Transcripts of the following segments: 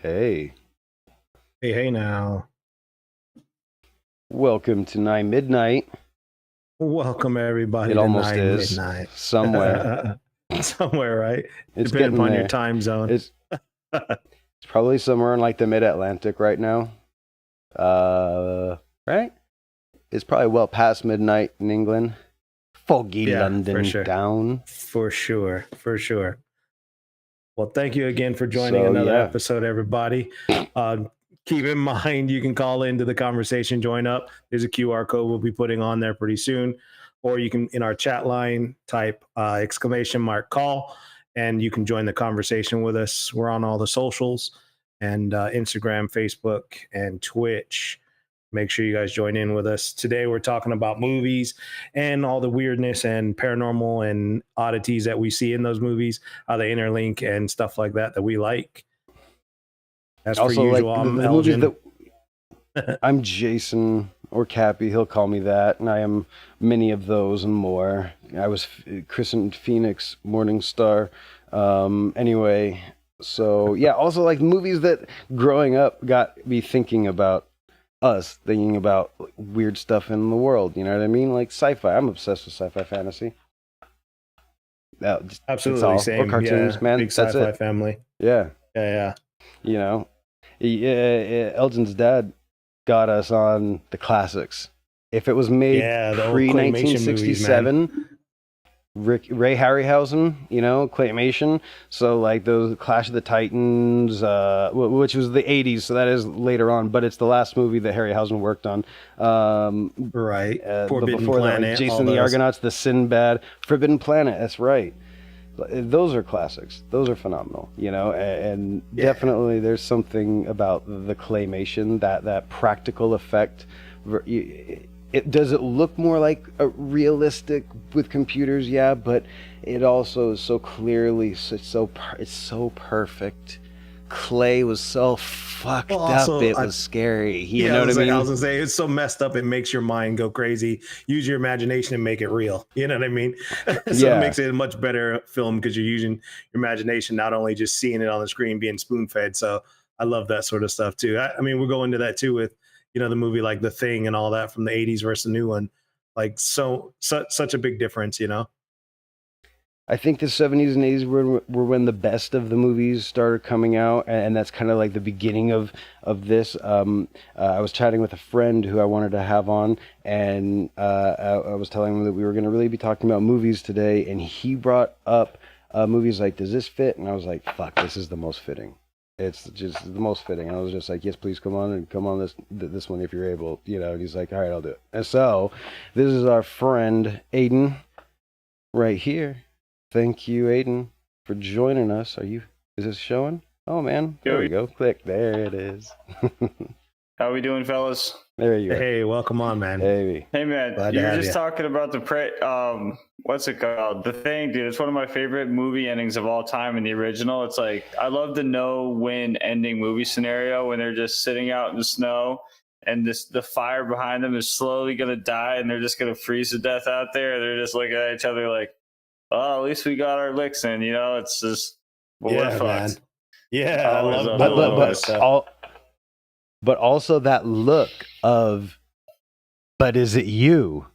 Hey, Hey now. welcome to Nine Midnight. Welcome everybody It to almost 9 is midnight. somewhere. Somewhere, right? It's Depending getting upon there. your time zone. It's probably somewhere in like the Mid-Atlantic right now. Right? It's probably well past midnight in England. Foggy Yeah, London for sure. down. For sure. Well, thank you again for joining So, another yeah. episode, everybody. Keep in mind, you can call into the conversation, join up. There's a QR code we'll be putting on there pretty soon. Or you can, in our chat line, type !call, and you can join the conversation with us. We're on all the socials and Instagram, Facebook, and Twitch. Make sure you guys join in with us. Today, we're talking about movies and all the weirdness and paranormal and oddities that we see in those movies, how they interlink and stuff like that we like. As per Also, usual, like I'm the movies Elgin. that I'm Jason or Cappy, he'll call me that, and I am many of those and more. I was christened Phoenix Morningstar. Anyway, so yeah, also like movies that growing up got me thinking about us, thinking about weird stuff in the world. You know what I mean? Like sci-fi. I'm obsessed with sci-fi fantasy. Absolutely, same. Or cartoons, yeah, man. big That's sci-fi it. family. Yeah. Yeah. You know, Elgin's dad got us on the classics. If it was made The old pre claymation movies, man. 1967, Ray Harryhausen, claymation. So like those Clash of the Titans, which was the 80s, so that is later on, but it's the last movie that Harryhausen worked on. Right. Forbidden Planet, that, Jason and the Argonauts, the Sinbad, Forbidden Planet. That's right. Those are classics. Those are phenomenal, and definitely there's something about the claymation, that practical effect. Does it look more like a realistic with computers? Yeah, but it also is so clearly, it's so perfect. Clay was so fucked up. It was scary. You know what I mean? I was gonna say it's so messed up. It makes your mind go crazy. Use your imagination and make it real. You know what I mean? It makes it a much better film because you're using your imagination, not only just seeing it on the screen, being spoon fed. So I love that sort of stuff too. I mean, we'll go into that too with the movie like The Thing and all that from the '80s versus the new one. Like such a big difference. I think the 70s and 80s were when the best of the movies started coming out, and that's kind of like the beginning of this. I was chatting with a friend who I wanted to have on, and I was telling him that we were going to really be talking about movies today, and he brought up movies like, does this fit? And I was like, fuck, this is the most fitting. It's just the most fitting. And I was just like, yes, please come on this one if you're able. And he's like, all right, I'll do it. And so this is our friend Aiden right here. Thank you, Aiden, for joining us. Is this showing? Oh, man. There we go. Click. There it is. How we doing, fellas? There you go. Hey, welcome on, man. Hey, man. You were just talking about what's it called? The Thing, dude. It's one of my favorite movie endings of all time in the original. It's like, I love the no-win ending movie scenario when they're just sitting out in the snow and the fire behind them is slowly going to die and they're just going to freeze to death out there. They're just looking at each other like, oh, at least we got our licks in, it's just, we're fucked. Man. Yeah, I love that. But also that look of, but is it you?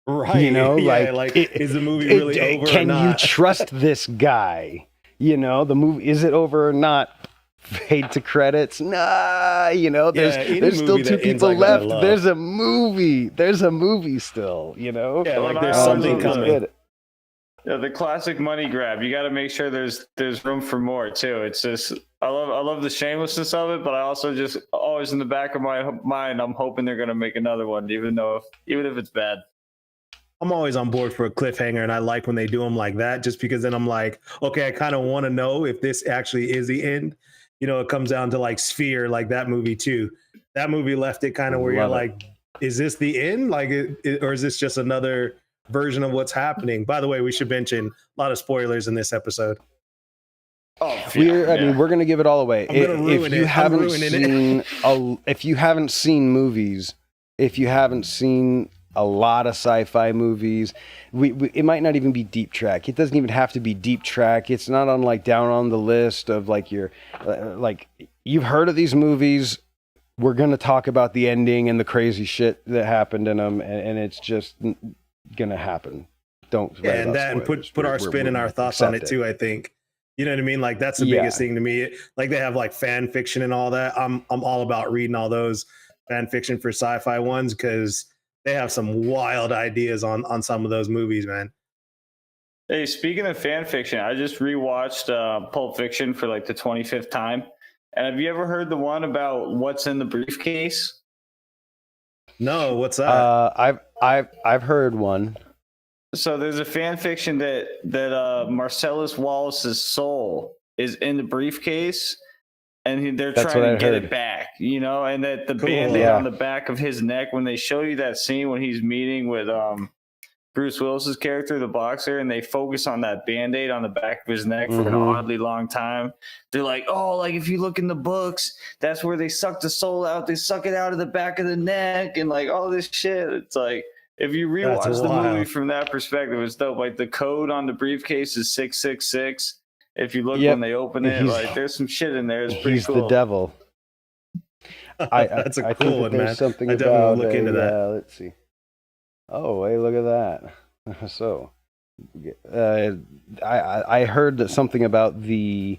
Right. Is the movie really over can or not? You trust this guy? The movie, is it over or not? Fade to credits. Nah, there's still two people left. There's a movie still, Yeah, like there's something coming. Yeah, the classic money grab. You got to make sure there's room for more too. It's just I love the shamelessness of it, but I also just always in the back of my mind I'm hoping they're gonna make another one, even if it's bad. I'm always on board for a cliffhanger, and I like when they do them like that, just because then I'm like, okay, I kind of want to know if this actually is the end. It comes down to like Sphere, like that movie too. That movie left it kind of where you're like, is this the end? Like, or is this just another version of what's happening? By the way, we should mention a lot of spoilers in this episode. We're gonna give it all away. If you haven't seen movies, if you haven't seen a lot of sci-fi movies. It might not even be deep track. It doesn't even have to be deep track. It's not on like down on the list of like your like you've heard of these movies. We're going to talk about the ending and the crazy shit that happened in them, and it's just going to happen. Don't worry and about that and spoilers. put our spin and our thoughts on it accept too. I think, you know what I mean. Like that's the biggest thing to me. Like they have like fan fiction and all that. I'm all about reading all those fan fiction for sci-fi ones because they have some wild ideas on some of those movies, man. Hey, speaking of fan fiction, I just rewatched Pulp Fiction for like the 25th time. And have you ever heard the one about what's in the briefcase? No, what's that? I've heard one. So there's a fan fiction that Marcellus Wallace's soul is in the briefcase, and they're That's trying to what I get heard. it back, you know, and that the Cool. band-aid Yeah. on the back of his neck, when they show you that scene when he's meeting with Bruce Willis's character, the boxer, and they focus on that band-aid on the back of his neck for an Mhm. oddly long time. They're like, oh, like if you look in the books, that's where they suck the soul out. They suck it out of the back of the neck and like all this shit. It's like, if you rewatch That's the movie wild. from that perspective, it's dope. Like the code on the briefcase is 666. If you look Yep. when they open it, He's- like there's some shit in there. It's pretty He's cool. the devil. That's a I cool think one, that there's man. something I definitely about will look into that. Yeah, let's see. Oh, hey, look at that. So, I heard that something about the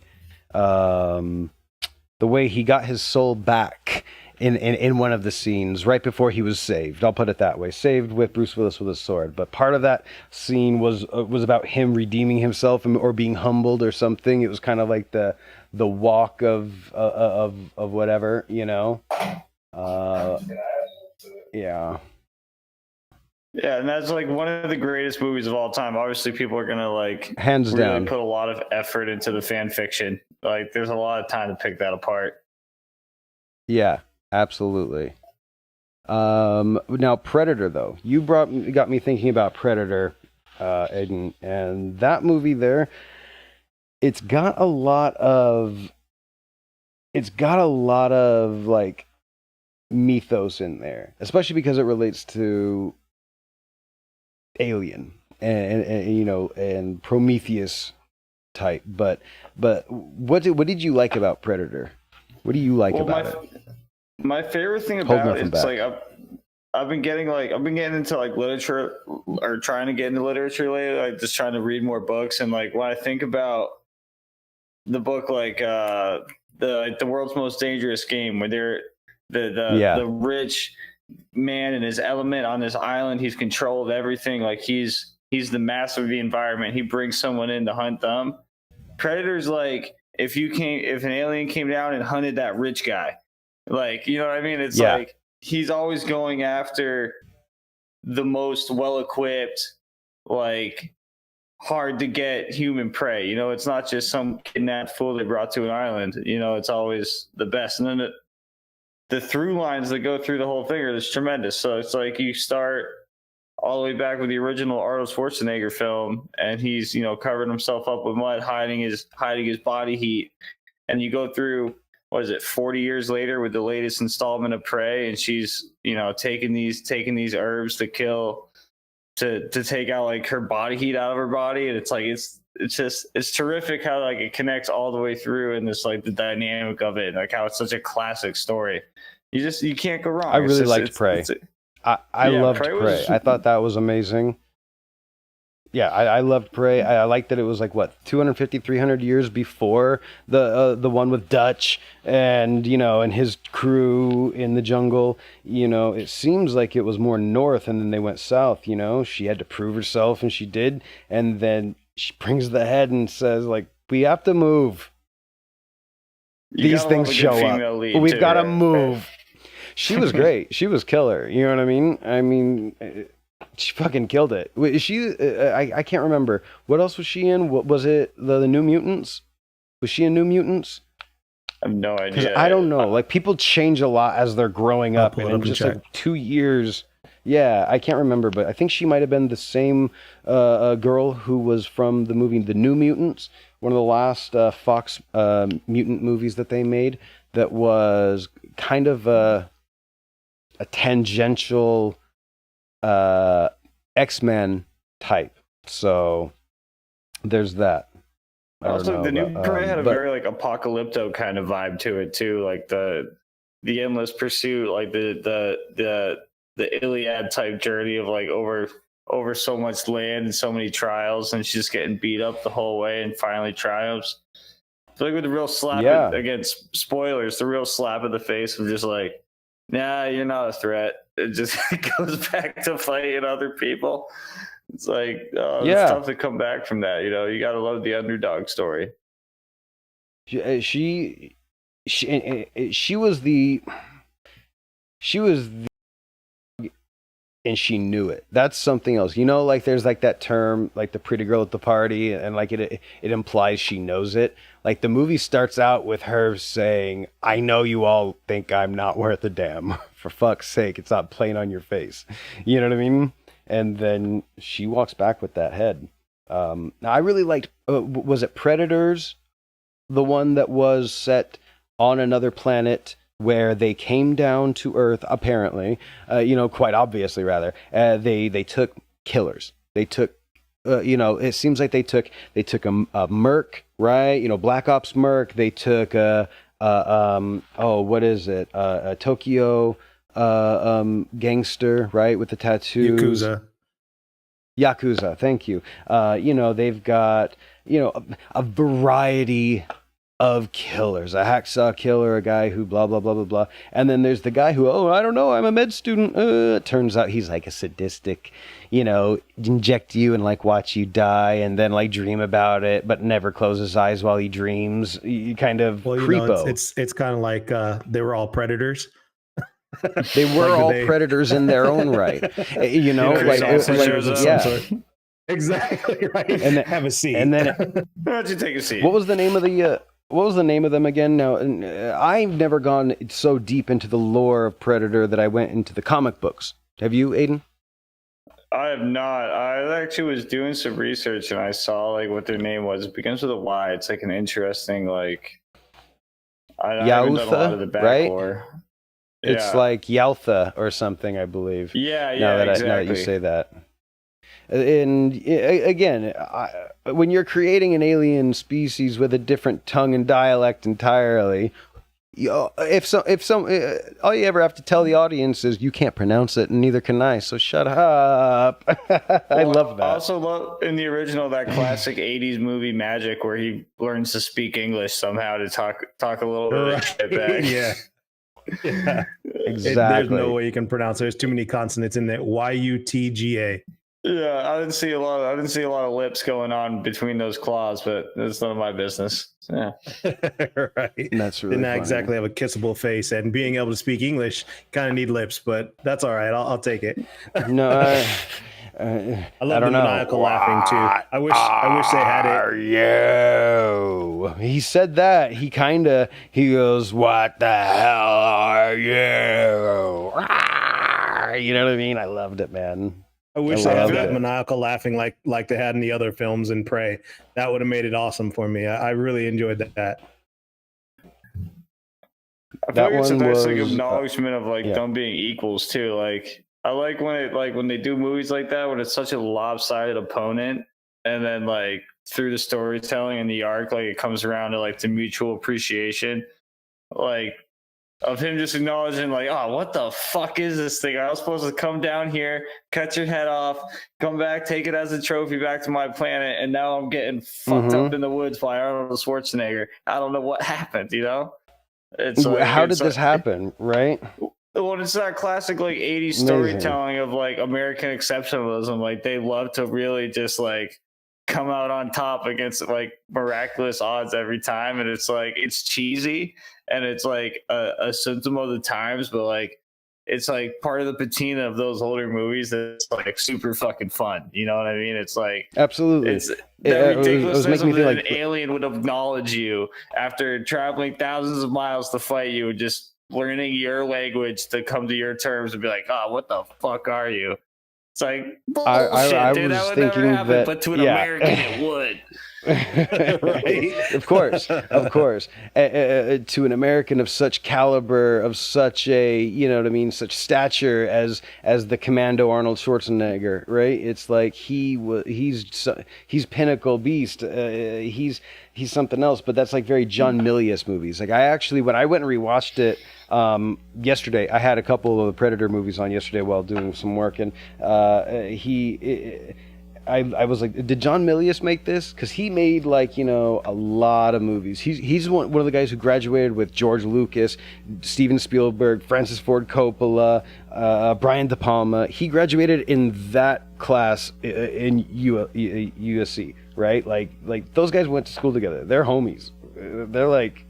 way he got his soul back in one of the scenes right before he was saved. I'll put it that way. Saved with Bruce Willis with a sword. But part of that scene was about him redeeming himself or being humbled or something. It was kind of like the walk of whatever, you know. Yeah. Yeah, and that's like one of the greatest movies of all time. Obviously, people are gonna like Hands really down. put a lot of effort into the fan fiction. Like, there's a lot of time to pick that apart. Yeah, absolutely. Now Predator, though, you got me thinking about Predator, Aiden, and that movie there. It's got a lot of like mythos in there, especially because it relates to Alien and you know, and Prometheus type. But what did you like about Predator? What do you like about it? My favorite thing Hold about it, nothing it's back. like I've been getting into like literature, or trying to get into literature lately, like just trying to read more books. And like when I think about the book, like the world's most dangerous game, where they're the rich man in his element on this island, he's control of everything, like he's the master of the environment. He brings someone in to hunt them. Predator's like if an alien came down and hunted that rich guy, like, you know what I mean? It's like he's always going after the most well-equipped, like hard to get human prey. You know, it's not just some kidnapped fool they brought to an island. You know, it's always the best. And then the through lines that go through the whole thing are just tremendous. So it's like you start all the way back with the original Arnold Schwarzenegger film, and he's, you know, covering himself up with mud, hiding his body heat. And you go through, 40 years later with the latest installment of Prey, and she's, you know, taking these herbs to kill, to take out like her body heat out of her body. And it's like it's terrific how like it connects all the way through, and this like the dynamic of it, like how it's such a classic story. You can't go wrong. I really liked Prey. I loved Prey. I thought that was amazing. Yeah, I loved Prey. I liked that it was like 250, 300 years before the one with Dutch and, you know, and his crew in the jungle. You know, it seems like it was more north, and then they went south. You know, she had to prove herself, and she did. And then she brings the head and says, like, we have to move. These things show up. We've got to move. She was great. She was killer. You know what I mean? I mean, she fucking killed it. Is she? I can't remember. What else was she in? What was it? The New Mutants? Was she in New Mutants? I have no idea. Because I don't know. Like, people change a lot as they're growing up, and in just like 2 years. Yeah, I can't remember, but I think she might have been the same girl who was from the movie The New Mutants, one of the last Fox mutant movies that they made. That was kind of a tangential X-Men type. So there's that. I don't Also, know the new about- Prey had a but- very like apocalypto kind of vibe to it too, like the endless pursuit, like the Iliad type journey of like over so much land and so many trials, and she's just getting beat up the whole way and finally triumphs. I feel like with the real slap Yeah. against spoilers, the real slap in the face of just like, nah, you're not a threat. It just goes back to fighting other people. It's like, Yeah. it's tough to come back from that. You know, you got to love the underdog story. she was the and she knew it. That's something else. You know, like there's like that term, like the pretty girl at the party, and like it implies she knows it. Like the movie starts out with her saying, "I know you all think I'm not worth a damn. For fuck's sake, it's not plain on your face." You know what I mean? And then she walks back with that head. Now I really liked. Was it Predators? The one that was set on another planet where they came down to Earth, apparently, quite obviously, rather. They took killers. They took, it seems like they took a Merc, right? Black Ops Merc. They took what is it? A Tokyo gangster, right, with the tattoos. Yakuza, thank you. They've got, a variety of killers, a hacksaw killer, a guy who blah, blah, blah, blah, blah. And then there's the guy who, I don't know, I'm a med student. It turns out he's like a sadistic, inject you and like watch you die and then like dream about it, but never close his eyes while he dreams. You kind of creepo. It's kind of like they were all predators. They were all predators in their own right. Exactly right. And then, have a seat. And then, Why don't you take a seat? What was the name of the? What was the name of them again? Now, I've never gone so deep into the lore of Predator that I went into the comic books. Have you, Aiden? I have not. I actually was doing some research and I saw like what their name was. It begins with a Y. It's like an interesting like. I haven't done a lot of the back right? lore. It's like Yaltha or something, I believe. Yeah, now that exactly. you say that. And again, when you're creating an alien species with a different tongue and dialect entirely, if all you ever have to tell the audience is you can't pronounce it, and neither can I. So shut up. I love that. I also love in the original that classic '80s movie Magic, where he learns to speak English somehow to talk a little bit of shit back. Yeah. Exactly. There's no way you can pronounce it. There's too many consonants in there. YUTGA. Yeah, I didn't see a lot of lips going on between those claws, but it's none of my business. Yeah. Right. That's really did not funny. exactly have a kissable face, and being able to speak English kind of need lips, but that's all right. I'll take it. No, I love I don't the know. maniacal laughing too. I wish they had it. Are you? He said that. He goes, "What the hell are you?" You know what I mean? I loved it, man. I wish I they had loved that it. maniacal laughing like they had in the other films in Prey. That would have made it awesome for me. I really enjoyed that. I feel That like it's a one nice like was, acknowledgement of like yeah. them being equals too. Like I like when they do movies like that when it's such a lopsided opponent, and then like through the storytelling and the arc, like it comes around to like the mutual appreciation, like of him just acknowledging like, oh, what the fuck is this thing? I was supposed to come down here, cut your head off, come back, take it as a trophy back to my planet, and now I'm getting fucked up in the woods by Arnold Schwarzenegger. I don't know what happened, you know? It's like, How did this happen, right? Well, it's that classic like 80s Amazing. storytelling of like American exceptionalism. Like they love to really just like come out on top against like miraculous odds every time, and it's like it's cheesy and it's like a symptom of the times, but like it's like part of the patina of those older movies that's like super fucking fun. You know what I mean? It's like Absolutely. it's that ridiculousness making me of feel that like an alien would acknowledge you after traveling thousands of miles to fight you, and just learning your language to come to your terms and be like, oh, what the fuck are you? It's like I bullshit, dude. was That would thinking never happen, that- but to an yeah. American, it would. Right. Of course. To an American of such caliber, of such a, you know what I mean, such stature as the Commando Arnold Schwarzenegger, right? It's like he's pinnacle beast. He's something else. But that's like very John Milius movies. Like I actually, when I went and rewatched it yesterday, I had a couple of the Predator movies on yesterday while doing some work, and I was like, did John Milius make this? Because he made like, you know, a lot of movies. He's one of the guys who graduated with George Lucas, Steven Spielberg, Francis Ford Coppola, Brian De Palma. He graduated in that class in USC, right? Like those guys went to school together. They're homies. They're like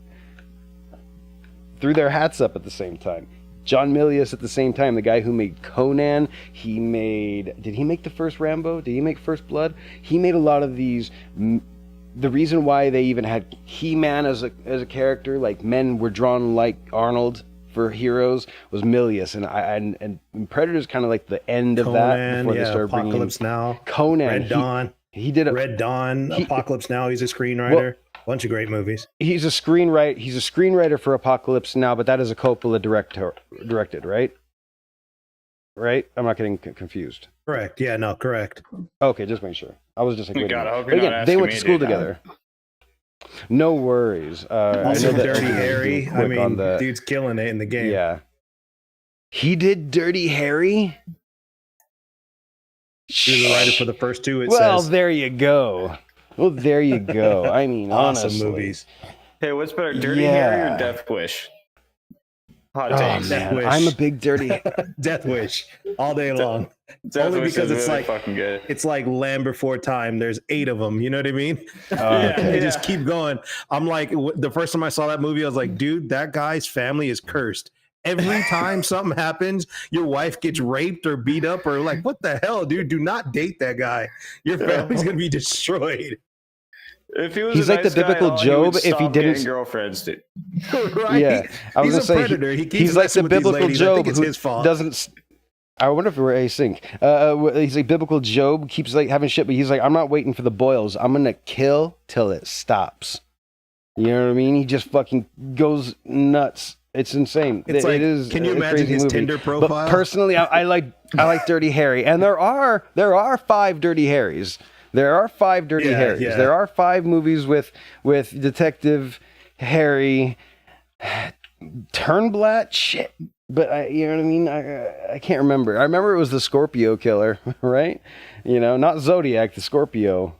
threw their hats up at the same time. John Milius at the same time, the guy who made Conan, did he make the first Rambo? Did he make First Blood? He made a lot of these. The reason why they even had He-Man as a character, like men were drawn like Arnold for heroes, was Milius, and Predator's kind of like the end of that before they started Apocalypse bringing Now, Conan. Red Dawn. He did Red Dawn, Apocalypse Now. He's a screenwriter. Bunch of great movies. He's a screenwriter for Apocalypse Now, but that is a Coppola directed, right? Right? I'm not getting confused. Correct. Yeah, no, correct. Okay, just make sure. I was just like, wait a God, I minute. hope But you're not again, they asking went to me, school dude. together. No worries. I Also, know that Dirty Obi was Harry. doing I quick on mean, the- dude's killing it in the game. Yeah. He did Dirty Harry? He was the writer for the first two. It Well, says there you go. Well, there you go. I mean, awesome honestly. movies. Hey, what's better, Dirty Yeah. Harry or Death Wish? Hot Oh, takes. Death man. Wish. I'm a big Dirty... Death Wish all day long. Death Only Wish because is it's really like- fucking good. It's like Land Before Time. There's 8 of them. You know what I mean? Okay. They just keep going. I'm like, the first time I saw that movie, I was like, dude, that guy's family is cursed. Every time something happens, your wife gets raped or beat up, or like, what the hell, dude? Do not date that guy. Your family's gonna be destroyed. If he was He's a like the nice guy biblical at all, he Job would if he stop didn't- getting girlfriends, dude. Right? Yeah. I was He's going to a say, predator. He keeps he's like the messing with these biblical ladies. I Job think it's who his fault. doesn't... I wonder if we're async. He's like biblical Job, keeps like having shit, but he's like, I'm not waiting for the boils. I'm going to kill till it stops. You know what I mean? He just fucking goes nuts. It's insane. It's like, it is. can you a imagine crazy his movie. Tinder profile? But personally, I like Dirty Harry, and there are 5 Dirty Harrys. There are 5 Dirty Yeah, Harrys. yeah. There are 5 movies with Detective Harry Turnblatt. Shit. But you know what I mean? I can't remember. I remember it was the Scorpio killer, right? You know, not Zodiac, the Scorpio.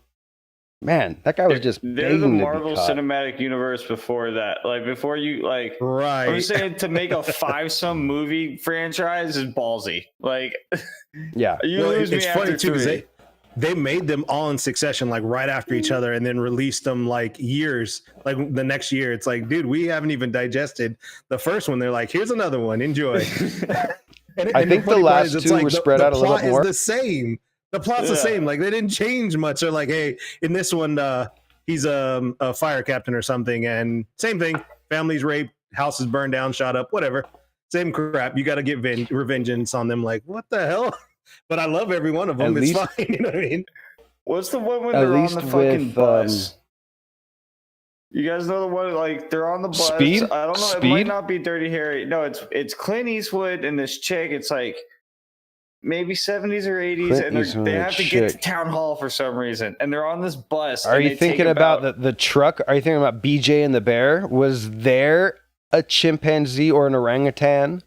Man, that guy was just They're begging the to be Marvel caught. Cinematic Universe before that. Like before you like Right. I'm saying to make a 5-some movie franchise is ballsy. Like Yeah. you Well, lose it's me funny after too because 3. they made them all in succession, like right after each other, and then released them like years, like the next year. It's like, dude, we haven't even digested the first one. They're like, here's another one, enjoy. I think the funny part last is it's two were spread out a little plot bit more. Is the same. The plot's the Yeah. same. Like they didn't change much. They're like, hey, in this one, he's a fire captain or something, and same thing. Family's raped, house is burned down, shot up, whatever. Same crap. You got to get revengeance on them. Like, what the hell? But I love every one of them. At It's least- fine. You know what I mean? What's the one when At they're on least the fucking with, bus? You guys know the one like they're on the bus. Speed? I don't know. It Speed? might not be Dirty Harry. No, it's Clint Eastwood and this chick. It's like maybe 70s or 80s, Clint and Eastwood they and a have to get to chick. town hall for some reason, and they're on this bus. Are and you they take thinking about the truck? Are you thinking about BJ and the Bear? Was there a chimpanzee or an orangutan?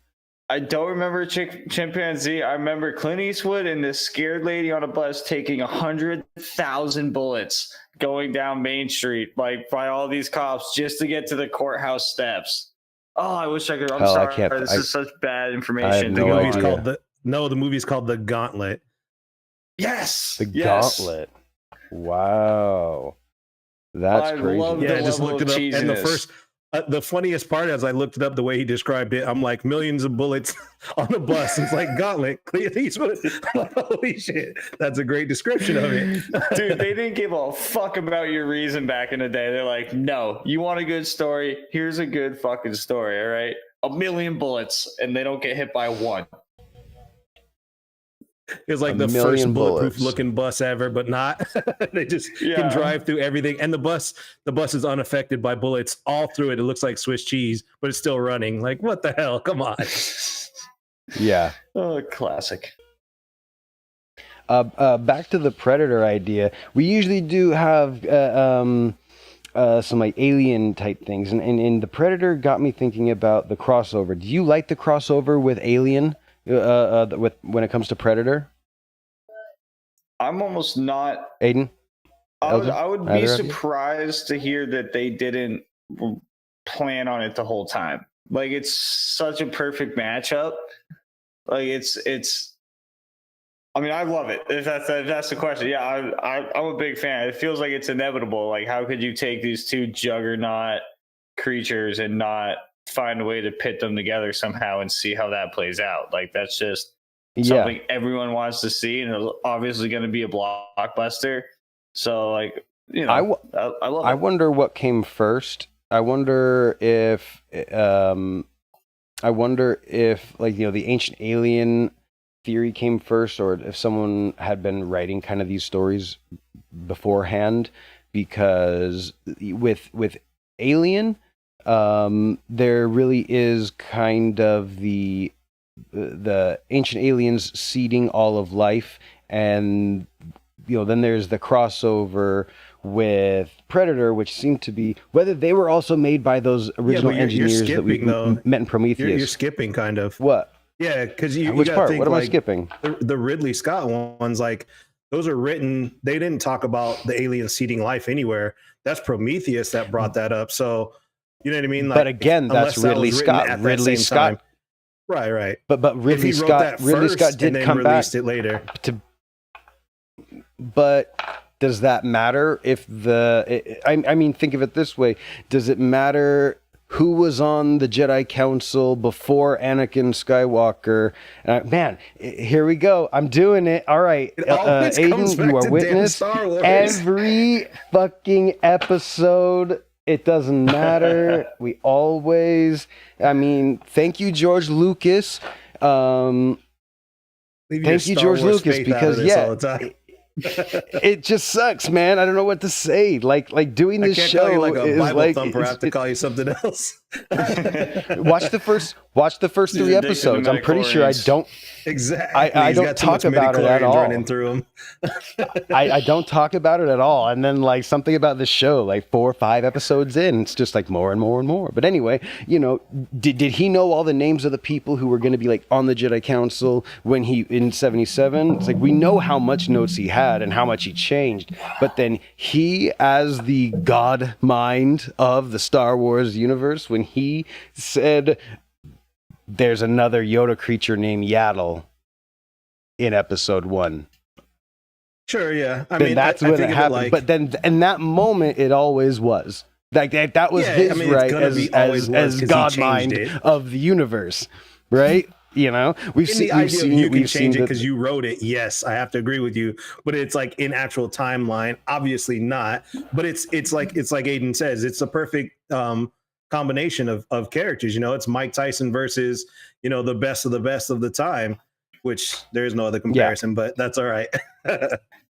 I don't remember chimpanzee. I remember Clint Eastwood and this scared lady on a bus taking 100,000 bullets going down Main Street, like by all these cops, just to get to the courthouse steps. Oh, I wish I could. I'm Hell, I sorry. can't- This is such bad I information. have The no movie's idea. called the movie's called The Gauntlet. Yes. The yes. Gauntlet. Wow. That's I crazy. love Yeah, the I just level looked it of up, and the cheesiness. first, the funniest part as I looked it up, the way he described it, I'm like millions of bullets on the bus. It's like Gauntlet, Clint Eastwood. I'm like, holy shit, that's a great description of it, Dude, they didn't give a fuck about your reason back in the day. They're like, no, you want a good story? Here's a good fucking story, all right? 1,000,000 bullets, and they don't get hit by one. It's like A the first million bulletproof bullets. looking bus ever, but not. They just Yeah. can drive through everything, and the bus is unaffected by bullets all through it. It looks like Swiss cheese, but it's still running. Like, what the hell? Come on. Yeah. Oh, classic. Back to the Predator idea. We usually do have some like alien type things, and the Predator got me thinking about the crossover. Do you like the crossover with Alien? With when it comes to Predator, I'm almost not. Aiden? I would be Either of you? surprised to hear that they didn't plan on it the whole time. Like, it's such a perfect matchup. Like, it's. I mean, I love it. If that's the question, yeah, I'm a big fan. It feels like it's inevitable. Like, how could you take these two juggernaut creatures and not find a way to pit them together somehow and see how that plays out? Like, that's just something everyone wants to see, and it's obviously going to be a blockbuster. So, like, you know, I love it. I wonder what came first. I wonder if like, you know, the Ancient Alien theory came first, or if someone had been writing kind of these stories beforehand, because with Alien, there really is kind of the ancient aliens seeding all of life, and you know, then there's the crossover with Predator, which seemed to be whether they were also made by those original engineers that we met in Prometheus. You're skipping kind of. What? Yeah, because you Which gotta part? think, What am I like, skipping? the Ridley Scott ones, like, those are written. They didn't talk about the alien seeding life anywhere. That's Prometheus that brought that up. So, you know what I mean? Like, but again, that's Ridley Scott. Ridley Scott. Right. But Ridley Scott did come back it later. But does that matter if I mean, think of it this way. Does it matter who was on the Jedi Council before Anakin Skywalker? Man, here we go. I'm doing it. All right. Aiden, you are witness. Every fucking episode, it doesn't matter. We always, I mean, thank you, George Lucas. Thank you, George Lucas, because it just sucks, man. I don't know what to say. Like doing this show call you like a is Bible like thumper. I have to call you something else. watch the first 3 episodes. I'm pretty sure I don't. Exactly. I don't talk about it at all. Running through them. I don't talk about it at all. And then like something about the show, like 4 or 5 episodes in, it's just like more and more and more. But anyway, you know, did he know all the names of the people who were going to be like on the Jedi Council when he in 77? It's like, we know how much notes he had and how much he changed. But then he, as the god mind of the Star Wars universe, when he said there's another Yoda creature named Yaddle in episode 1. Sure, yeah. I then mean, that's I when think it happened. like, but then in that moment, it always was. Like that was his right as God mind of the universe, right? You know, we've seen you can change it because you wrote it. Yes, I have to agree with you. But it's like in actual timeline, obviously not. But it's like Aiden says, it's a perfect combination of characters. You know, it's Mike Tyson versus, you know, the best of the time, which there is no other comparison. But that's all right.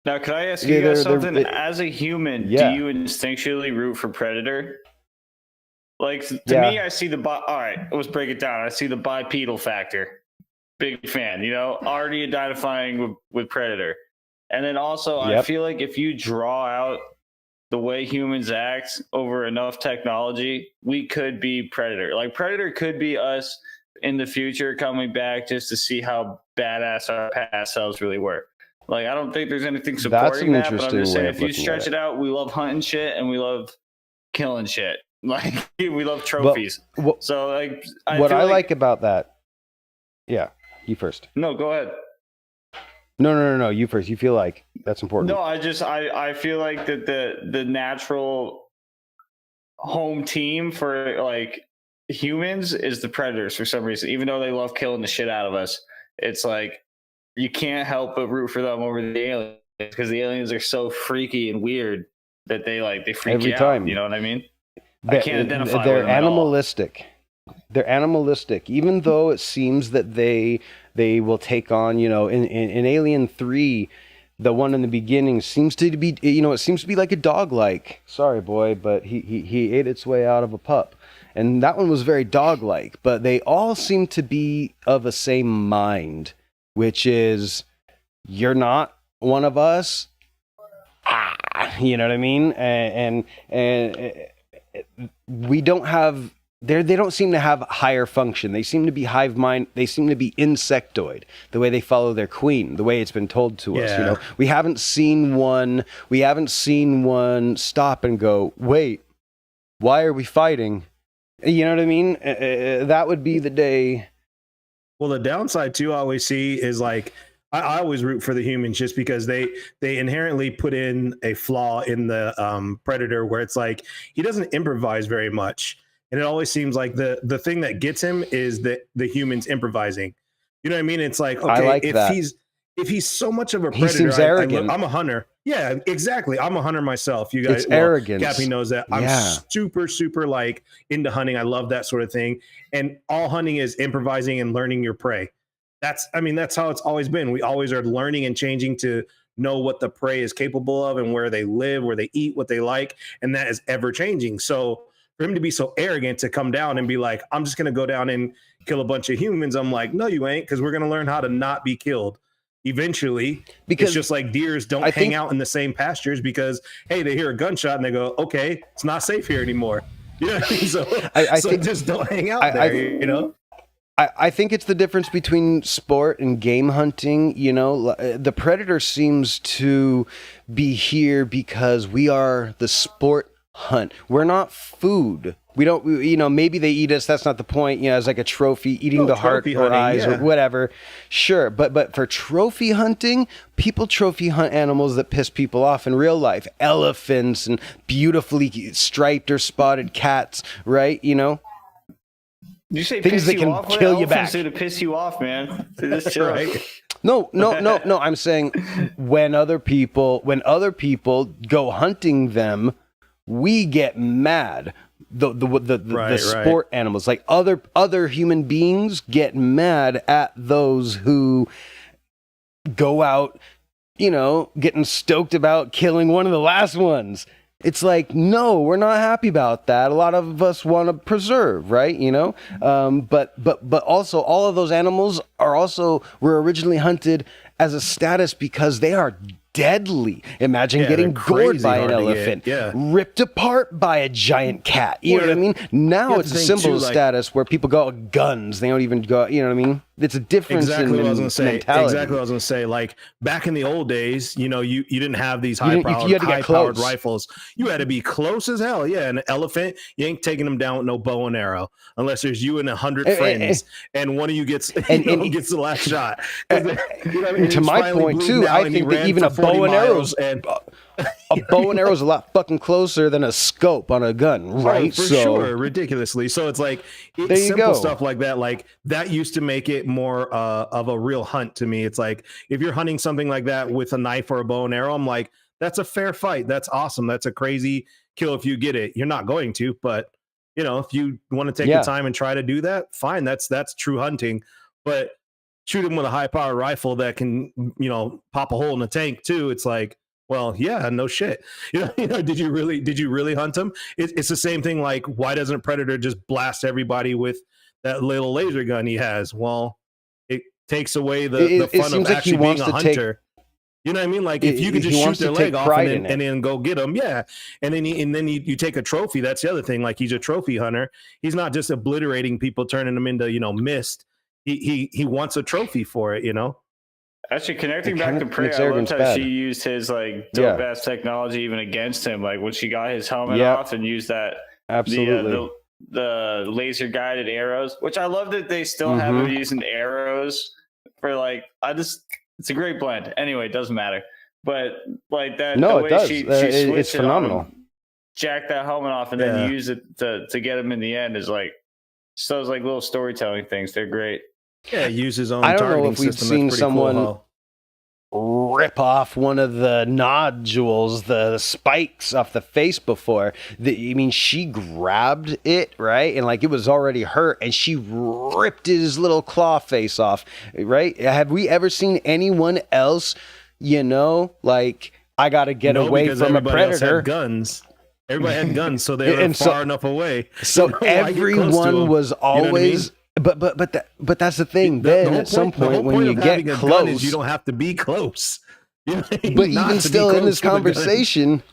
Now, can I ask you guys something? As a human, do you instinctually root for Predator? Like, to me, I see all right, let's break it down. I see the bipedal factor. Big fan, you know, already identifying with Predator. And then also, I feel like if you draw out the way humans act over enough technology, we could be Predator. Like, Predator could be us in the future coming back just to see how badass our past selves really were. Like, I don't think there's anything supporting that, but I'm just saying, if you stretch it out, we love hunting shit and we love killing shit. Like, we love trophies. So, like, what I like about that, you first. No, go ahead. No, you first. You feel like that's important. No, I feel like that the natural home team for like humans is the Predators for some reason. Even though they love killing the shit out of us, it's like you can't help but root for them over the aliens because the aliens are so freaky and weird that they freak every you time. Out. You know what I mean? I can't identify. They're animalistic. They're animalistic, even though it seems that they they will take on, in Alien 3, the one in the beginning seems to be, it seems to be like a dog-like. Sorry, boy, but he ate its way out of a pup. And that one was very dog-like, but they all seem to be of the same mind, which is, you're not one of us. You know what I mean? And we don't have, they don't seem to have higher function. They seem to be hive mind. They seem to be insectoid, the way they follow their queen, the way it's been told to us. We haven't seen one stop and go, wait, why are we fighting? You know what I mean? That would be the day. Well, the downside too, I always see is like, I always root for the humans just because they inherently put in a flaw in the Predator where it's like he doesn't improvise very much, and it always seems like the thing that gets him is the humans improvising. You know what I mean? It's like, okay, if he's so much of a predator, he seems arrogant. I'm a hunter. Yeah, exactly. I'm a hunter myself. You guys, it's arrogance. Cappy knows that. I'm super like into hunting. I love that sort of thing, and all hunting is improvising and learning your prey. That's how it's always been. We always are learning and changing to know what the prey is capable of and where they live, where they eat, what they like. And that is ever changing. So for him to be so arrogant to come down and be like, I'm just going to go down and kill a bunch of humans. I'm like, no, you ain't. Cause we're going to learn how to not be killed eventually. Because it's just like deers don't hang out in the same pastures because, hey, they hear a gunshot and they go, okay, it's not safe here anymore. You know what I mean? So, I think just don't hang out there, you know? I think it's the difference between sport and game hunting. The predator seems to be here because we are the sport hunt. We're not food. We don't, maybe they eat us. That's not the point. As like a trophy, eating the heart or eyes or whatever. Sure. But for trophy hunting, people trophy hunt animals that piss people off in real life. Elephants and beautifully striped or spotted cats, right? Did you say things that can kill you back? To piss you off, man. Just chill. Right. No. I'm saying when other people go hunting them, we get mad. The sport animals, like other human beings, get mad at those who go out, getting stoked about killing one of the last ones. It's like, no, we're not happy about that. A lot of us want to preserve, right? But also all of those animals were originally hunted as a status because they are deadly. Imagine getting gored by an elephant, ripped apart by a giant cat. You know what I mean? Now it's a symbol of status where people go guns. They don't even go, you know what I mean? It's a difference in mentality. Exactly what I was going to say. Like back in the old days, you didn't have these high-powered rifles. You had to be close as hell. Yeah, an elephant, you ain't taking them down with no bow and arrow unless there's you and 100 friends, and one of you gets gets the last shot. To my point too, I think that even a bow and arrow is a lot fucking closer than a scope on a gun, right? For sure, ridiculously. So it's like simple stuff like that. Like that used to make it more of a real hunt to me. It's like if you're hunting something like that with a knife or a bow and arrow, I'm like, that's a fair fight. That's awesome. That's a crazy kill if you get it. You're not going to, but if you want to take the time and try to do that, fine. That's true hunting. But shoot him with a high-powered rifle that can, pop a hole in the tank too. It's like, well, yeah, no shit. Did you really hunt him? It's the same thing. Like, why doesn't Predator just blast everybody with that little laser gun he has? Well, it takes away the fun of actually being a hunter. You know what I mean? Like if you could just shoot their leg off and then go get them, yeah. And then you take a trophy. That's the other thing. Like he's a trophy hunter. He's not just obliterating people, turning them into mist. He wants a trophy for it. Actually, connecting back to Prey, I loved how she used his dope ass technology even against him. Like when she got his helmet off and used that the laser guided arrows, which I love that they still have him using arrows for it's a great blend. Anyway, it doesn't matter. But like that, no, the way it does. it's phenomenal. Jack that helmet off and then use it to get him in the end is like so those little storytelling things. They're great. Yeah, use his own. I don't know if we've seen someone. Cool, rip off one of the nodules, the spikes off the face before. I mean, she grabbed it, right? And like it was already hurt, and she ripped his little claw face off, right? Have we ever seen anyone else, like, I got to get away from a predator? Had guns. Everybody had guns, so they were far enough away. So everyone was always... But that's the thing. Then at some point when you get close, is you don't have to be close. But even still, in this conversation,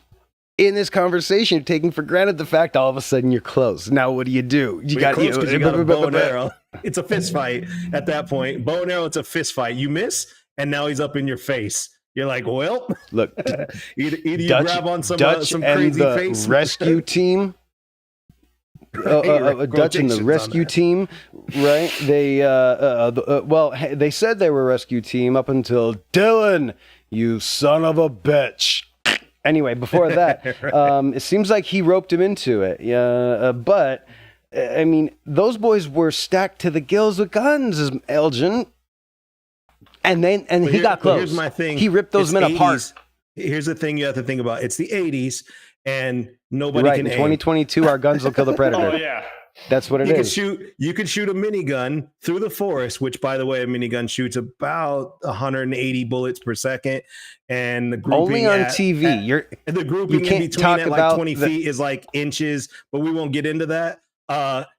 you're taking for granted the fact all of a sudden you're close. Now what do? You got a bow and arrow. It's a fist fight at that point. Bow and arrow, it's a fist fight. You miss, and now he's up in your face. You're like, well, look, either you grab on some Dutch some and crazy the face rescue team. Dutch and the rescue team, right? They they said they were a rescue team up until Dylan, you son of a bitch. Anyway, before that, right. It seems like he roped him into it. Yeah, but I mean, those boys were stacked to the gills with guns, Elgin. And he got close. Here's my thing. He ripped those men 80s. Apart. Here's the thing you have to think about. It's the 80s, and nobody can aim. In 2022, our guns will kill the predator. Oh, yeah. That's what it is. You could shoot a minigun through the forest, which, by the way, a minigun shoots about 180 bullets per second. And the grouping only on TV. The grouping in between at like 20 feet is like inches, but we won't get into that.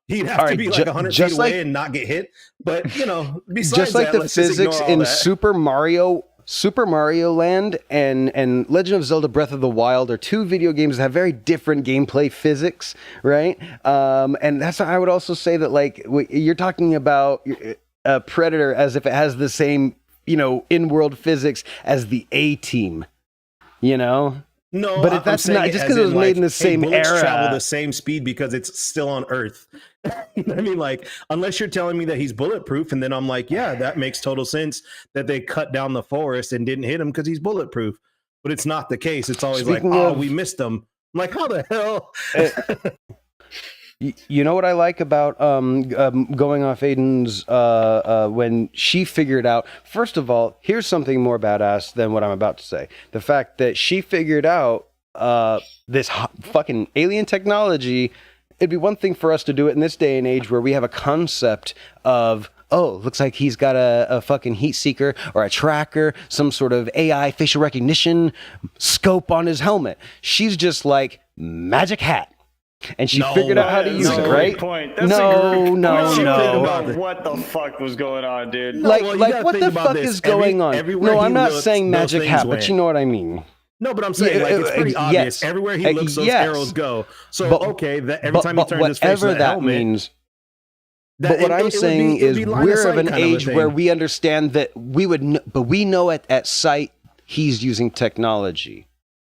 He'd have to be like 100 feet away and not get hit. But, besides just like that, the physics in Super Mario Land and Legend of Zelda Breath of the Wild are two video games that have very different gameplay physics, right? And that's I would also say that, like, you're talking about a Predator as if it has the same, in-world physics as the A-Team, No, but if that's not just because it was made in the same era. Travel the same speed because it's still on Earth. I mean, like, unless you're telling me that he's bulletproof, and then I'm like, yeah, that makes total sense that they cut down the forest and didn't hit him because he's bulletproof. But it's not the case. It's always we missed him. I'm like, how the hell? You know what I like about going off Aiden's when she figured out, first of all, here's something more badass than what I'm about to say. The fact that she figured out this fucking alien technology. It'd be one thing for us to do it in this day and age where we have a concept of, looks like he's got a fucking heat seeker or a tracker, some sort of AI facial recognition scope on his helmet. She's just like, magic hat. And she figured out how to use it, right? No. What the fuck was going on, dude? Like what the fuck is going on? No, I'm not saying magic hat, but you know what I mean. No, but I'm saying it's pretty obvious. Everywhere he looks, those arrows go. So every time he turns his face to the helmet, means. But what I'm saying is we're of an age where we understand that we would, but we know at sight he's using technology.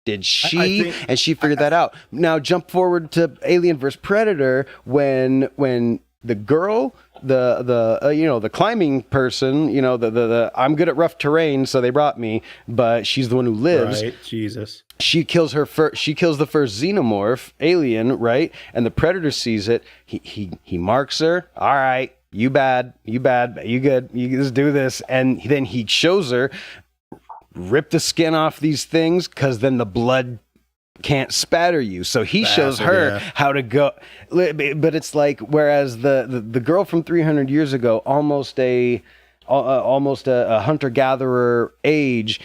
Did she? And she figured that out. Now jump forward to Alien vs Predator when the girl, the climbing person, the I'm good at rough terrain, so they brought me, but she's the one who lives. Right, Jesus. She kills the first xenomorph alien, right? And the Predator sees it. He marks her. All right, you bad, you good. You just do this, and then he shows her. Rip the skin off these things because then the blood can't spatter you. So he shows her how to go. But it's like, whereas the girl from 300 years ago, almost a hunter-gatherer age,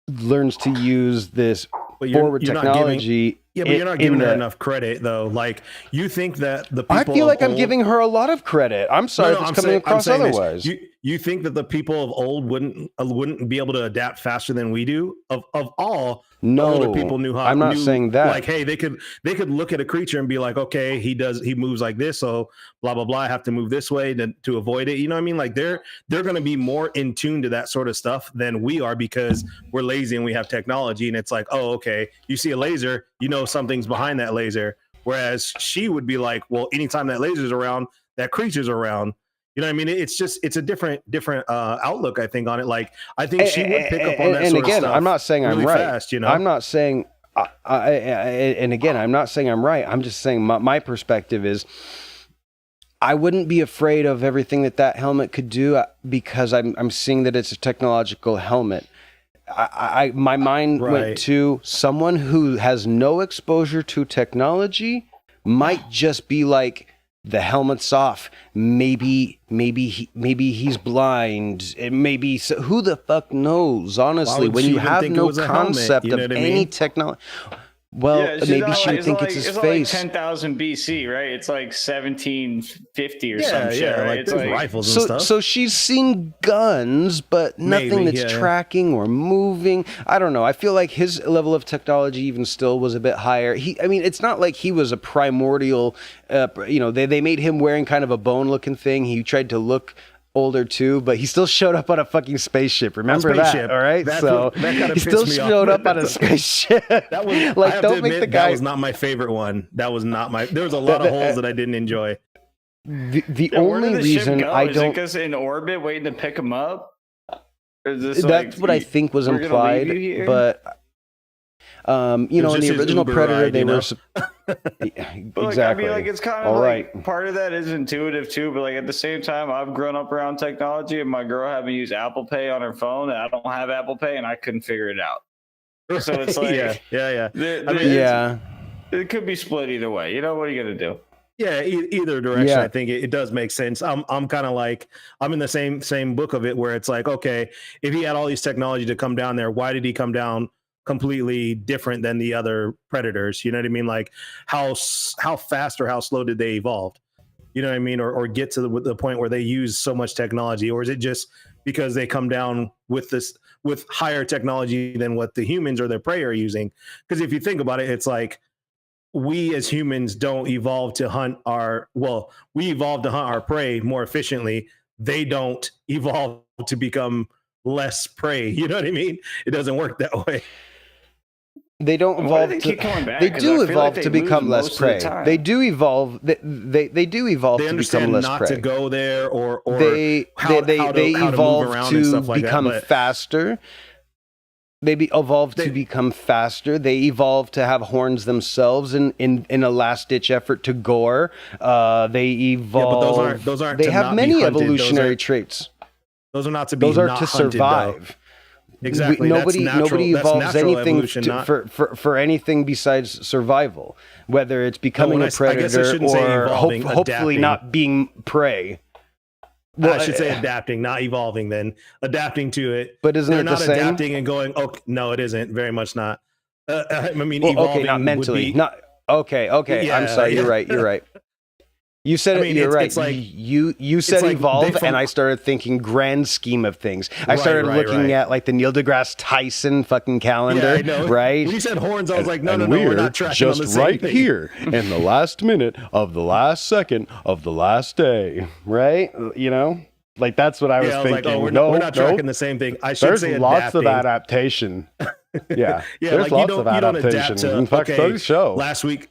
learns to use this forward technology. But you're not giving her enough credit, though. Like, you think that the people I feel like I'm giving her a lot of credit. I'm sorry if it's coming across otherwise. You think that the people of old wouldn't be able to adapt faster than we do? Of all, older people knew how. I'm not saying that. Like, hey, they could look at a creature and be like, okay, he moves like this, so blah blah blah. I have to move this way to avoid it. You know what I mean? Like, they're going to be more in tune to that sort of stuff than we are because we're lazy and we have technology. And it's like, oh, okay, you see a laser, something's behind that laser. Whereas she would be like, well, anytime that laser's around, that creature's around. You know what I mean? It's a different outlook, I think, on it. Like, I think she would pick up on that sort of stuff. I'm not saying really I'm right. Fast, I'm not saying, and again, I'm not saying I'm right. I'm just saying my perspective is I wouldn't be afraid of everything that helmet could do because I'm seeing that it's a technological helmet. my mind Right. went to someone who has no exposure to technology might just be like, the helmet's off. Maybe he's blind. Maybe so, who the fuck knows? Honestly, would when she you even have think it no was a helmet? concept You know of what I any mean? technology, well, it's maybe not she would think like, it's his it's face. Not like 10,000 BC, right? It's like 1750 or Yeah, some shit, yeah, right? like It's there's like rifles and stuff. So she's seen guns, but nothing Maybe, that's yeah. tracking or moving. I don't know. I feel like his level of technology even still was a bit higher. I mean, it's not like he was a primordial. They made him wearing kind of a bone-looking thing. He tried to look older too, but he still showed up on a fucking spaceship. Remember spaceship. that? All right. That So kinda he still pissed me off. showed up on a spaceship. That was like, I have don't to make admit, the guy. that was not my favorite one. That was not my. There was a lot of holes that I didn't enjoy. The Yeah, where only did the ship reason go? I Is it don't. because in orbit waiting to pick him up? Or is this That's like, what I think was we're gonna leave implied, you here? but in was the just his original Uber Predator, ride, they you know? were But like, exactly. I mean, like it's kind of All like right. part of that is intuitive too. But like at the same time, I've grown up around technology, and my girl had me use Apple Pay on her phone, and I don't have Apple Pay, and I couldn't figure it out. So it's like, yeah. there- I mean, Yeah, it could be split either way. You know, what are you gonna do? Yeah, either direction, Yeah. I think it does make sense. I'm kind of like I'm in the same book of it where it's like, okay, if he had all these technology to come down there, why did he come down completely different than the other predators? You know what I mean? Like how fast or how slow did they evolve? You know what I mean? Or get to the point where they use so much technology, or is it just because they come down with higher technology than what the humans or their prey are using? Because if you think about it, it's like, we as humans don't evolve to hunt we evolve to hunt our prey more efficiently. They don't evolve to become less prey. You know what I mean? It doesn't work that way. they don't Why do evolve. they keep coming back? They 'Cause do I feel evolve like to they become lose less most of the prey. time. They do evolve. They do evolve They to become understand less not prey. to go there or they how they to evolve move around to and stuff like become that. But faster. They evolve to They- become faster. They evolve to have horns themselves in a last ditch effort to gore. They evolve. those aren't They to have not be many hunted. evolutionary traits. those are not to be Those are not to hunted, though. survive. Exactly. Nobody That's natural, evolves that's natural anything evolution, not, for anything besides survival, whether it's becoming when a I guess I predator shouldn't say or evolving, hopefully adapting. not being prey. I should say adapting, not evolving. Then adapting to it, But isn't they're it the not same? adapting and going. Oh no, it isn't. Very much not. I mean, Well, evolving okay, not mentally. would be, Not okay. Yeah, I'm sorry. yeah. You're right. You're right. You said I it. mean, You're right. it's like- you said like evolve, they and I started thinking grand scheme of things. I Right, started right, looking right. at like the Neil deGrasse Tyson fucking calendar, I know. right? When you said horns, I was like, no, And we're we're not tracking on just the same right thing. here in the last minute of the last second of the last day, right? You know, like that's what I was Yeah, I was thinking. like, oh, we're no, not tracking the same thing. I should There's say lots adapting. of adaptation. Yeah, Yeah, there's like you lots don't of you don't adaptation. adapt to. In fact, Okay, studies show. last week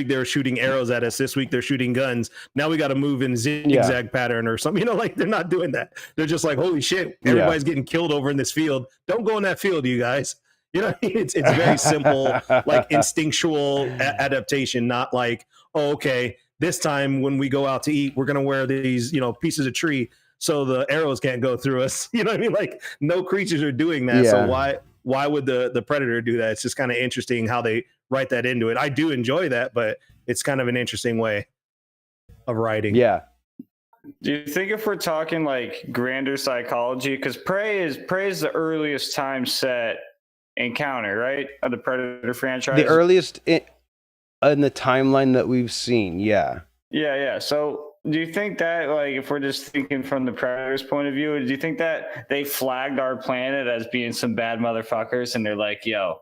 they were shooting arrows at us. This week they're shooting guns. Now we got to move in zigzag pattern or something. You know, like they're not doing that. They're just like, holy shit, everybody's getting killed over in this field. Don't go in that field, you guys. You know, it's very simple, like instinctual adaptation. Not like, oh, okay, this time when we go out to eat, we're gonna wear these, pieces of tree so the arrows can't go through us. You know what I mean? Like no creatures are doing that. So why would the predator do that? It's just kind of interesting how they write that into it. I do enjoy that, but it's kind of an interesting way of writing. Yeah. Do you think if we're talking like grander psychology, because prey is the earliest time set encounter, right, of the Predator franchise? The earliest in the timeline that we've seen, yeah. Yeah. So do you think that, like, if we're just thinking from the Predator's point of view, do you think that they flagged our planet as being some bad motherfuckers and they're like, yo,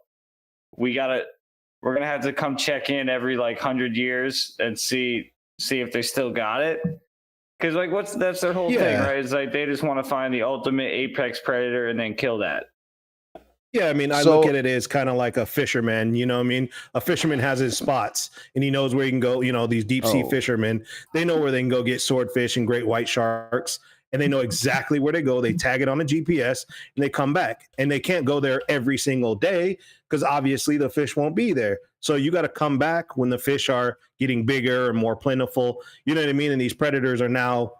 we're gonna have to come check in every like 100 years and see if they still got it? Because like that's their whole thing, right? It's like they just want to find the ultimate apex predator and then kill that. Yeah, I mean, I look at it as kind of like a fisherman, you know what I mean? A fisherman has his spots and he knows where he can go. These deep sea fishermen, they know where they can go get swordfish and great white sharks, and they know exactly where they go. They tag it on a GPS and they come back, and they can't go there every single day because obviously the fish won't be there. So you got to come back when the fish are getting bigger and more plentiful. You know what I mean? And these predators are now,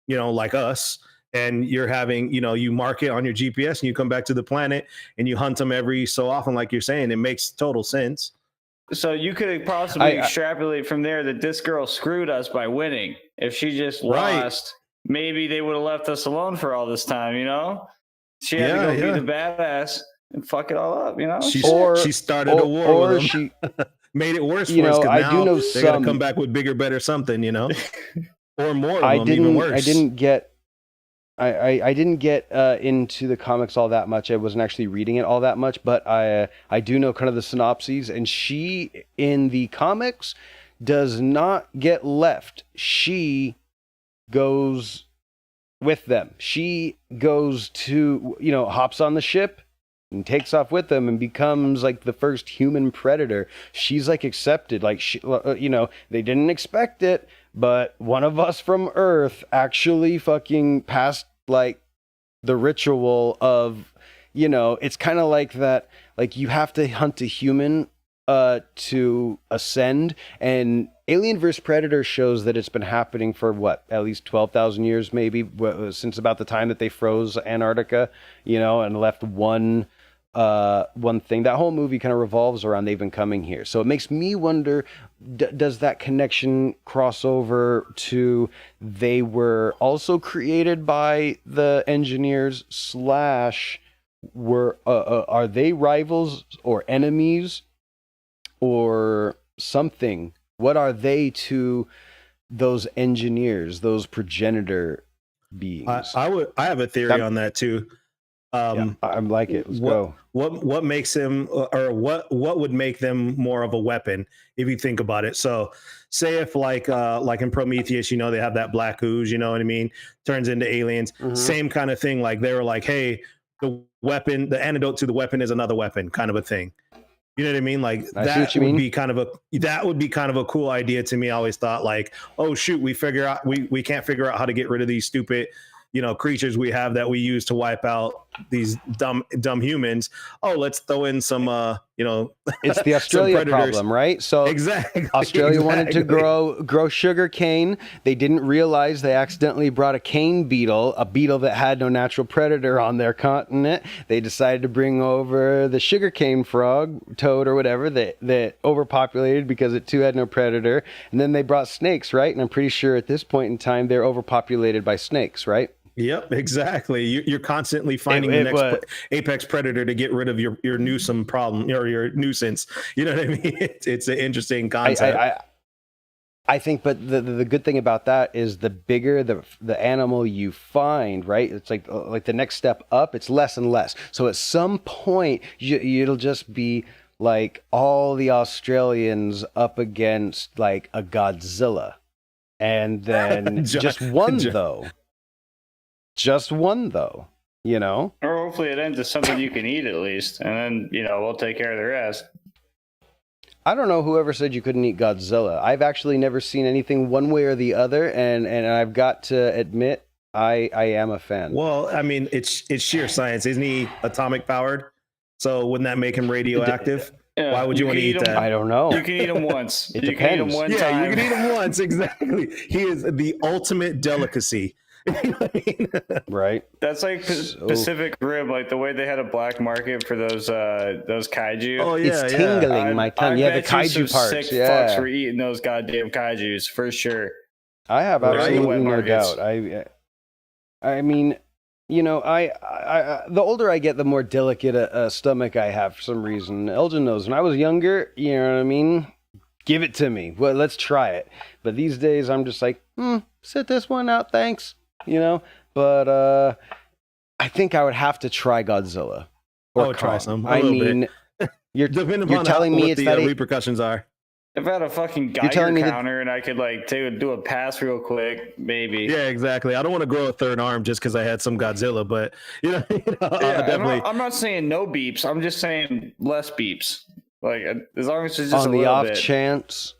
like us. and you're having, you mark it on your GPS and you come back to the planet and you hunt them every so often, like you're saying. It makes total sense. So you could possibly extrapolate from there that this girl screwed us by winning. If she just lost, maybe they would have left us alone for all this time, She had to go be the badass and fuck it all up, She started a war with them. Made it worse for us, because now they got to come back with bigger, better something, or more of them, even worse. I didn't get into the comics all that much. I wasn't actually reading it all that much, but I do know kind of the synopses. And she, in the comics, does not get left. She goes with them. She goes to, hops on the ship and takes off with them and becomes like the first human predator. She's like accepted. Like, they didn't expect it, but one of us from Earth actually fucking passed like the ritual of, it's kind of like that. Like, you have to hunt a human to ascend, and Alien vs. Predator shows that it's been happening for at least 12,000 years, maybe, since about the time that they froze Antarctica, and left one thing. That whole movie kind of revolves around they've been coming here. So it makes me wonder, does that connection cross over to they were also created by the engineers / are they rivals or enemies or something? What are they to those engineers, those progenitor beings? I have a theory on that too. I like it. Let's go. What makes them, or what would make them more of a weapon, if you think about it? So, say if like in Prometheus, they have that black ooze, you know what I mean, turns into aliens. Mm-hmm. Same kind of thing. Like, they were like, hey, the antidote to the weapon is another weapon, kind of a thing. You know what I mean? Like, that would be kind of a cool idea to me. I always thought, like, oh shoot, we can't figure out how to get rid of these stupid, creatures we have that we use to wipe out these dumb humans. Oh, let's throw in some it's the Australia problem, right? So exactly, Australia wanted to grow sugar cane. They didn't realize they accidentally brought a cane beetle, a beetle that had no natural predator on their continent. They decided to bring over the sugarcane frog, toad or whatever, that overpopulated because it too had no predator. And then they brought snakes, right? And I'm pretty sure at this point in time they're overpopulated by snakes, right? Yep, exactly. You're constantly finding the next apex predator to get rid of your nuisance problem, or your nuisance. You know what I mean? It's an interesting concept. I think, but the good thing about that is the bigger the animal you find, right? It's like the next step up. It's less and less. So at some point, it'll just be like all the Australians up against like a Godzilla, and then just one though. Just one, though, Or hopefully it ends with something you can eat at least, and then, we'll take care of the rest. I don't know whoever said you couldn't eat Godzilla. I've actually never seen anything one way or the other, and I've got to admit, I am a fan. Well, I mean, it's sheer science. Isn't he atomic powered? So wouldn't that make him radioactive? Yeah, why would you want to eat that? I don't know. You can eat him once. It depends. You can eat him you can eat him once, exactly. He is the ultimate delicacy. You know what I mean? Right. That's like Pacific Rim, like the way they had a black market for those kaiju. Oh yeah, it's tingling my tongue. The kaiju parts. Sick fucks were eating those goddamn kaijus for sure. I have absolutely no doubt. I mean, the older I get, the more delicate a stomach I have for some reason. Elgin knows. When I was younger, you know what I mean? Give it to me. Well, let's try it. But these days, I'm just like, sit this one out, thanks. But I think I would have to try Godzilla. I would try some. You're telling me it's the repercussions are. If I had a fucking Geiger counter and I could do a pass real quick, maybe. Yeah, exactly. I don't want to grow a third arm just because I had some Godzilla, but definitely. I'm not saying no beeps. I'm just saying less beeps. Like, as long as it's just on the off chance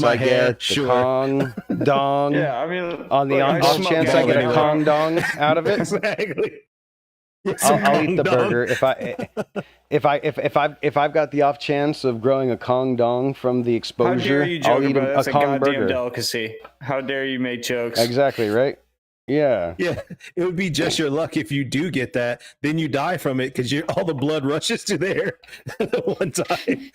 I get the Kong dong. Yeah, I mean, on the off chance I get a Kong dong out of it. Exactly. I'll eat the burger if I've got the off chance of growing a Kong dong from the exposure. I'll eat a Kong burger. Delicacy. How dare you make jokes? Exactly right. Yeah. Yeah, it would be just your luck if you do get that. Then you die from it because all the blood rushes to there at one time.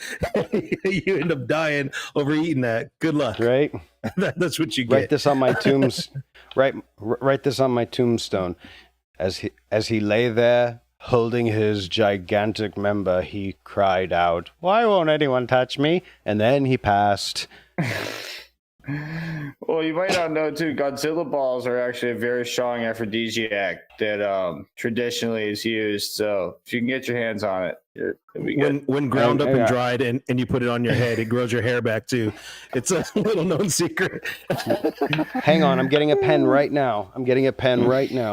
You end up dying over eating that. Good luck. Right. That's what you Write get. this on my write this on my tombstone. As he lay there holding his gigantic member, he cried out, "Why won't anyone touch me?" And then he passed. Well, you might not know too. Godzilla balls are actually a very strong aphrodisiac that traditionally is used. So if you can get your hands on it, it'll be good. When ground up and Yeah. dried and you put it on your head, it grows your hair back too. It's a little known secret. Hang on, I'm getting a pen right now.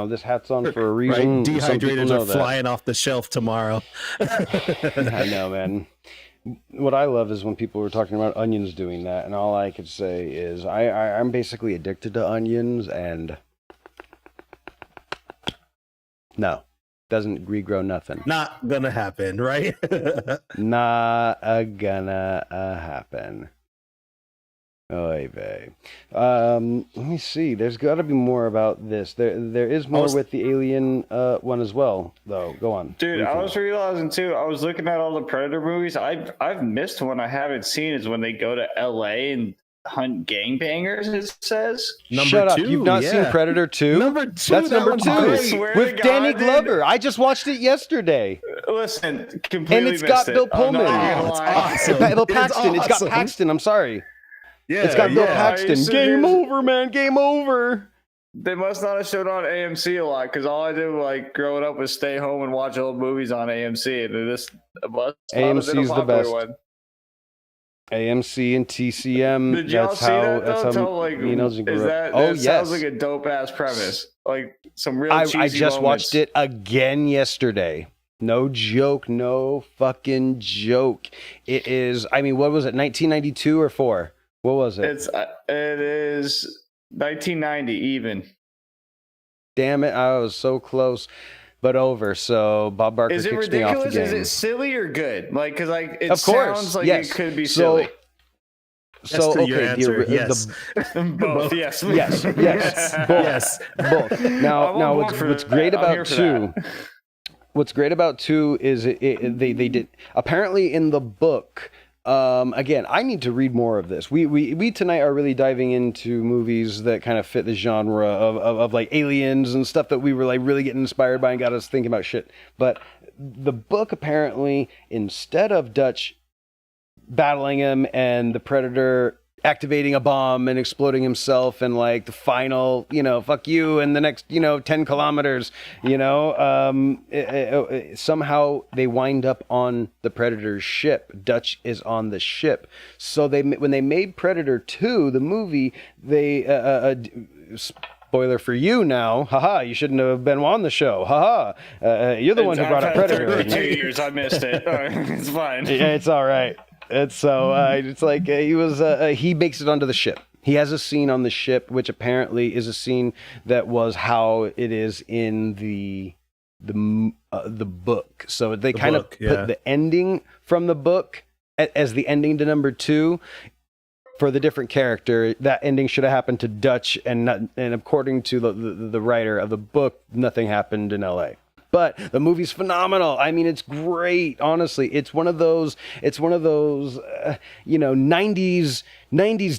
This hat's on for a reason. Right? Some people Dehydrators know are that. flying off the shelf tomorrow. I know, man. What I love is when people were talking about onions doing that, and all I could say is I'm basically addicted to onions, and no, doesn't regrow nothing. Not gonna happen, right? Not gonna happen. Oy vey. Let me see. There's got to be more about this. There is more with the alien one as well, though. Go on. Dude, I Briefly. was realizing too. I was looking at all the Predator movies. I've missed one I haven't seen is when they go to L.A. and hunt gangbangers. It says. Shut up! You've not seen Predator 2? Number 2. That's that number one's 2 great. Swear with to Danny God, dude. Glover. I just watched it yesterday. Listen, completely And it's got missed it. Bill I'm not Pullman. gonna Oh, it's lie. awesome. Bill It's Paxton. It's got awesome. Paxton. I'm sorry. Yeah, It's got Bill yeah. Paxton. So Game here's- over, man. Game over. They must not have showed on AMC a lot because all I did like growing up was stay home and watch old movies on AMC, and this must not have been a AMC's the popular best. one. AMC and TCM. Did y'all that's see how. that That's though? how Tell, like, Minos and is grew that, up. Oh that yes. sounds like a dope ass premise. Like some real cheesy I just moments. watched it again yesterday. No joke. No fucking joke. It is. I mean, what was it? 1992 or 4? What was it? It is 1990 even. Damn it! I was so close, but over. So Bob Barker Is it kicks me off the ridiculous? game. Is it silly or good? Like because like it Of course, sounds like yes. it could be So- silly. So Yes to your okay, answer. the, Yes. Both, yes, yes, yes, both. Yes. both. Now, I'm now, on what's board for what's that. great I'm about here for 2? that. What's great about 2 is they did apparently in the book. Again, I need to read more of this. We tonight are really diving into movies that kind of fit the genre of like aliens and stuff that we were like really getting inspired by and got us thinking about shit. But the book apparently, instead of Dutch battling him and the Predator activating a bomb and exploding himself and like the final, fuck you and the next, 10 kilometers, somehow they wind up on the Predator's ship. Dutch is on the ship. So when they made Predator 2, the movie, they, spoiler for you now, haha, you shouldn't have been on the show, haha, you're the one who brought up I've had Predator. 32 years. I missed it. It's fine. Yeah, it's all right. It's so it's like he makes it onto the ship. He has a scene on the ship, which apparently is a scene that was how it is in the book. So they kind of book, put yeah. the ending from the book as the ending to number 2. For the different character, that ending should have happened to Dutch, and according to the writer of the book, nothing happened in L.A. But the movie's phenomenal. I mean, it's great. Honestly, it's one of those 90s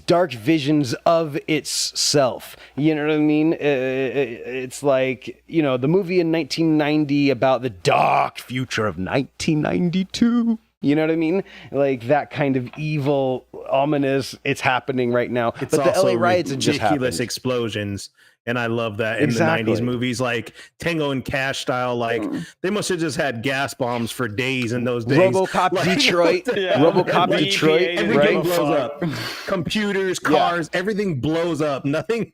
dark visions of itself. You know what I mean? It's like, the movie in 1990 about the dark future of 1992. You know what I mean? Like that kind of evil, ominous. It's happening right now. It's but the also LA riots had just ridiculous happened. explosions. And I love that in Exactly. the 90s movies, like Tango and Cash style. Like they must have just had gas bombs for days in those days. RoboCop Like, Detroit. Yeah. RoboCop The Detroit. EPA didn't Everything Right? give a blows fuck. up. Computers, cars, everything blows up. Nothing,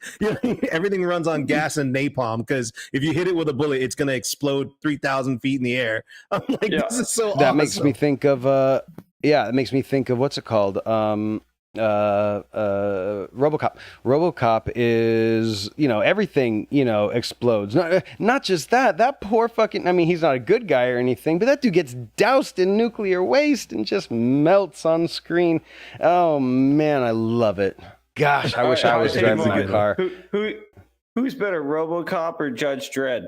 everything runs on gas and napalm because if you hit it with a bullet, it's going to explode 3,000 feet in the air. I'm like, Yeah. this is so That awesome. makes me think of it makes me think of what's it called? RoboCop. RoboCop is, everything, explodes. Not just that. That poor fucking, I mean, he's not a good guy or anything, but that dude gets doused in nuclear waste and just melts on screen. Oh man, I love it. Gosh, I wish I was Hey, driving Mark, my car. Who Who's better, RoboCop or Judge Dredd?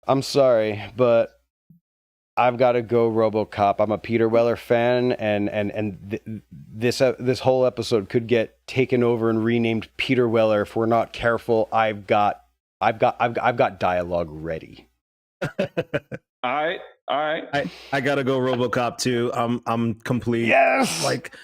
I'm sorry, but I've got to go RoboCop. I'm a Peter Weller fan, and this whole episode could get taken over and renamed Peter Weller if we're not careful. I've got dialogue ready. All right. I gotta go RoboCop too. I'm complete. Yes. Like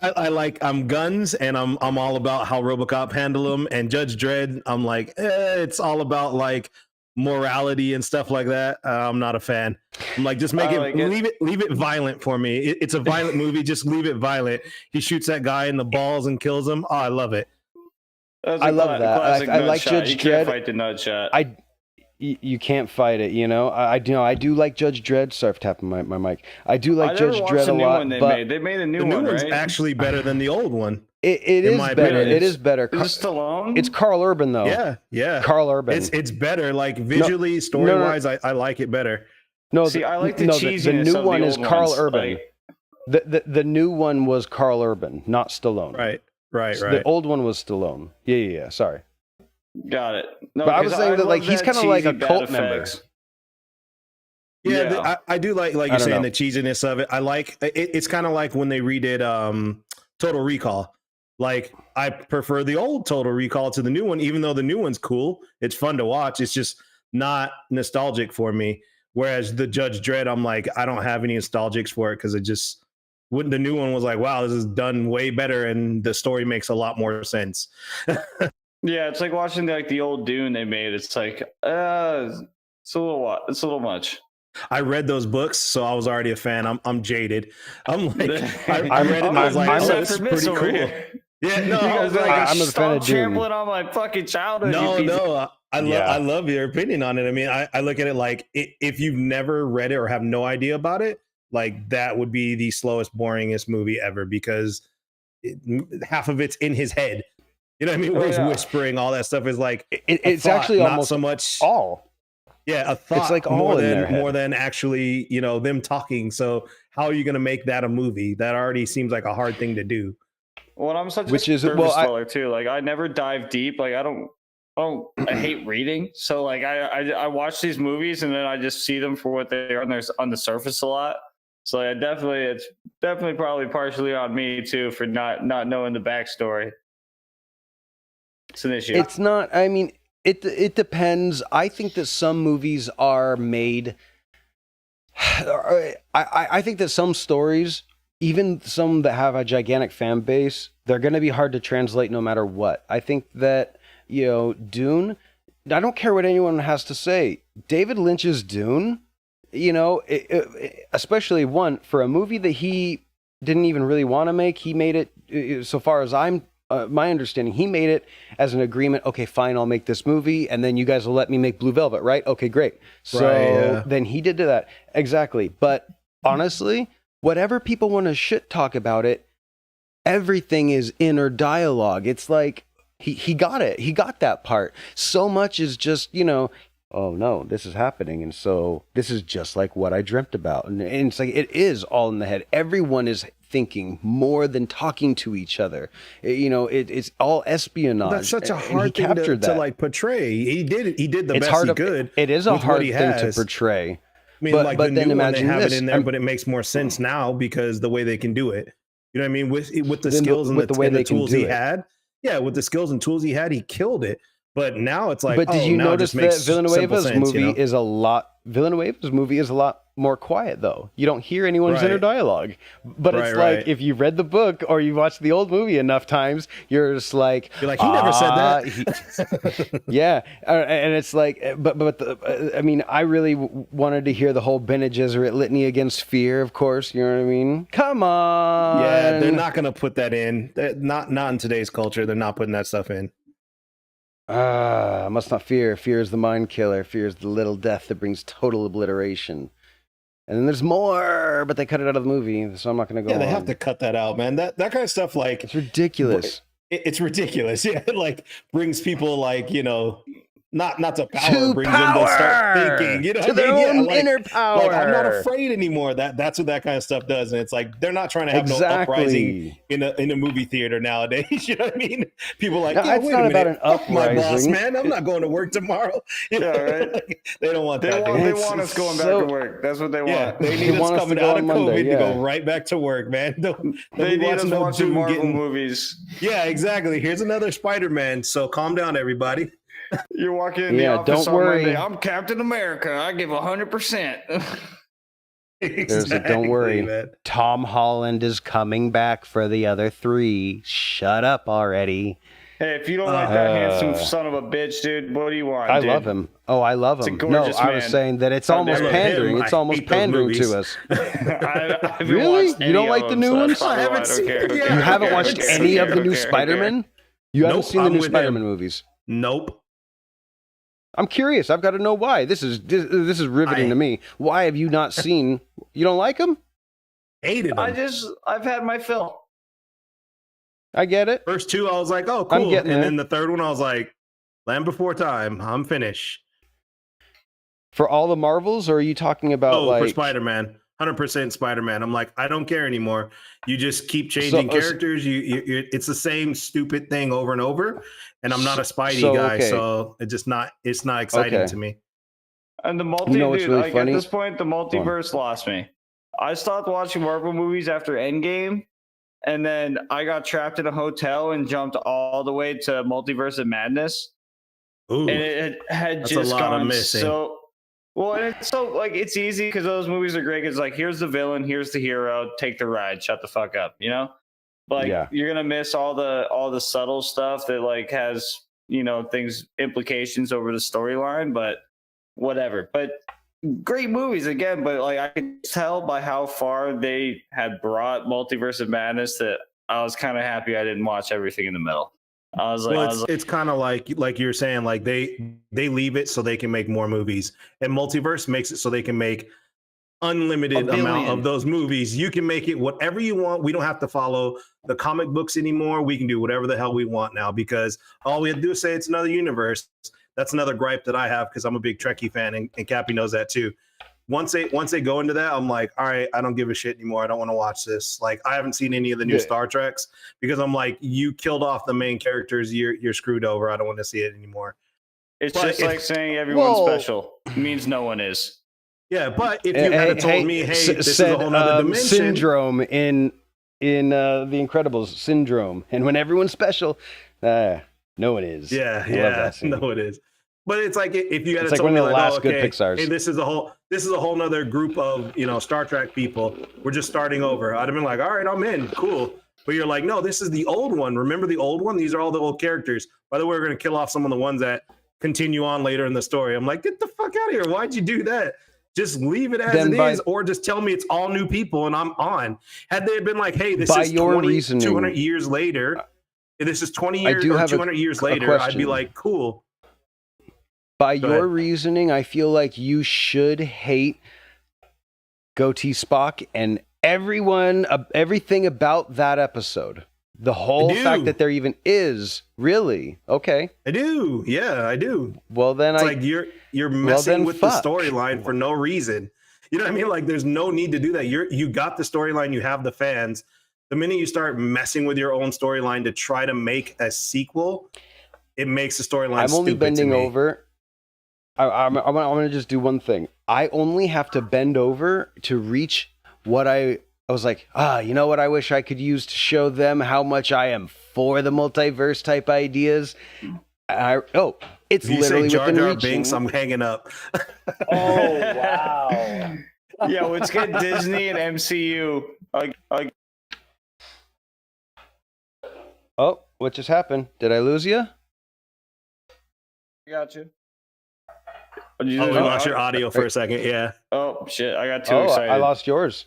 I like guns, and I'm all about how RoboCop handle them. And Judge Dredd, I'm like, it's all about like morality and stuff like that. I'm not a fan. I'm like, just make leave it violent for me. It's a violent movie. Just leave it violent. He shoots that guy in the balls and kills him. Oh, I love it. I love that. I like Judge Dredd. You can't fight the nut shot. You can't fight it, you know. I do like Judge Dredd. Sorry for tapping my mic. I do like Judge Dredd a lot. They made a new one. The new one's right? actually better than the old one. It is better. It is better. Is it Stallone? It's Carl Urban though. Yeah. Carl Urban. It's better. Like visually, story wise, I like it better. No, see, I like the cheesiness. The new of one the is old Carl ones. Urban. Like, The new one was Carl Urban, not Stallone. Right. The old one was Stallone. Yeah. Sorry. Got it. No, but I was saying that like he's kind of like a cult member. Yeah, I do like you're saying the cheesiness of it. I like it's kind of like when they redid Total Recall. Like I prefer the old Total Recall to the new one, even though the new one's cool. It's fun to watch. It's just not nostalgic for me. Whereas the Judge Dredd, I'm like, I don't have any nostalgics for it because it just wouldn't. The new one was like, wow, this is done way better, and the story makes a lot more sense. Yeah, it's like watching the old Dune they made. It's like, it's a little much. I read those books, so I was already a fan. I'm jaded. I'm like, I read it and I was like, oh, this is pretty cool. Yeah, no, I'm a fan of Dune. Trampling on my fucking childhood. No, I love your opinion on it. I mean, I look at it like if you've never read it or have no idea about it, like that would be the slowest, boringest movie ever because half of it's in his head. You know what I mean? Where he's whispering, all that stuff is like it's thought, actually not almost so much all. Yeah, a thought. It's like all more than actually, them talking. So how are you going to make that a movie? That already seems like a hard thing to do. Well, I'm such a surface dweller too. Like I never dive deep. Like I hate reading. So like I watch these movies and then I just see them for what they are on the surface a lot. So it's definitely probably partially on me too for not knowing the backstory. It's an issue. It's not. I mean, it depends. I think that some movies are made. I think that some stories, even some that have a gigantic fan base, they're going to be hard to translate no matter what. I think that Dune. I don't care what anyone has to say. David Lynch's Dune. Especially one for a movie that he didn't even really want to make. He made it. So far as my understanding, he made it as an agreement. Okay, fine, I'll make this movie, and then you guys will let me make Blue Velvet, right? Okay, great. So then he did that. Exactly. But honestly, whatever people want to shit talk about it, everything is inner dialogue. It's like he got it. He got that part. So much is just, oh no, this is happening. And so this is just like what I dreamt about. And it's like, it is all in the head. Everyone is thinking more than talking to each other. It's all espionage. That's such a hard thing to like portray. He did the it's best he could. It is a hard thing to portray. I mean, but the new one, they have it in there, but it makes more sense now because the way they can do it. You know what I mean? With the skills and the tools he had. Yeah, with the skills and tools he had, he killed it. But now it's like, but did you notice that Villanueva's movie is a lot more quiet though? You don't hear anyone's inner dialogue. But it's like if you read the book or you watched the old movie enough times, you're just like, he never said that. Yeah, and it's like, I mean, I really wanted to hear the whole Bene Gesserit litany against fear. Of course, you know what I mean. Come on. Yeah, they're not gonna put that in. Not in today's culture. They're not putting that stuff in. I must not fear. Fear is the mind killer. Fear is the little death that brings total obliteration. And then there's more, but they cut it out of the movie, so I'm not going to go on. Yeah, they have to cut that out, man. That kind of stuff, like... It's ridiculous. It's ridiculous. Yeah, it, like, brings people, like, not to power To brings them to start power! thinking. You know To what I their mean? Yeah, own like, inner power. like I'm not afraid anymore. That's what that kind of stuff does, and it's like they're not trying to have no uprising Exactly. in a movie theater nowadays. You know what I mean? People are like, No, yeah, it's wait not a about minute, an fuck my boss, uprising. man. I'm not going to work tomorrow. You know? Yeah, right. Like, they don't want They that. want, dude. they want us going so- back to work. That's what they want. Yeah, they They need us want us to coming go out on of Monday, COVID to yeah. go right back to work, man. Don't They be need us watching no watching Doom Marvel getting- movies. Yeah, exactly. Here's another Spider-Man. So calm down, everybody. You're walking in the Yeah, office don't on worry. Monday. I'm Captain America. I give 100%. Don't worry. man. Tom Holland is coming back for the other 3. Shut up already. Hey, if you don't like that handsome son of a bitch, dude, what do you want? I dude? love him. Oh, I love It's a him. gorgeous I was man. saying that it's I almost love pandering. him. It's I almost hate those pandering movies. to us. I haven't Really? watched You any don't of like the them, new so that's ones? probably I haven't why seen care. it yet. Okay, You haven't okay, watched okay, any okay, of the new okay, Spider-Man? You haven't Nope, seen the I'm new with him. Spider-Man movies? Nope. I'm curious. I've got to know why. This is riveting to me. Why have you not seen? You don't like them? Hated them. I've had my fill. I get it. First 2, I was like, oh, I'm cool. getting And there. then the third one, I was like, Land Before Time. I'm finished. For all the Marvels, or are you talking about For like? Spider-Man. 100% Spider-Man. I'm like, I don't care anymore. You just keep changing So- characters. It's the same stupid thing over and over. And I'm not a Spidey So, guy, okay. so it's not exciting Okay. to me. And the multi, You know what's dude, really like funny? at this point, the multiverse lost me. I stopped watching Marvel movies after Endgame, and then I got trapped in a hotel and jumped all the way to Multiverse of Madness. Ooh. And it had That's a just lot of gone missing. so well, and it's so like it's easy because those movies are great. It's like here's the villain, here's the hero, take the ride, shut the fuck up, you know. Like Yeah. you're gonna miss all the subtle stuff that like has things implications over the storyline, but whatever. But great movies again. But like I could tell by how far they had brought Multiverse of Madness that I was kind of happy I didn't watch everything in the middle. I was like, Well, it's kind of like you're saying, like they leave it so they can make more movies, and Multiverse makes it so they can make unlimited A amount billion. of those movies. You can make it whatever you want. We don't have to follow the comic books anymore. We can do whatever the hell we want now because all we have to do is say it's another universe. That's another gripe that I have because I'm a big Trekkie fan, and Cappy knows that too. Once they go into that, I'm like, all right, I don't give a shit anymore. I don't want to watch this. Like, I haven't seen any of the new Yeah. Star Treks because I'm like, you killed off the main characters. You're screwed over. I don't want to see it anymore. it's but just if- like saying everyone's Well- special means no one is. Yeah, but if you had told me, hey, this is a whole nother dimension. Syndrome in The Incredibles. Syndrome, and when everyone's special, no one is. Yeah, I love yeah, that scene. no, it is. But it's like if you had It's to like tell one me of the like, last oh, good okay, Pixars. hey, this is a whole nother group of Star Trek people. We're just starting over. I'd have been like, all right, I'm in, cool. But you're like, no, this is the old one. Remember the old one? These are all the old characters. By the way, we're gonna kill off some of the ones that continue on later in the story. I'm like, get the fuck out of here. Why'd you do that? Just leave it as Then it by- is, or just tell me it's all new people and I'm on. Had they been like, hey, this By is your 20, reasoning- 200 years later, this is 20 I years do or have 200 years a later, I'd be question. like, cool. By Go your ahead. reasoning, I feel like you should hate Goatee Spock and everything about that episode. The whole do. fact that there even is really okay. I do. Yeah, I do. Well, then It's I like you're messing then with fuck. the storyline for no reason. You know what I mean? Like there's no need to do that. You got the storyline, you have the fans. The minute you start messing with your own storyline to try to make a sequel, it makes the storyline I'm only stupid bending to me. over. I'm going to just do one thing. I only have to bend over to reach what I was like, you know what I wish I could use to show them how much I am for the multiverse type ideas. It's If you literally say Jar within Jar reaching. Binks, I'm hanging up. Oh wow! Yeah, let's get Disney and MCU. Like Oh, what just happened? Did I lose you? I got you. Oh, we lost your audio for a second. Yeah. Oh shit! I got too Oh, excited. I lost yours.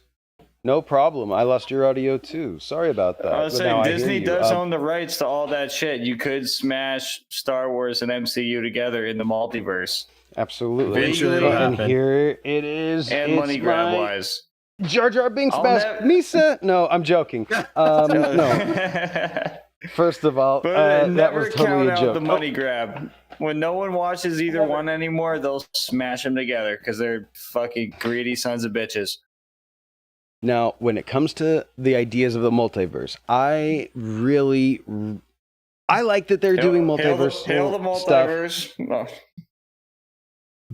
No problem. I lost your audio too. Sorry about that. I was But now saying I hear Disney you. does own the rights to all that shit. You could smash Star Wars and MCU together in the multiverse Absolutely. Eventually it'll And happen. here it is. and It's money grab my wise. Jar Jar Binks I'll mask. nev- Misa? No, I'm joking. No. First of all, But that never was totally count a out joke. the money grab. when no one watches either one anymore, they'll smash them together because they're fucking greedy sons of bitches. Now, when it comes to the ideas of the multiverse, I like that they're doing multiverse Hail the stuff. multiverse. Oh.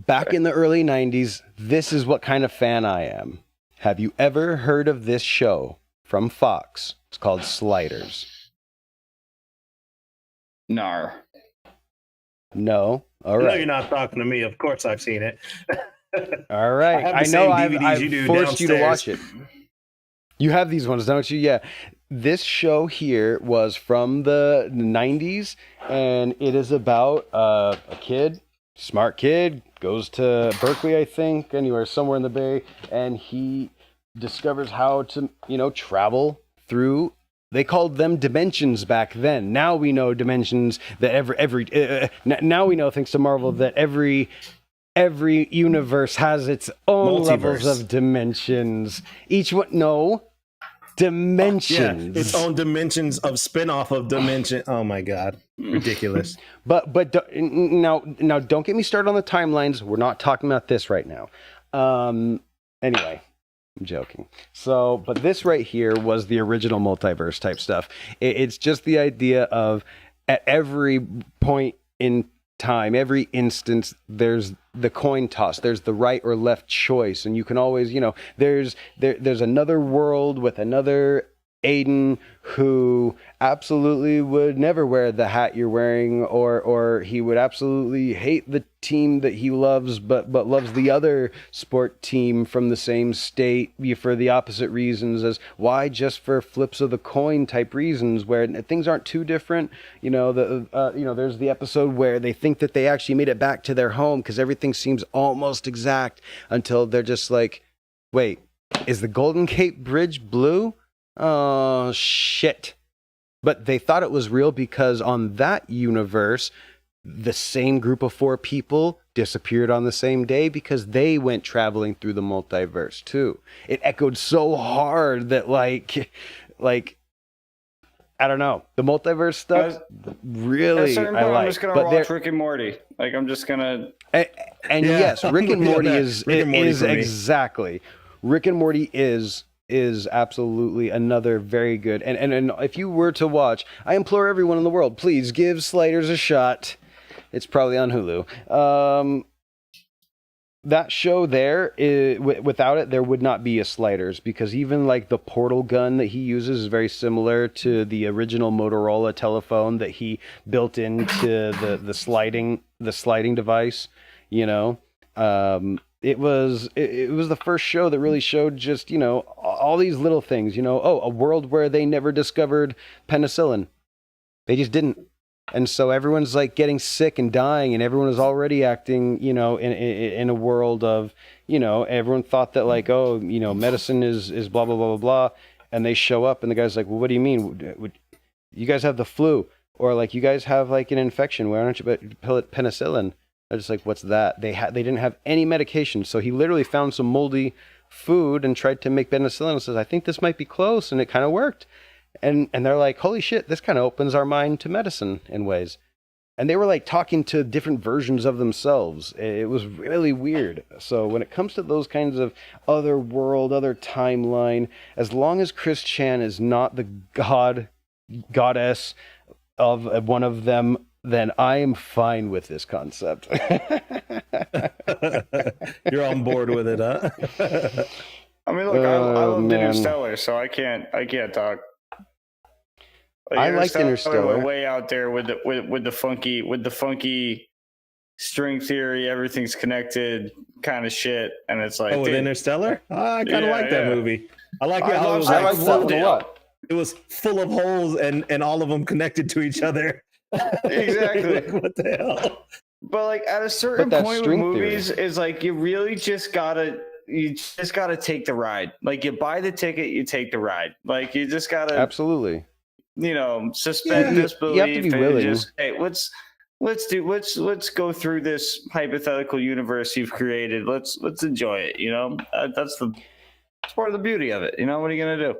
Back in the early 90s, this is what kind of fan I am. Have you ever heard of this show from Fox? It's called Sliders. Nar. No? All I know right. you're not talking to me. Of course, I've seen it. All right. I have I the know same I've DVDs you do forced you to downstairs. watch it. You have these ones, don't you? Yeah. This show here was from the 90s, and it is about a kid, smart kid, goes to Berkeley, I think, anywhere somewhere in the Bay, and he discovers how to, travel through. They called them dimensions back then. Now we know dimensions that now we know, thanks to Marvel, that every universe has its own levels Multiverse. of dimensions. Each one, no, dimensions. Yeah, its own dimensions of spin-off of dimension. Oh my god, ridiculous. But now don't get me started on the timelines. We're not talking about this right now. Anyway, I'm joking. So, but this right here was the original multiverse type stuff. It's just the idea of at every point in time, every instance, there's the coin toss, there's the right or left choice, and you can always, there's another world with another Aiden who absolutely would never wear the hat you're wearing, or he would absolutely hate the team that he loves, but loves the other sport team from the same state for the opposite reasons. As why? Just for flips of the coin type reasons, where things aren't too different. There's the episode where they think that they actually made it back to their home because everything seems almost exact until they're just like, wait, is the Golden Gate Bridge blue? Oh, shit. But they thought it was real because on that universe, the same group of 4 people disappeared on the same day because they went traveling through the multiverse too. It echoed so hard that like I don't know. The multiverse stuff really At a certain point, I like. I'm just gonna but watch Rick and Morty. Like I'm just gonna. And Yeah. yes, Rick and Morty Yeah, is Rick and Morty is for me. exactly. Rick and Morty is absolutely another very good. And if you were to watch, I implore everyone in the world, please give Sliders a shot. It's probably on Hulu. That show there, without it, there would not be a Sliders, because even like the portal gun that he uses is very similar to the original Motorola telephone that he built into the sliding device. It was the first show that really showed just, all these little things, a world where they never discovered penicillin. They just didn't. And so everyone's like getting sick and dying, and everyone is already acting, in a world of, everyone thought that like, medicine is blah, blah, blah, blah, blah. And they show up and the guy's like, well, what do you mean? You guys have the flu, or like you guys have like an infection. Why don't you pill it penicillin? They're just like, what's that? They didn't have any medication. So he literally found some moldy food and tried to make penicillin and says, I think this might be close. And it kind of worked. And they're like, holy shit, this kind of opens our mind to medicine in ways. And they were like talking to different versions of themselves. It was really weird. So when it comes to those kinds of other world, other timeline, as long as Chris Chan is not the goddess of one of them, then I am fine with this concept. You're on board with it, huh? I mean, look, I love man. Interstellar, so I can't talk. I liked Interstellar. We're way out there with the funky string theory, everything's connected kind of shit, and it's like, with dude, Interstellar, I kind of like that movie. I like it. How it was I like liked that one a lot. it was full of holes and all of them connected to each other. Exactly. Like, what the hell? But like at a certain that point with string movies, is like you really just gotta take the ride. Like you buy the ticket, you take the ride. Like you just gotta Absolutely. Suspend You disbelief. have to be and willing. just, hey, let's go through this hypothetical universe you've created. Let's enjoy it. That's part of the beauty of it. What are you gonna do?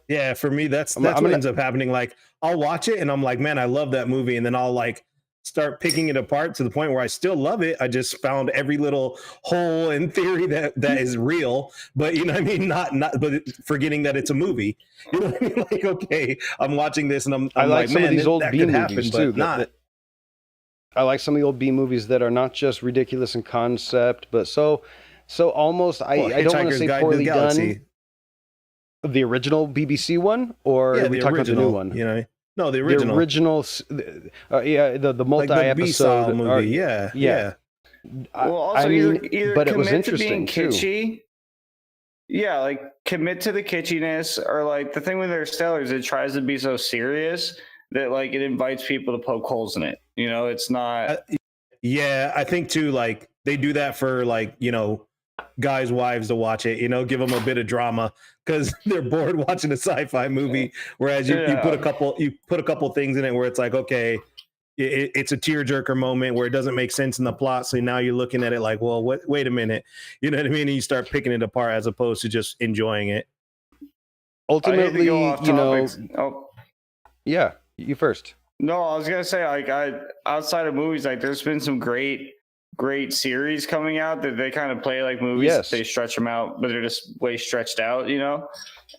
Yeah, for me, that's I'm what gonna- ends up happening. Like, I'll watch it and I'm like, man, I love that movie, and then I'll like start picking it apart to the point where I still love it. I just found every little hole in theory that is real, but you know what I mean? Not, but forgetting that it's a movie. You know what I mean? Like, okay, I'm watching this and I'm I like some of these old that B could movies happen, too. but not. I like some of the old B movies that are not just ridiculous in concept, but so almost I don't want to Hitchhiker's say Guide to the poorly Galaxy. done. The original BBC one, or Yeah, are we the talking about the new original, one? you know, no, the The original, original, yeah, the like the multi-episode B-style movie. or- Yeah, yeah. Well, also I mean, either but it was commit to being interesting too. kitschy. Yeah, like commit to the kitschiness, or like the thing with Interstellar is it tries to be so serious that like it invites people to poke holes in it. You know, it's not. Yeah, I think too, like they do that for like, you know, guys' wives to watch it, you know, give them a bit of drama because they're bored watching a sci-fi movie. Whereas you put a couple things in it where it's like, okay, it's a tearjerker moment where it doesn't make sense in the plot. So now you're looking at it like, well, wait a minute, you know what I mean? And you start picking it apart as opposed to just enjoying it. Ultimately, you know, Oh. yeah, you first. No, I was gonna say like outside of movies, like there's been some great series coming out that they kind of play like movies. Yes. They stretch them out, but they're just way stretched out, you know.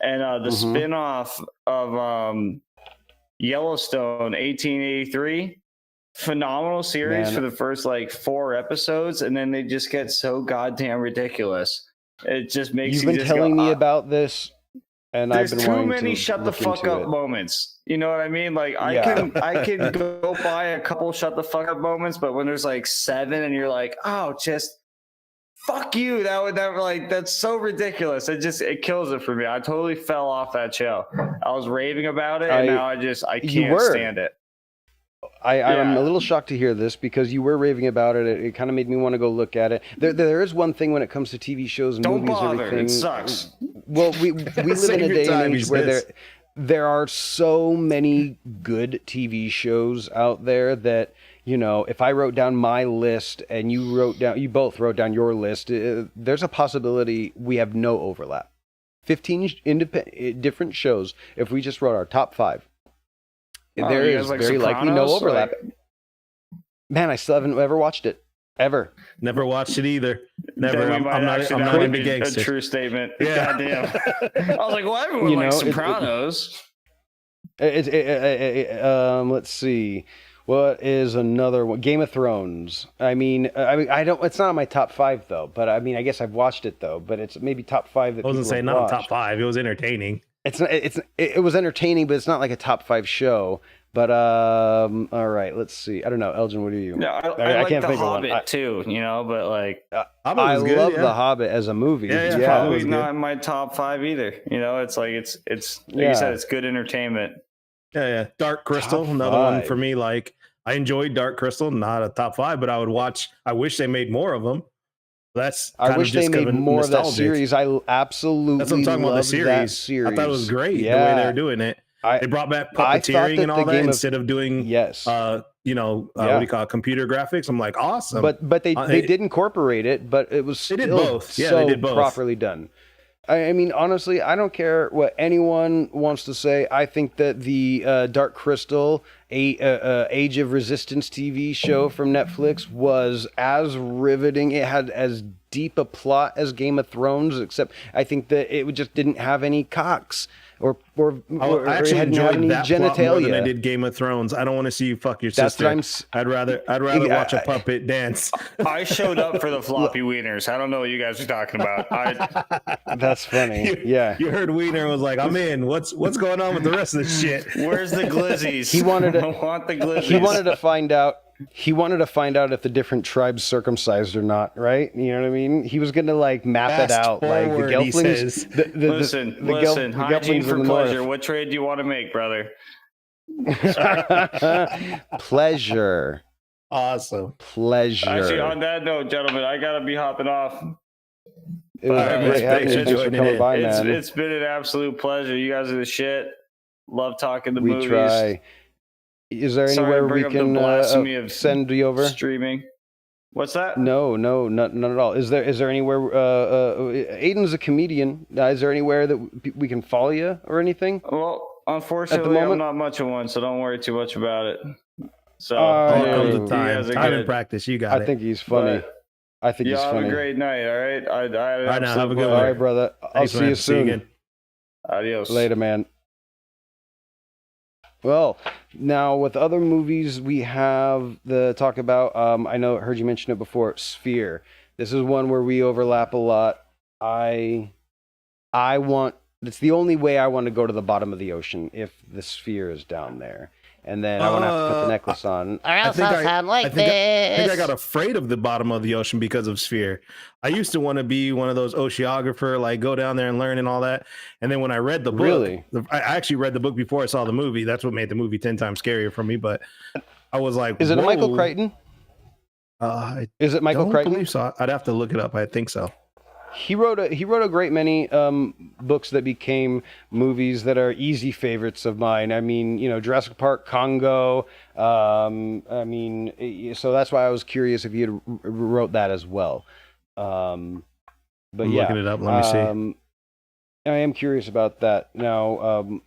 And the Mhm. spin-off of Yellowstone 1883, phenomenal series Man. for the first like 4 episodes, and then they just get so goddamn ridiculous. It just makes You've you been just telling go, me about this, and I've there's been too wanting many to shut the look fuck into up it. moments. You know what I mean? Like I Yeah. can go by a couple shut the fuck up moments, but when there's like 7 and you're like, oh, just fuck you. That's so ridiculous. It kills it for me. I totally fell off that show. I was raving about it, and now I You can't were. stand it. I'm Yeah. a little shocked to hear this because you were raving about it. It kind of made me want to go look at it. There is one thing when it comes to TV shows and Don't movies and bother. everything. It sucks. Well, we live in Save a your day time, and he age where says. there are so many good TV shows out there that, you know, if I wrote down my list and you both wrote down your list, there's a possibility we have no overlap. 15 different shows. If we just wrote our top 5, there you is guys like very likely no Sopranos? overlap. Like, Man, I still haven't ever watched it. Ever. Never watched it either. then Never. we I'm might not actually into not make a gangster. true statement. Yeah. Goddamn. I was like, well, everyone You likes know, Sopranos. Let's see. What is another one? Game of Thrones. I mean, I don't. It's not on my top 5 though. But I mean, I guess I've watched it though. But it's maybe top 5 that I wasn't people saying have not watched. top 5. It was entertaining. It's not. It was entertaining, but it's not like a top 5 show. But all right. Let's see. I don't know, Elgin. What do you? Yeah, I I like can't The think of one. Hobbit too, you know, but like I was good, love yeah. The Hobbit as a movie. Yeah, yeah. it's was probably good. not in my top 5 either. You know, it's like it's like Yeah. you said, it's good entertainment. Yeah. Dark Crystal, Top another one 5. for me. Like I enjoyed Dark Crystal, not a top 5, but I would watch. I wish they made more of them. That's I kind wish of they just made kind of more of that nostalgic. series. I absolutely That's what I'm talking about. The loved that series. series. I thought it was great the way Yeah. they were doing it. They brought back I thought puppeteering that and all the that Game of- instead of doing, Yes. you know, Yeah. what do you call it, computer graphics. I'm like, awesome. But they it- did incorporate it, but it was They did still both. Yeah, so they did both. properly done. I mean, honestly, I don't care what anyone wants to say. I think that the Dark Crystal, Age of Resistance TV show from Netflix was as riveting. It had as deep a plot as Game of Thrones, except I think that it just didn't have any cocks or I it actually hadn't had any enjoyed that plot more than I genitalia. did Game of Thrones. I don't want to see you fuck your That's sister. what I'm. s- I'd rather watch a puppet dance. I showed up for the floppy wieners. I don't know what you guys are talking about. That's funny. Yeah. You heard Wiener was like, I'm in. What's going on with the rest of this shit? Where's the glizzies? He wanted to- I want the glizzies. He wanted to find out. He wanted to find out if the different tribes circumcised or not, right? You know what I mean? He was gonna like map Fast it out, like the forward, he Gelflings. says. Listen. Hygiene Gelflings for in the pleasure. north. What trade do you want to make, brother? Pleasure, Awesome. pleasure. Actually, on that note, gentlemen, I gotta be hopping off. It was Alright, great having thanks you. for Thanks for joining coming in. by, It's, man. it's been an absolute pleasure. You guys are the shit. Love talking the We movies. try. Is there Sorry to anywhere bring we up the can blasphemy of send you over? Streaming. What's that? No, none at all. Is there anywhere? Aiden's a comedian. Is there anywhere that we can follow you or anything? Well, unfortunately, I'm moment? not much of one, so don't worry too much about it. So Oh, All yeah, comes you with guys time. are Time and good. practice. You got I it. think he's funny. But I think he's y'all have funny. a great night. All right. I had All right, an now, have a absolute good All one. right, pleasure. brother. I'll Thanks, see man. you See you soon. again. Adios. Later, man. Well, now with other movies, we have the talk about. I know, heard you mention it before. Sphere. This is one where we overlap a lot. I want. It's the only way I want to go to the bottom of the ocean if the sphere is down there, and then I want to have to put the necklace on. Or else I'll sound like I think I this. got afraid of the bottom of the ocean because of Sphere. I used to want to be one of those oceanographer, like go down there and learn and all that. And then when I read the book, Really? I actually read the book before I saw the movie. That's what made the movie 10 times scarier for me. But I was like, Is it a Michael whoa. Crichton? I Is it Michael don't Crichton? believe so. I'd have to look it up. I think so. He wrote a great many books that became movies that are easy favorites of mine. I mean, Jurassic Park, Congo. So that's why I was curious if you had wrote that as well. But I'm yeah, looking it up. Let me see. I am curious about that now.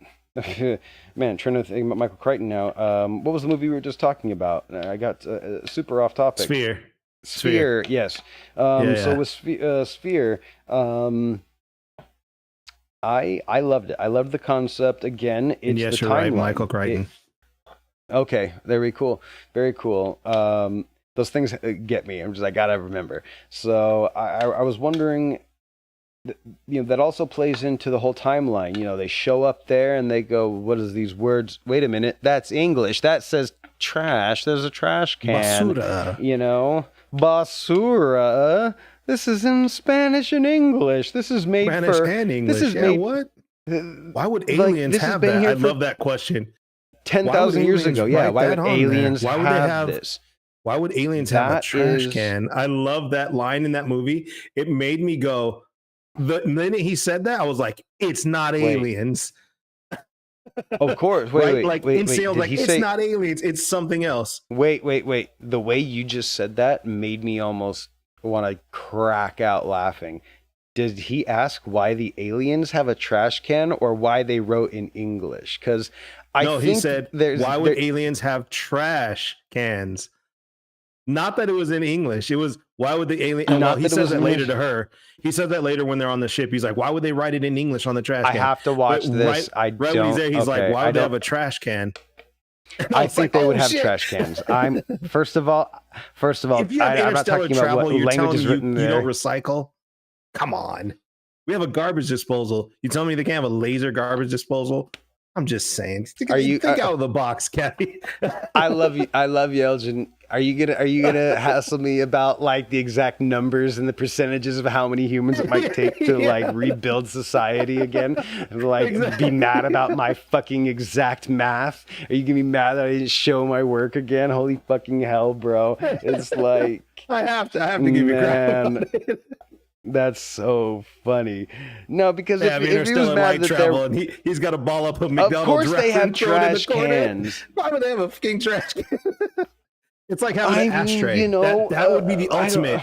Man, trying to think about Michael Crichton now. What was the movie we were just talking about? I got super off topic. Sphere. Yes. Yeah. So with Sphere, I loved it. I loved the concept. Again, it's And yes, the you're right, timeline. Michael Crichton. Okay, very cool. Very cool. Those things get me. I gotta remember. So I was wondering, that also plays into the whole timeline. They show up there and they go, "What is these words? Wait a minute, that's English. That says trash. There's a trash can. Basura. Basura. This is in Spanish and English. This is made Spanish for and English. This is yeah, made. what? Why would Like, aliens this has have been that? here I for love that question. 10,000 Why would years aliens ago. Yeah. write Why that would on there? aliens Why would they have this? Why would aliens have a That trash is- can? I love that line in that movie. It made me go. The minute he said that, I was like, "It's not Wait. aliens." Of course. Right? Wait. Like wait, in wait. sales, Did like he it's say? not aliens. It's something else. Wait. The way you just said that made me almost want to crack out laughing. Did he ask why the aliens have a trash can or why they wrote in English? Because No, he said, "Why would there- aliens have trash cans?" Not that it was in English. It was, "Why would the alien?" Not Well, he that it says was that in later English. to her. He says that later when they're on the ship. He's like, "Why would they write it in English on the trash I can?" have to watch But this. I right don't. when he's there, he's okay, like, "Why I would they don't- have a trash can?" And I was think like, they would "Oh, have shit." trash cans. First of all, If you have I'm not interstellar talking about travel, what you're language telling is me written you there. don't recycle? Come on. We have a garbage disposal. You tell me they can't have a laser garbage disposal? I'm just saying. Think out of the box, Kathy. I love you, Elgin. Are you gonna hassle me about like the exact numbers and the percentages of how many humans it might take to like rebuild society again? And like be mad about my fucking exact math? Are you gonna be mad that I didn't show my work again? Holy fucking hell, bro! It's like I have to give you crap. Man. about it. That's so funny. No, because Yeah, if he was interstellar mad light that travel, they're, and he's got a ball up of of McDonald's course they dressing, have throw it in the trash corner. cans. Why would they have a fucking trash can? It's like having I an mean, ashtray. That would be the I don't- ultimate.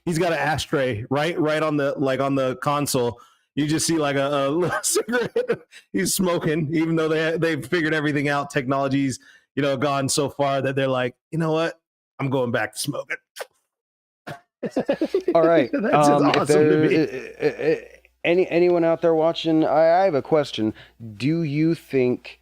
He's got an ashtray right on the console. You just see like a little cigarette. He's smoking, even though they've figured everything out. Technology's gone so far that they're like, you know what? I'm going back to smoking. All right. That's just If awesome to there, me. anyone out there watching, I have a question. Do you think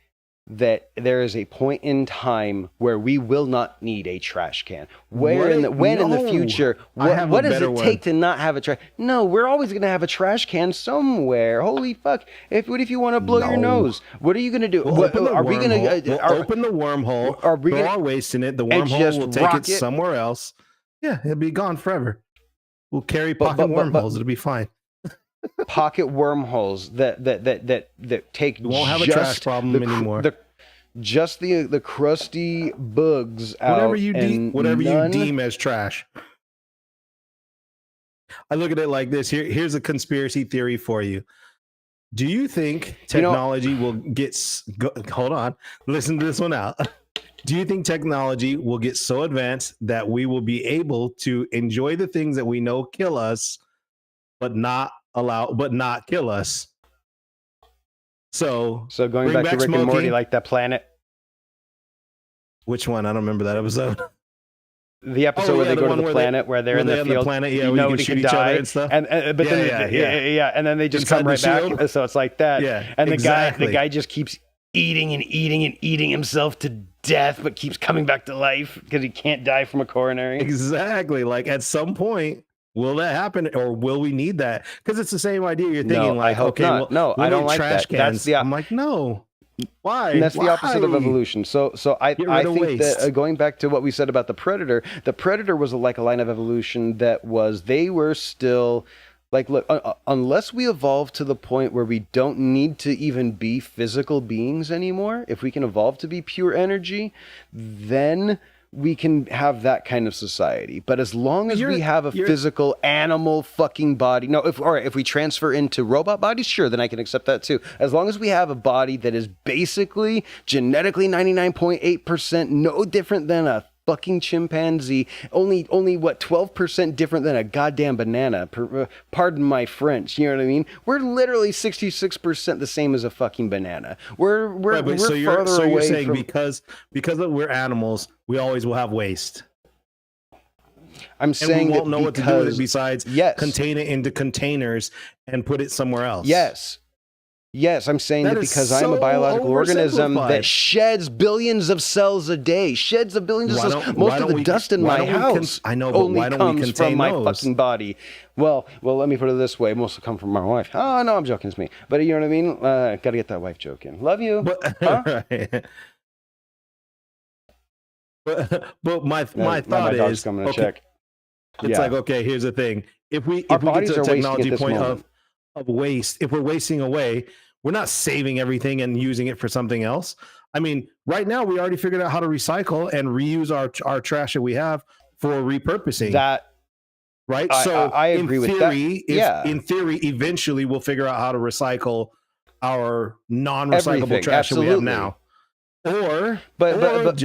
that there is a point in time where we will not need a trash can? When in the No. future, I have a what does better it take one. to not have a trash? No, we're always going to have a trash can somewhere. Holy fuck. What if you want to blow your No. nose? What are you going to do? We'll open the are we going wormhole. to We'll open the wormhole? are we throw gonna- our waste in it. The and wormhole just will take rock it it? somewhere else. Yeah, it'll be gone forever. We'll carry But- pocket but- but- wormholes. It'll be fine. pocket wormholes that take We won't have a just trash problem the anymore. Just the crusty bugs Whatever out you and whatever none- you deem as trash. I look at it like this. Here's a conspiracy theory for you. Do you think technology will get? Hold on, listen to this one out. Do you think technology will get so advanced that we will be able to enjoy the things that we know kill us, but not kill us? So So going Bring back to back Rick and Morty, Smokey. like that planet. Which one? I don't remember that episode. The episode where they go to the planet where they're in the field, planet, yeah, you know, you can shoot each other and stuff. But then yeah, and then they just Inside come right the back. shield? So it's like that. Yeah, and exactly. the guy just keeps eating and eating and eating himself to death, but keeps coming back to life because he can't die from a coronary. Exactly. Like at some point, will that happen, or will we need that? Because it's the same idea. You're thinking, No, like, I hope okay, not. well, No, I don't like trash that. That's cans. the I'm like, no. Why? And that's the opposite of Why? evolution. So I Get rid of think waste. that going back to what we said about the predator was like a line of evolution that was they were still like, look, unless we evolve to the point where we don't need to even be physical beings anymore, if we can evolve to be pure energy, then we can have that kind of society. But as long as we have a physical animal fucking body, if we transfer into robot bodies, sure, then I can accept that too. As long as we have a body that is basically genetically 99.8% no different than a fucking chimpanzee, only what 12% different than a goddamn banana. Pardon my French. You know what I mean? We're literally 66% the same as a fucking banana. We're so you're away saying from, because we're animals, we always will have waste. I'm saying we won't know what to do with it besides contain it into containers and put it somewhere else. Yes, I'm saying that because I'm a biological organism that sheds billions of cells a day, sheds a billions of cells. Most of the dust in my house only comes from my fucking body. Well, let me put it this way. Most will come from my wife. Oh, no, I'm joking. It's me. But you know what I mean? Got to get that wife joke in. Love you. Right. But my thought is, coming to check. It's like, okay, here's the thing. If we get to a technology point of waste, if we're wasting away, we're not saving everything and using it for something else. I mean, right now we already figured out how to recycle and reuse our trash that we have for repurposing. That right? So I agree with that. In theory, eventually we'll figure out how to recycle our non-recyclable trash that we have now. Or then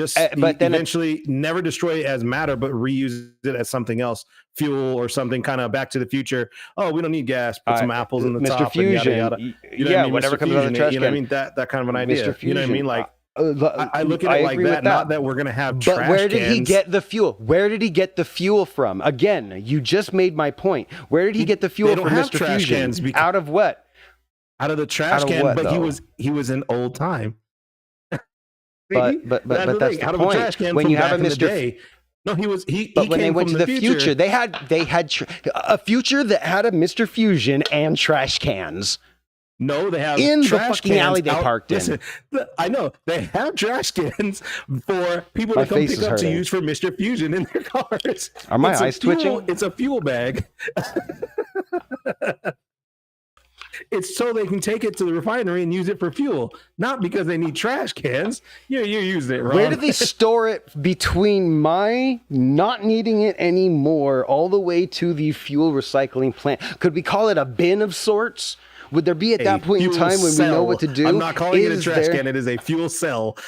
eventually never destroy it as matter, but reuse it as something else, fuel or something kind of Back to the Future. Oh, we don't need gas. Put some apples in the Mr. top. Fusion. And yada, yada. You know what I mean? Whatever comes out of the trash can. You know what I mean? That kind of an idea. Mr. Fusion. You know what I mean? Like I look at it like that. Not that we're gonna have trash cans. But where did he get the fuel? Where did he get the fuel from? Again, you just made my point. Where did he get the fuel from, Mr. Fusion? Out of what? Out of the trash can. But though? he was in old time. But that's the point. When you have a Mr. No, he But when came they went from to the future, they had a future that had a Mr. Fusion and trash cans. No, they have in the fucking alley they parked in. Listen, I know they have trash cans for people to come pick up to use for Mr. Fusion in their cars. Are my eyes twitching? It's a fuel bag. It's so they can take it to the refinery and use it for fuel, not because they need trash cans. You're using it wrong. Where do they store it between my not needing it anymore all the way to the fuel recycling plant? Could we call it a bin of sorts? Would there be at that point in time when we know what to do? I'm not calling it a trash can. It is a fuel cell.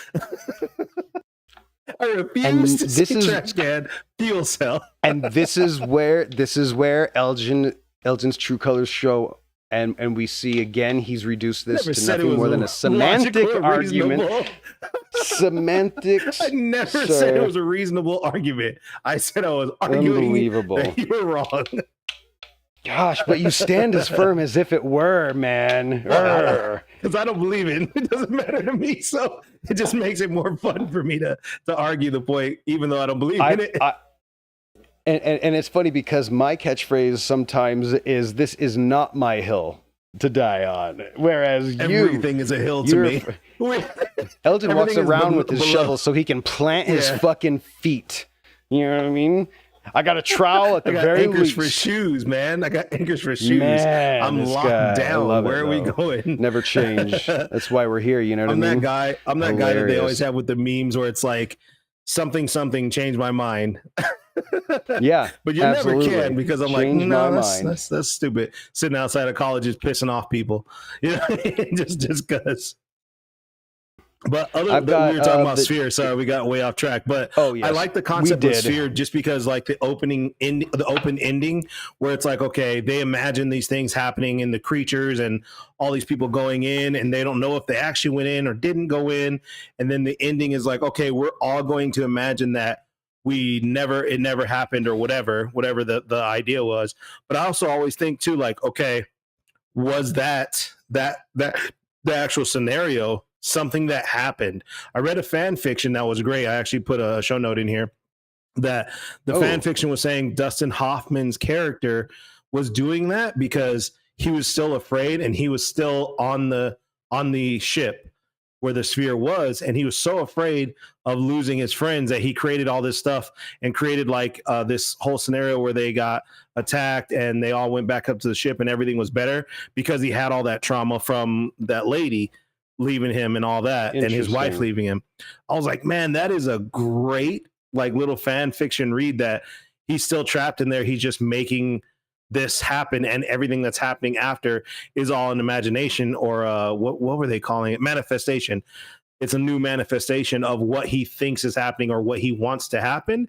I refuse to say trash can, fuel cell. And this is where Elgin's True Colors show. And we see again, he's reduced this to nothing more than a semantic argument. Semantics. I never said it was a reasonable argument. I said I was arguing that you were wrong. Gosh, but you stand as firm as if it were, man. Because I don't believe it. It doesn't matter to me. So it just makes it more fun for me to argue the point, even though I don't believe in it. And it's funny because my catchphrase sometimes is, "This is not my hill to die on," whereas everything is a hill to me. Elgin walks around with his shovel so he can plant his fucking feet. You know what I mean? I got a trowel at the very least. I got anchors for shoes, man. I got anchors for shoes. Man, I'm locked down. Where are we going? Never change. That's why we're here. You know what I mean? I'm that guy that they always have with the memes where it's like something changed my mind. Yeah, but you never can, because I'm like, no, that's stupid. Sitting outside of college is pissing off people, you know, just because. But I've we got were talking about the Sphere. Sorry, we got way off track. But oh I yes, like the we concept of did. Sphere just because, like, the open ending, where it's like, okay, they imagine these things happening and the creatures and all these people going in, and they don't know if they actually went in or didn't go in. And then the ending is like, okay, we're all going to imagine that it never happened or whatever the idea was. But I also always think too, like, okay, was that the actual scenario something that happened? I read a fan fiction that was great. I actually put a show note in here that the fan fiction was saying Dustin Hoffman's character was doing that because he was still afraid and he was still on the ship where the sphere was, and he was so afraid of losing his friends that he created all this stuff and created like this whole scenario where they got attacked and they all went back up to the ship and everything was better because he had all that trauma from that lady leaving him and all that, and his wife leaving him. I was like, man, that is a great like little fan fiction read, that he's still trapped in there. He's just making this happen, and everything that's happening after is all an imagination, or what were they calling it? Manifestation. It's a new manifestation of what he thinks is happening or what he wants to happen,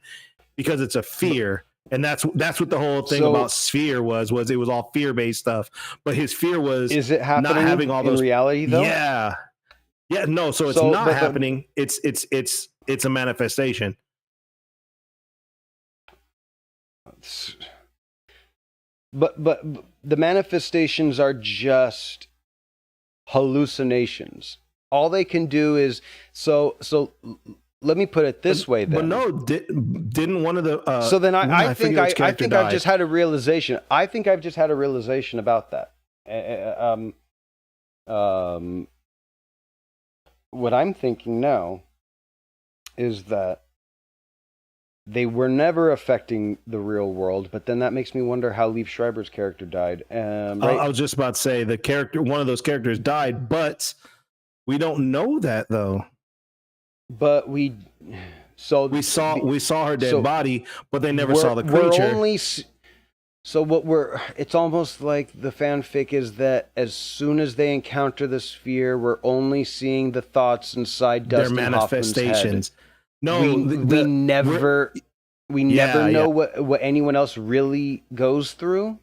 because it's a fear. And that's what the whole thing about Sphere was it was all fear-based stuff. But his fear was, is it happening not having all those in reality though? Yeah. No. So it's not happening. It's a manifestation. But the manifestations are just hallucinations. All they can do is so. Let me put it this way, then. But no, didn't one of the so then I think I've just had a realization. I think I've just had a realization about that. What I'm thinking now is that they were never affecting the real world, but then that makes me wonder how Liev Schreiber's character died. Right? I was just about to say one of those characters died, but we don't know that though. But we saw her dead body, but they never saw the creature. It's almost like the fanfic is that as soon as they encounter the sphere, we're only seeing the thoughts inside Dustin Hoffman's head. No, we never know what anyone else really goes through.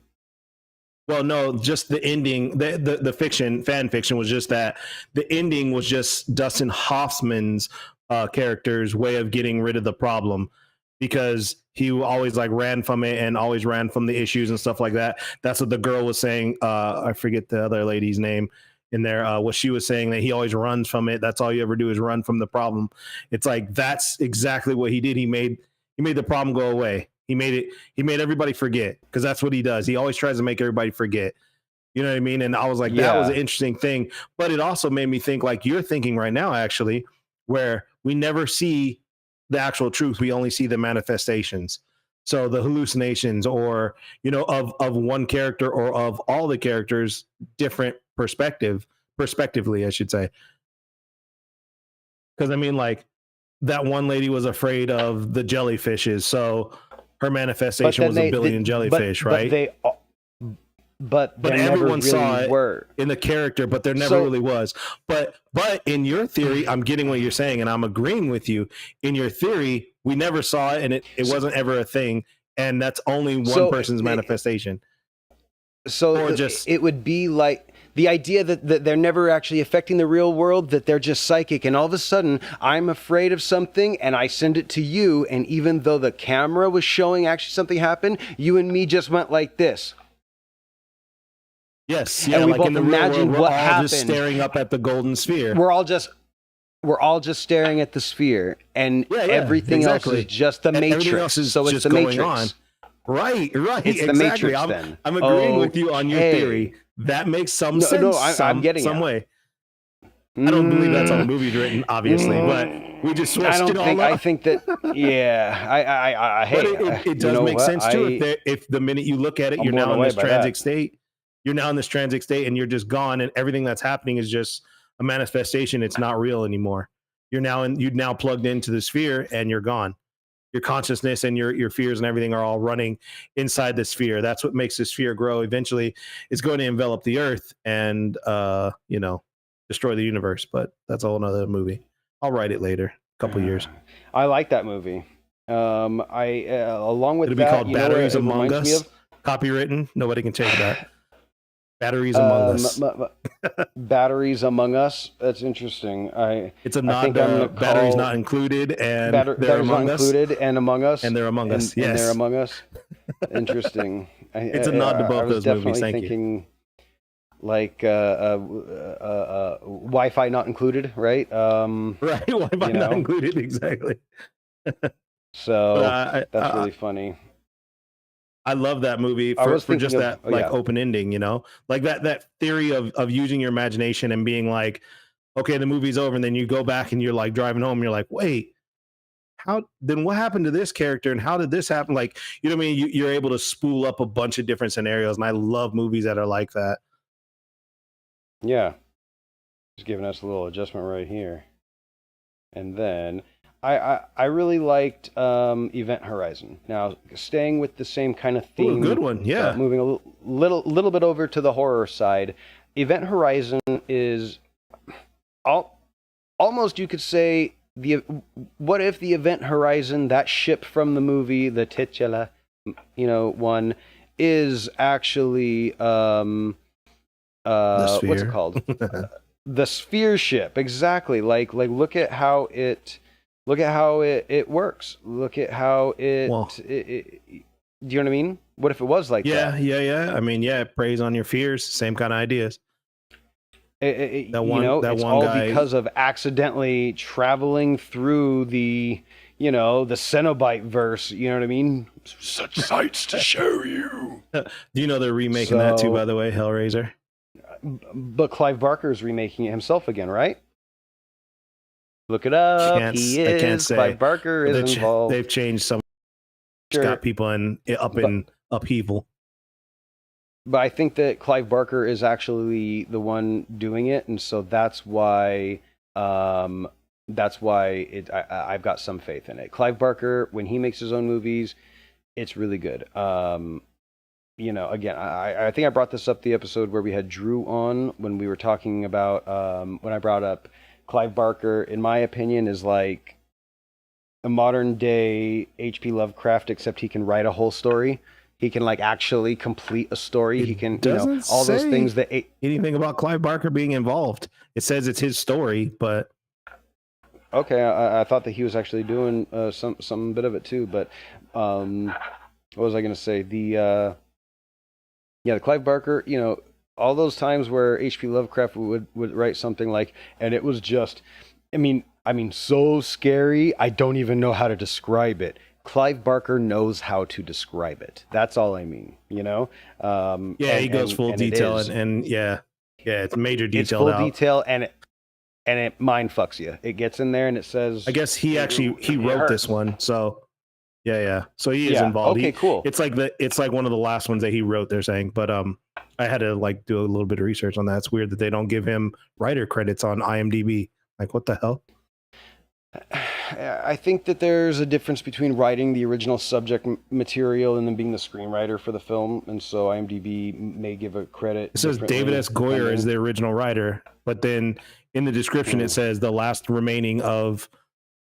Well, no, just the ending. The fan fiction was just that the ending was just Dustin Hoffman's character's way of getting rid of the problem, because he always like ran from it and always ran from the issues and stuff like that. That's what the girl was saying. I forget the other lady's name in there. What she was saying, that he always runs from it. That's all you ever do is run from the problem. It's like, that's exactly what he did. He made the problem go away. He made everybody forget, because that's what he does. He always tries to make everybody forget. You know what I mean? And I was like, that was an interesting thing. But it also made me think like you're thinking right now, actually, where we never see the actual truth. We only see the manifestations. So the hallucinations, or, of one character or of all the characters, different perspectively, I should say. Because I mean, like, that one lady was afraid of the jellyfishes, so her manifestation was a billion jellyfish, right? But everyone saw it in the character, but there never really was. But in your theory, I'm getting what you're saying, and I'm agreeing with you. In your theory, we never saw it, and it wasn't ever a thing, and that's only one person's manifestation. It would be like the idea that they're never actually affecting the real world, that they're just psychic, and all of a sudden I'm afraid of something and I send it to you, and even though the camera was showing actually something happened, you and me just went like this. Yes, and we both imagined what happened. Just staring up at the golden sphere. We're all just staring at the sphere, and everything else is just the Matrix. So it's the Matrix. On. Right. It's the Matrix. I'm agreeing with you on your theory. That makes some sense. No, I'm getting some way. I don't believe that's how the movie's written, obviously, but we just switched it all up. I think that, it does make sense too. If the minute you look at it, you're now in this transic state. You're now in this transic state, and you're just gone, and everything that's happening is just a manifestation. It's not real anymore. You're now plugged into the sphere, and you're gone. Your consciousness and your fears and everything are all running inside the sphere. That's what makes the sphere grow. Eventually, it's going to envelop the earth, and destroy the universe, but that's a whole nother movie. I'll write it later, a couple years. I like that movie. I along with It'll be that, called you know what Batteries it Among reminds me Us. of? Copywritten. Nobody can change that. Batteries Among Us. Batteries Among Us. That's interesting. It's a I nod think I'm to gonna batteries call not included and they're Batteries Not among us. Included and Among Us. And they're Among Us. And they're Yes. Among Us. Interesting. It's a nod to both I was those movies. definitely Thank you. thinking like Wi-Fi Not Included, right? Right. Wi-Fi you not know. included. Exactly. So But that's really funny. I love that movie I for, was for just thinking of- that like yeah. open ending, you know, like that theory of using your imagination and being like, okay, the movie's over, and then you go back and you're like driving home, and you're like, wait, how then what happened to this character and how did this happen? Like, you know what I mean? You're able to spool up a bunch of different scenarios, and I love movies that are like that. Yeah. Just giving us a little adjustment right here. And then I really liked Event Horizon. Now, staying with the same kind of Ooh, theme. good one, yeah. Moving a little bit over to the horror side. Event Horizon is almost, you could say, what if the Event Horizon, that ship from the movie, the titular, one, is actually The what's it Sphere. called? The Sphere ship, exactly. Like look at how it works. Look at how it, Well- it do you know what I mean? What if it was like Yeah, that? yeah. I mean, yeah, it preys on your fears. Same kind of ideas. That That one it's all guy- because of accidentally traveling through the the Cenobite verse. You know what I mean? Such sights to show you. Do you know they're remaking that too, So- by the way, Hellraiser? But Clive Barker's remaking it himself again, right? Look it up. I can't is. say. Clive Barker is involved. They've changed some. Sure. Got people in upheaval. But I think that Clive Barker is actually the one doing it, and so that's why I've got some faith in it. Clive Barker, when he makes his own movies, it's really good. Again, I think I brought this up the episode where we had Drew on when we were talking about when I brought up Clive Barker. In my opinion, is like a modern day H.P. Lovecraft, except he can write a whole story. He can like actually complete a story. It He can, doesn't all those say things that. Anything about Clive Barker being involved? It says it's his story, but Okay, I thought that he was actually doing some bit of it too. But what was I going to say? The Clive Barker. All those times where H.P. Lovecraft would write something like, and it was just, I mean, so scary. I don't even know how to describe it. Clive Barker knows how to describe it. That's all I mean. he goes full detail and it's major it's detailed full out. detail and it mind fucks you. It gets in there and it says. I guess he wrote hurts. this one, so yeah. So he is Yeah, involved. okay, cool. It's like one of the last ones that he wrote. They're saying, but I had to like do a little bit of research on that. It's weird that they don't give him writer credits on IMDb. Like, what the hell? I think that there's a difference between writing the original subject material and then being the screenwriter for the film, and so IMDb may give a credit. It says David S. Goyer is the original writer, but then in the description it says the last remaining of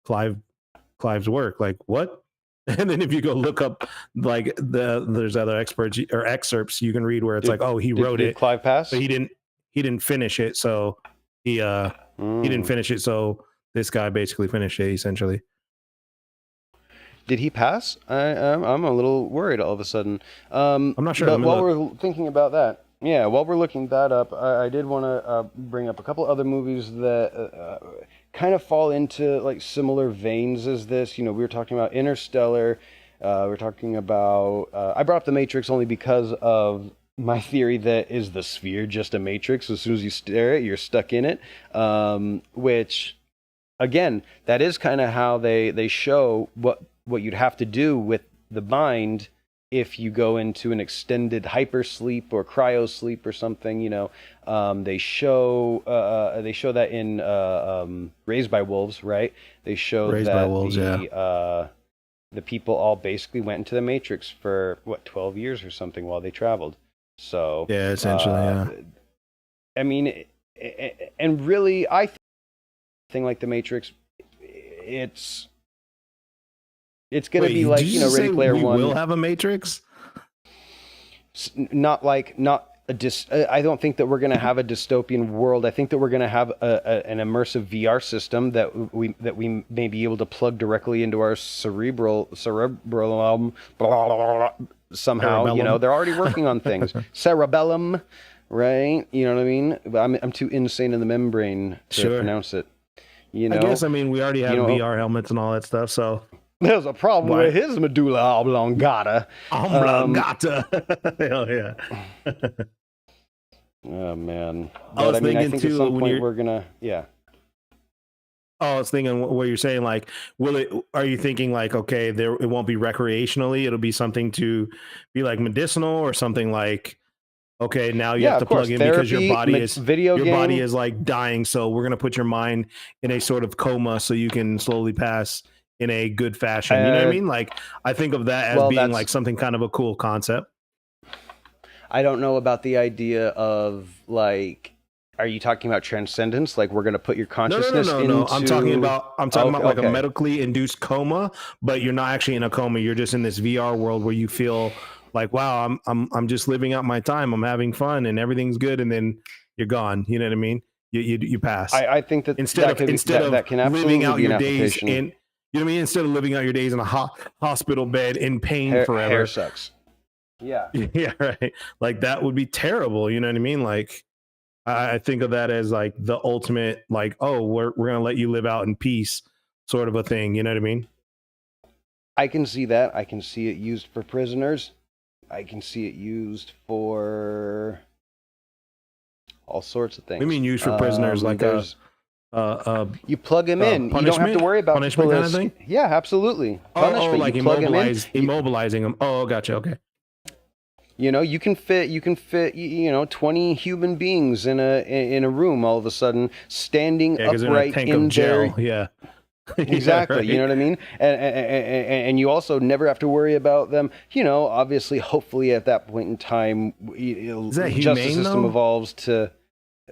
Clive's work. Like, what? And then if you go look up, like there's other experts or excerpts you can read where it's he wrote it, Clive pass, but he didn't finish it, so he didn't finish it, so this guy basically finished it essentially. Did he pass? I'm a little worried all of a sudden. I'm not sure. But while we're thinking about that, while we're looking that up, I did want to bring up a couple other movies that kind of fall into like similar veins as this. We were talking about Interstellar. We're talking about. I brought up The Matrix only because of my theory that is the sphere just a matrix. As soon as you stare at it, you're stuck in it. Which, again, that is kind of how they show what you'd have to do with the mind if you go into an extended hypersleep or cryosleep or something. They show that in Raised by Wolves, right? They show Raised that by Wolves, the people all basically went into the Matrix for 12 years or something while they traveled. So yeah, essentially, yeah. I mean, and really, I think like the Matrix, it's going to be like, did you know, just Ready say Player we One. will have a Matrix? Not I don't think that we're going to have a dystopian world. I think that we're going to have an immersive VR system that we may be able to plug directly into our cerebral somehow. Cerebellum. You know, they're already working on things. Cerebellum, right? You know what I mean? But I'm too insane in the membrane to Sure. pronounce it. You know, I guess, I mean, we already have You know- VR helmets and all that stuff, so. there's a problem Why? with his medulla oblongata. Oblongata. Hell yeah. Oh man! I was But I mean, I thinking, think too, at some when point you're- we're gonna, yeah. Oh, I was thinking what you're saying, like, are you thinking like, okay, it won't be recreationally, it'll be something to be like medicinal, or something like, okay, now you Yeah, have to of course. plug in because your Therapy, body is video game. body is like dying, so we're gonna put your mind in a sort of coma so you can slowly pass in a good fashion. You know what I mean? Like, I think of that as well, being that's- like something kind of a cool concept. I don't know about the idea of like, are you talking about transcendence? Like we're gonna put your No, consciousness no. I'm talking into- about Okay, like a okay. medically induced coma, but you're not actually in a coma. You're just in this VR world where you feel like, wow, I'm just living out my time. I'm having fun and everything's good, and then you're gone. You know what I mean? You pass. I think that instead that could be- of that can living absolutely out be an your days application. in, you know what I mean? Instead of living out your days in a hospital bed in pain hair forever. sucks. Yeah. Yeah, right. Like that would be terrible. You know what I mean? Like I think of that as like the ultimate, like, oh, we're gonna let you live out in peace, sort of a thing. You know what I mean? I can see that. I can see it used for prisoners. I can see it used for all sorts of things. We mean used for prisoners, like there's- you plug them in. You don't have punishment? to worry about Punishment people kind of that- thing? Yeah, absolutely. Punishment. like you plug them in. immobilizing them. Oh, gotcha. Okay. You know, you can fit 20 human beings in a room all of a sudden, standing Yeah, because they're in a upright tank in of gel. their Yeah. exactly. Yeah, right. You know what I mean? And you also never have to worry about them. You know, obviously, hopefully, at that point in time, Is that justice humane, system though? evolves to.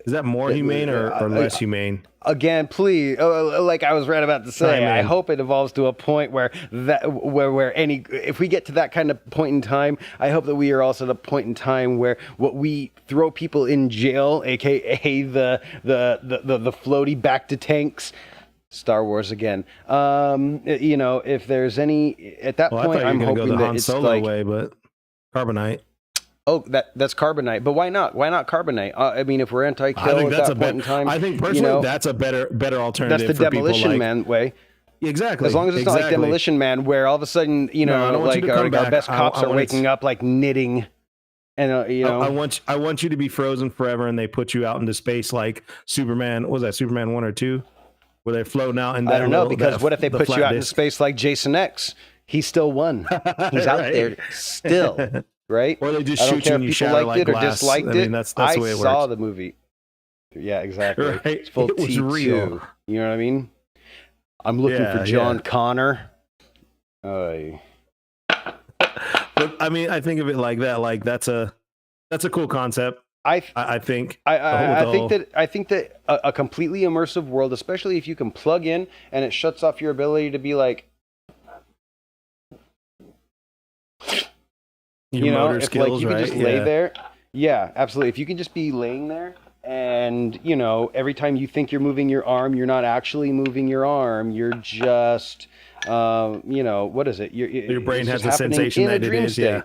Is that more humane or less humane? Again, please, like I was right about to say, Chime I in. hope it evolves to a point where if we get to that kind of point in time, I hope that we are also at a point in time where what we throw people in jail, aka the floaty back to tanks. Star Wars again. You know, if there's any at that Well, I point, thought you were I'm going to go hoping the that Han it's Solo like, way, but carbonite. oh, that's carbonite. But why not? Why not carbonite? I mean, if we're anti-kill I think at that's that a point in time, I think personally you know, that's a better alternative. that's the for people Demolition like, Man way. Exactly. As long as it's not like exactly. Demolition Man, where all of a sudden, you No, I know, don't want you like to come our back. best cops I are want it- waking up like knitting, and you know, I want you to be frozen forever, and they put you out into space like Superman. What was that Superman 1 or 2, where they're floating out? And I don't know, because what if they put you out into space like Jason X? He still won. He's out Right. there still, right? Or they just I don't shoot you care and if you people shatter liked like it or glass. disliked I mean, it. that's I the way it saw works. the movie. Yeah, exactly. Right. It's full It was T2. real. You know what I mean? I'm looking Yeah, for John yeah. Connor. But I mean, I think of it like that. Like that's a cool concept. I think. I think that a completely immersive world, especially if you can plug in and it shuts off your ability to be like, Your you know, motor if skills, like you right? can just lay Yeah. there. Yeah, absolutely. If you can just be laying there and, you know, every time you think you're moving your arm, you're not actually moving your arm. You're just, you know, what is it? Your brain it's has just the happening sensation in a that it dream is. state.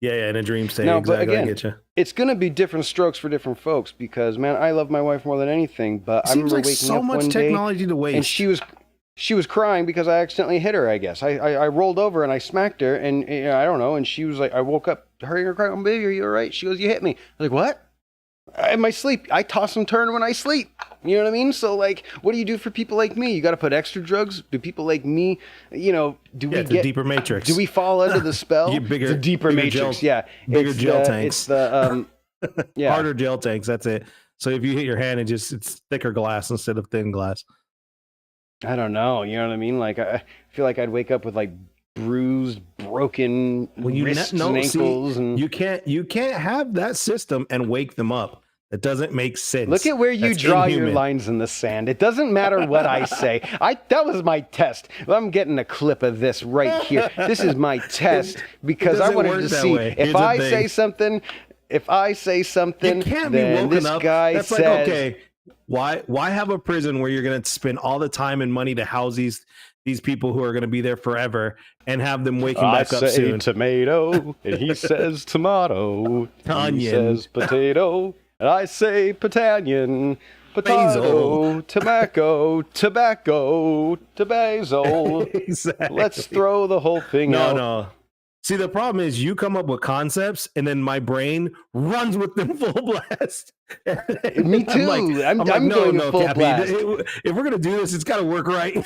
Yeah, in a dream state. No, but exactly. again, I get you. It's going to be different strokes for different folks because, man, I love my wife more than anything. But I Seems remember like waking so up much one day technology to waste. and she was crying because I accidentally hit her, I guess. I rolled over and I smacked her, and I don't know. And she was like, I woke up, hearing her crying, baby, are you all right? She goes, you hit me. I was like, what? In my sleep. I toss and turn when I sleep. You know what I mean? So, like, what do you do for people like me? You got to put extra drugs? Do people like me, you know, do we it's get... a deeper matrix. Do we fall under the spell? You bigger- the deeper bigger matrix, gel- yeah. bigger It's gel the- tanks. It's the, yeah. Harder gel tanks. That's it. So if you hit your hand, it's thicker glass instead of thin glass. I don't know. You know what I mean? Like, I feel like I'd wake up with like bruised, broken When you wrists and ankles, and you can't have that system and wake them up. That doesn't make sense. Look at where you That's draw your inhuman. lines in the sand. It doesn't matter what I say. That was my test. I'm getting a clip of this right here. This is my test because I doesn't wanted work to that see way. if Here's the I thing. say something. If I say something, You can't be then woken this up. guy That's says, like, okay, why have a prison where you're going to spend all the time and money to house these people who are going to be there forever and have them waking I back up say soon? tomato, and he says tomato. He Onion. says potato, and I say potanion. Potato, tobacco, to basil. Exactly. Let's throw the whole thing out. No. See, the problem is you come up with concepts and then my brain runs with them full blast. Me too. I'm going full Cappy, blast. If we're gonna do this, it's got to work right.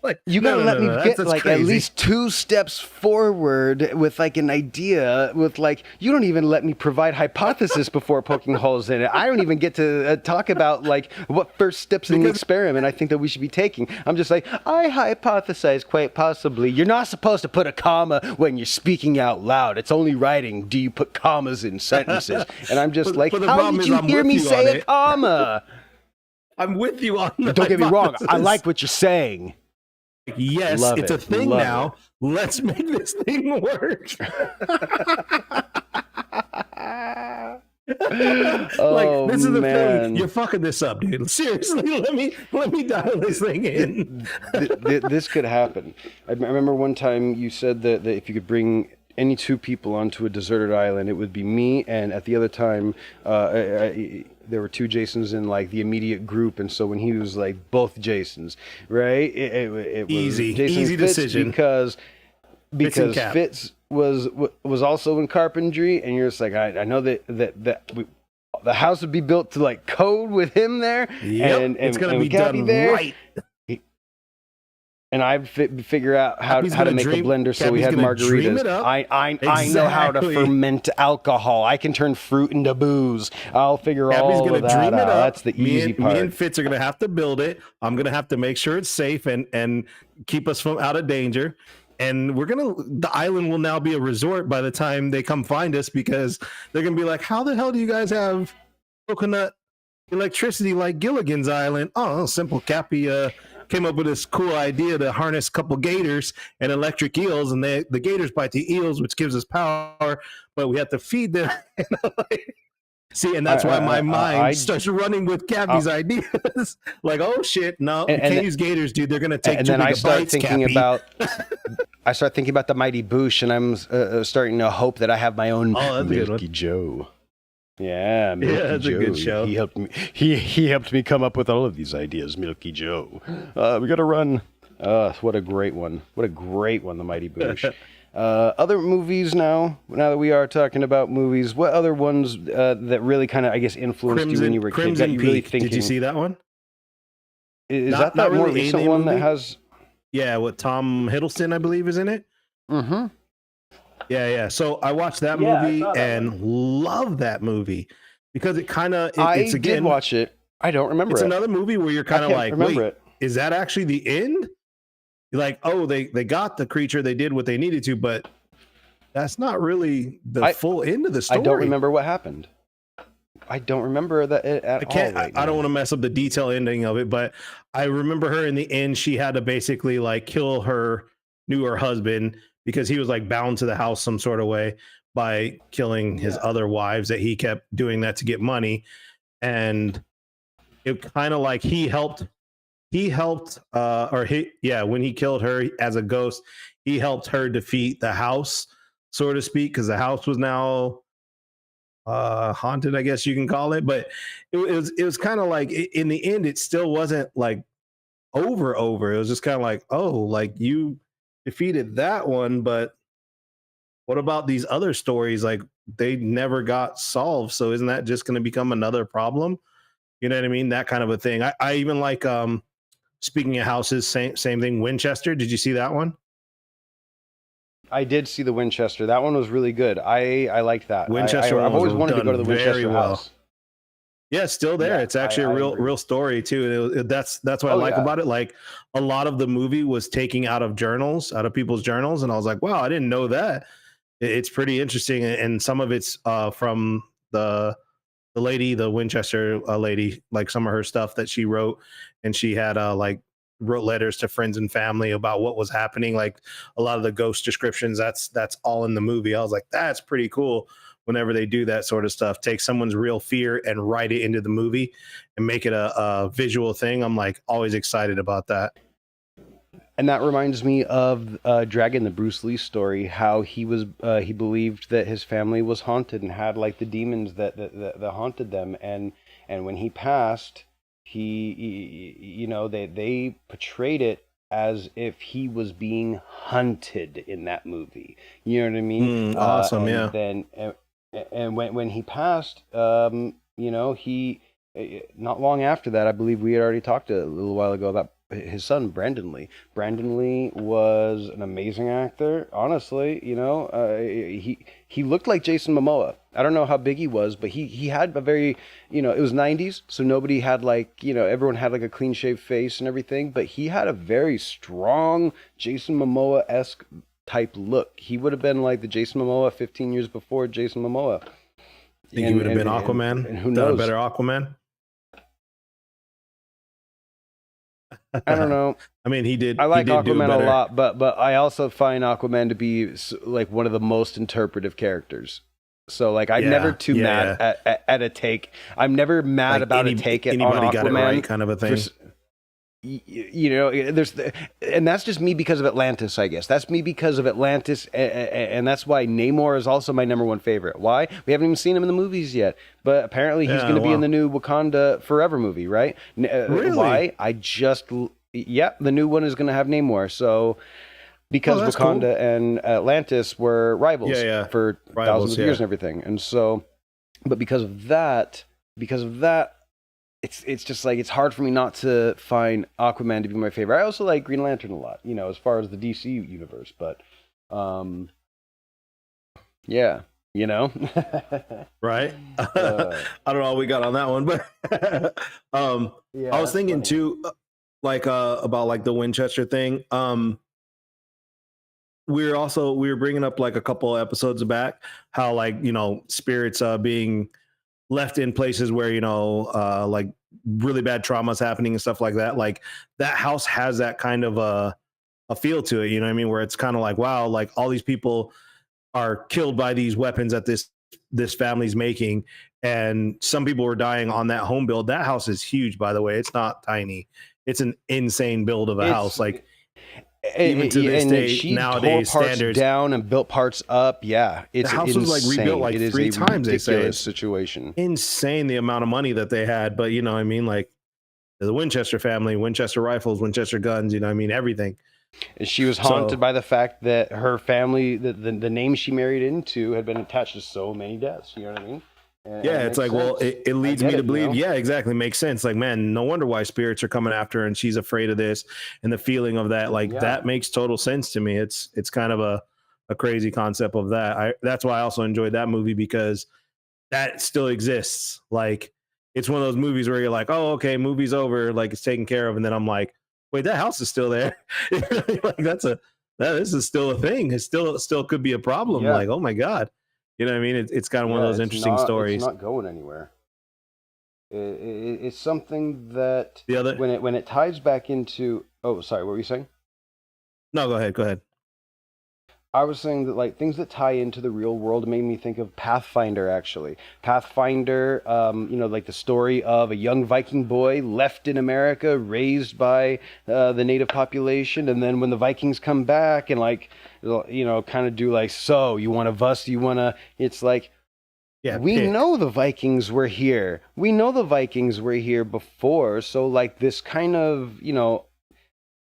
Like, You gotta let me get that's like crazy. at least 2 steps forward with like an idea. With like, you don't even let me provide hypothesis before poking holes in it. I don't even get to talk about like what first steps in the experiment I think that we should be taking. I'm just like, I hypothesize quite possibly. You're not supposed to put a comma when you're speaking out loud. It's only writing. Do you put commas in sentences? And I'm just like, but the how problem did is you I'm hear with me you say on a it. comma? I'm with you on the Don't get me wrong. I hypothesis. like what you're saying. Yes, Love it's it. a thing Love now. Let's make this thing work. Oh, This is the man. thing. You're fucking this up, dude. Seriously, let me dial this thing in. This could happen. I remember one time you said that if you could bring any 2 people onto a deserted island, it would be me, and at the other time, there were 2 Jasons in like the immediate group, and so when he was like both Jasons, right? It was Easy. Jason Easy Fitz decision. because and Cap. Fitz was also in carpentry, and you're just like, I know that the house would be built to like code with him there, Yep, and it's gonna and be Cappy done there. right. And I'd figure out how Cappy's to gonna make dream- a blender so we Cappy's had gonna dream margaritas. it up. I know how to Exactly. ferment alcohol. I can turn fruit into booze. I'll figure Cappy's all gonna of that dream out. it up. That's the easy part. Me and Fitz are gonna have to build it. I'm gonna have to make sure it's safe and keep us from out of danger. And the island will now be a resort by the time they come find us, because they're gonna be like, how the hell do you guys have coconut electricity like Gilligan's Island? Oh, simple. Cappy came up with this cool idea to harness a couple gators and electric eels, and the gators bite the eels, which gives us power, but we have to feed them. See, and that's why my mind starts running with Cappy's ideas. Like, oh shit, no, you can't use gators, dude. They're gonna take and 2 then I start gigabytes, thinking Cappy. about I start thinking about the Mighty Boosh, and I'm starting to hope that I have my own Oh, that's a good Milky one. Joe. Yeah, Milky that's a Joe. good show. He helped me. He helped me come up with all of these ideas, Milky Joe. We got to run. What a great one! What a great one, the Mighty Boosh. Other movies now that we are talking about movies, what other ones that really kind of, I guess, influenced you when you were a kid? Crimson Got you really Peak. thinking? Did you see that one? Is Not that more really recent alien one that movie? has? Yeah, with Tom Hiddleston, I believe, is in it. Mm-hmm. Yeah. So I watched that Yeah, I movie saw that and love that movie because it kind of I it's did again watch it. I don't remember it's it. another movie where you're kind I of can't like, remember wait, it. is that actually the end? You're like, oh, they got the creature, they did what they needed to, but that's not really the full end of the story. I don't remember what happened. I don't remember that at I can't. all. Right I don't now. want to mess up the detail ending of it, but I remember her in the end. She had to basically like kill her husband because he was like bound to the house some sort of way by killing his other wives. That he kept doing that to get money, and it kind of like he helped. When he killed her as a ghost, he helped her defeat the house, so to speak, because the house was now haunted, I guess you can call it. But it was kind of like in the end it still wasn't like over it was just kind of like, oh, like you defeated that one, but what about these other stories? Like they never got solved, so isn't that just going to become another problem? You know what I mean? That kind of a thing. I even like speaking of houses, same thing, Winchester. Did you see that one? I did see the Winchester. That one was really good. I liked that. Winchester I've was always wanted to go to the done very Winchester well. house. Yeah, it's still there. Yeah, It's actually I a agree. real story too. And that's what I Oh, like yeah. about it. Like a lot of the movie was taking out of people's journals, and I was like, wow, I didn't know that. It's pretty interesting, and some of it's from the the lady, the Winchester lady, like some of her stuff that she wrote, and she had like wrote letters to friends and family about what was happening. Like a lot of the ghost descriptions, that's all in the movie. I was like, that's pretty cool. Whenever they do that sort of stuff, take someone's real fear and write it into the movie and make it a visual thing. I'm like always excited about that. And that reminds me of Dragon, the Bruce Lee story, how he believed that his family was haunted and had like the demons that haunted them. And when he passed, they portrayed it as if he was being hunted in that movie. You know what I mean? Awesome. And Yeah. Then, and when he passed, he not long after that, I believe we had already talked a little while ago about his son Brandon Lee. Brandon Lee was an amazing actor. Honestly, he looked like Jason Momoa. I don't know how big he was, but he had a very, it was 90s, so nobody had like, everyone had like a clean shaved face and everything, but he had a very strong Jason Momoa-esque type look. He would have been like the Jason Momoa 15 years before Jason Momoa. Think he would have been Aquaman? And who Done a knows? better Aquaman? I don't know. I mean, he did. I like he did do Aquaman a better. lot, but I also find Aquaman to be like one of the most interpretive characters. So like I'm never too mad at a take. I'm never mad Like about a take on anybody Aquaman. got it right, kind of a thing. And that's just me because of Atlantis, I guess. That's me because of Atlantis, and that's why Namor is also my number one favorite. Why? We haven't even seen him in the movies yet, but apparently he's going to be in the new Wakanda Forever movie, right? Really? Why? The new one is going to have Namor. So because Wakanda and Atlantis were rivals for thousands of years and everything, and so, but because of that. It's just like it's hard for me not to find Aquaman to be my favorite. I also like Green Lantern a lot, as far as the DC universe. But, yeah, right. I don't know how we got on that one, but I was thinking too, like about like the Winchester thing. We were bringing up like a couple episodes back how like spirits being left in places where like really bad traumas happening and stuff like that. Like that house has that kind of a feel to it, you know what I mean, where it's kind of like, wow, like all these people are killed by these weapons that this family's making, and some people were dying on that home build. That house is huge, by the way. It's not tiny. It's an insane build of a house. Like even to this day, nowadays tore parts standards down and built parts up. Yeah, it's the house insane. was like rebuilt like 3 times. They say it's situation. Insane the amount of money that they had, but what I mean, like the Winchester family, Winchester rifles, Winchester guns. I mean everything. And she was haunted by the fact that her family, the name she married into, had been attached to so many deaths. You know what I mean? And it's like, well, it leads me to believe, yeah, exactly. Makes sense. Like, man, no wonder why spirits are coming after her and she's afraid of this, and the feeling of that, like that makes total sense to me. It's kind of a crazy concept of that. That's why I also enjoyed that movie, because that still exists. Like, it's one of those movies where you're like, oh, okay, movie's over, like it's taken care of. And then I'm like, wait, that house is still there. Like this is still a thing. It still could be a problem. Like, oh my God. You know what I mean? It's kind of one of those interesting stories. It's not going anywhere. It's something that when it ties back into. Oh, sorry. What were you saying? No, go ahead. I was saying that like things that tie into the real world made me think of Pathfinder. Actually, Pathfinder. Like the story of a young Viking boy left in America, raised by the native population, and then when the Vikings come back and like, kind of do like, so you want to. It's like, we know the Vikings were here. We know the Vikings were here before. So like this kind of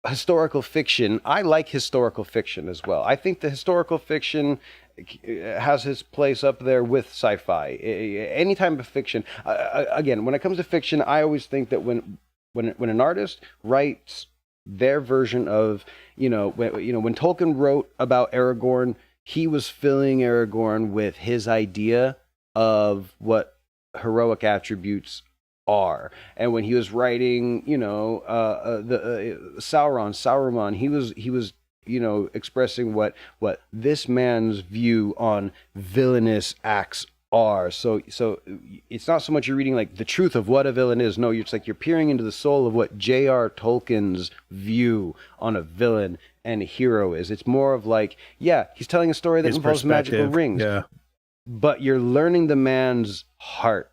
historical fiction. I like historical fiction as well. I think the historical fiction has its place up there with sci-fi. Any type of fiction. Again, when it comes to fiction, I always think that when an artist writes their version of, when Tolkien wrote about Aragorn, he was filling Aragorn with his idea of what heroic attributes are. And when he was writing, Sauron, he was expressing what this man's view on villainous acts are. So it's not so much you're reading like the truth of what a villain is. No, it's like you're peering into the soul of what J.R. Tolkien's view on a villain and a hero is. It's more of like, yeah, he's telling a story that His involves magical perspective. rings, Yeah. but you're learning the man's heart.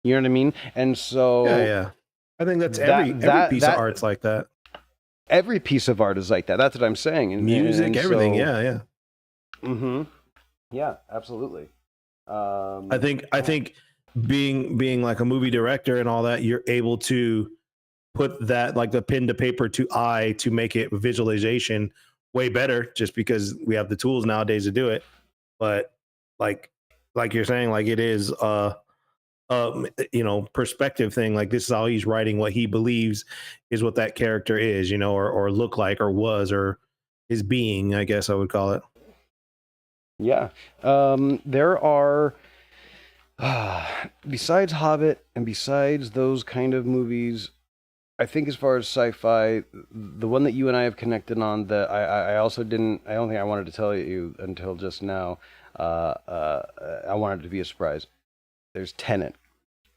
You know what I mean? And so Yeah. I think that's That- every piece that- of art's like that. every piece of art is like that. That's what I'm saying. Music, everything. Yeah. Mm-hmm. Yeah, absolutely. I think being like a movie director and all that, you're able to put that like the pen to paper to eye to make it visualization way better, just because we have the tools nowadays to do it. But like you're saying, like it is perspective thing. Like this is how he's writing what he believes is what that character is, or look like or was or is being, I guess I would call it. Yeah. There are, besides Hobbit and besides those kind of movies, I think as far as sci-fi, the one that you and I have connected on that I also didn't, I don't think I wanted to tell you until just now. I wanted it to be a surprise. There's Tenet.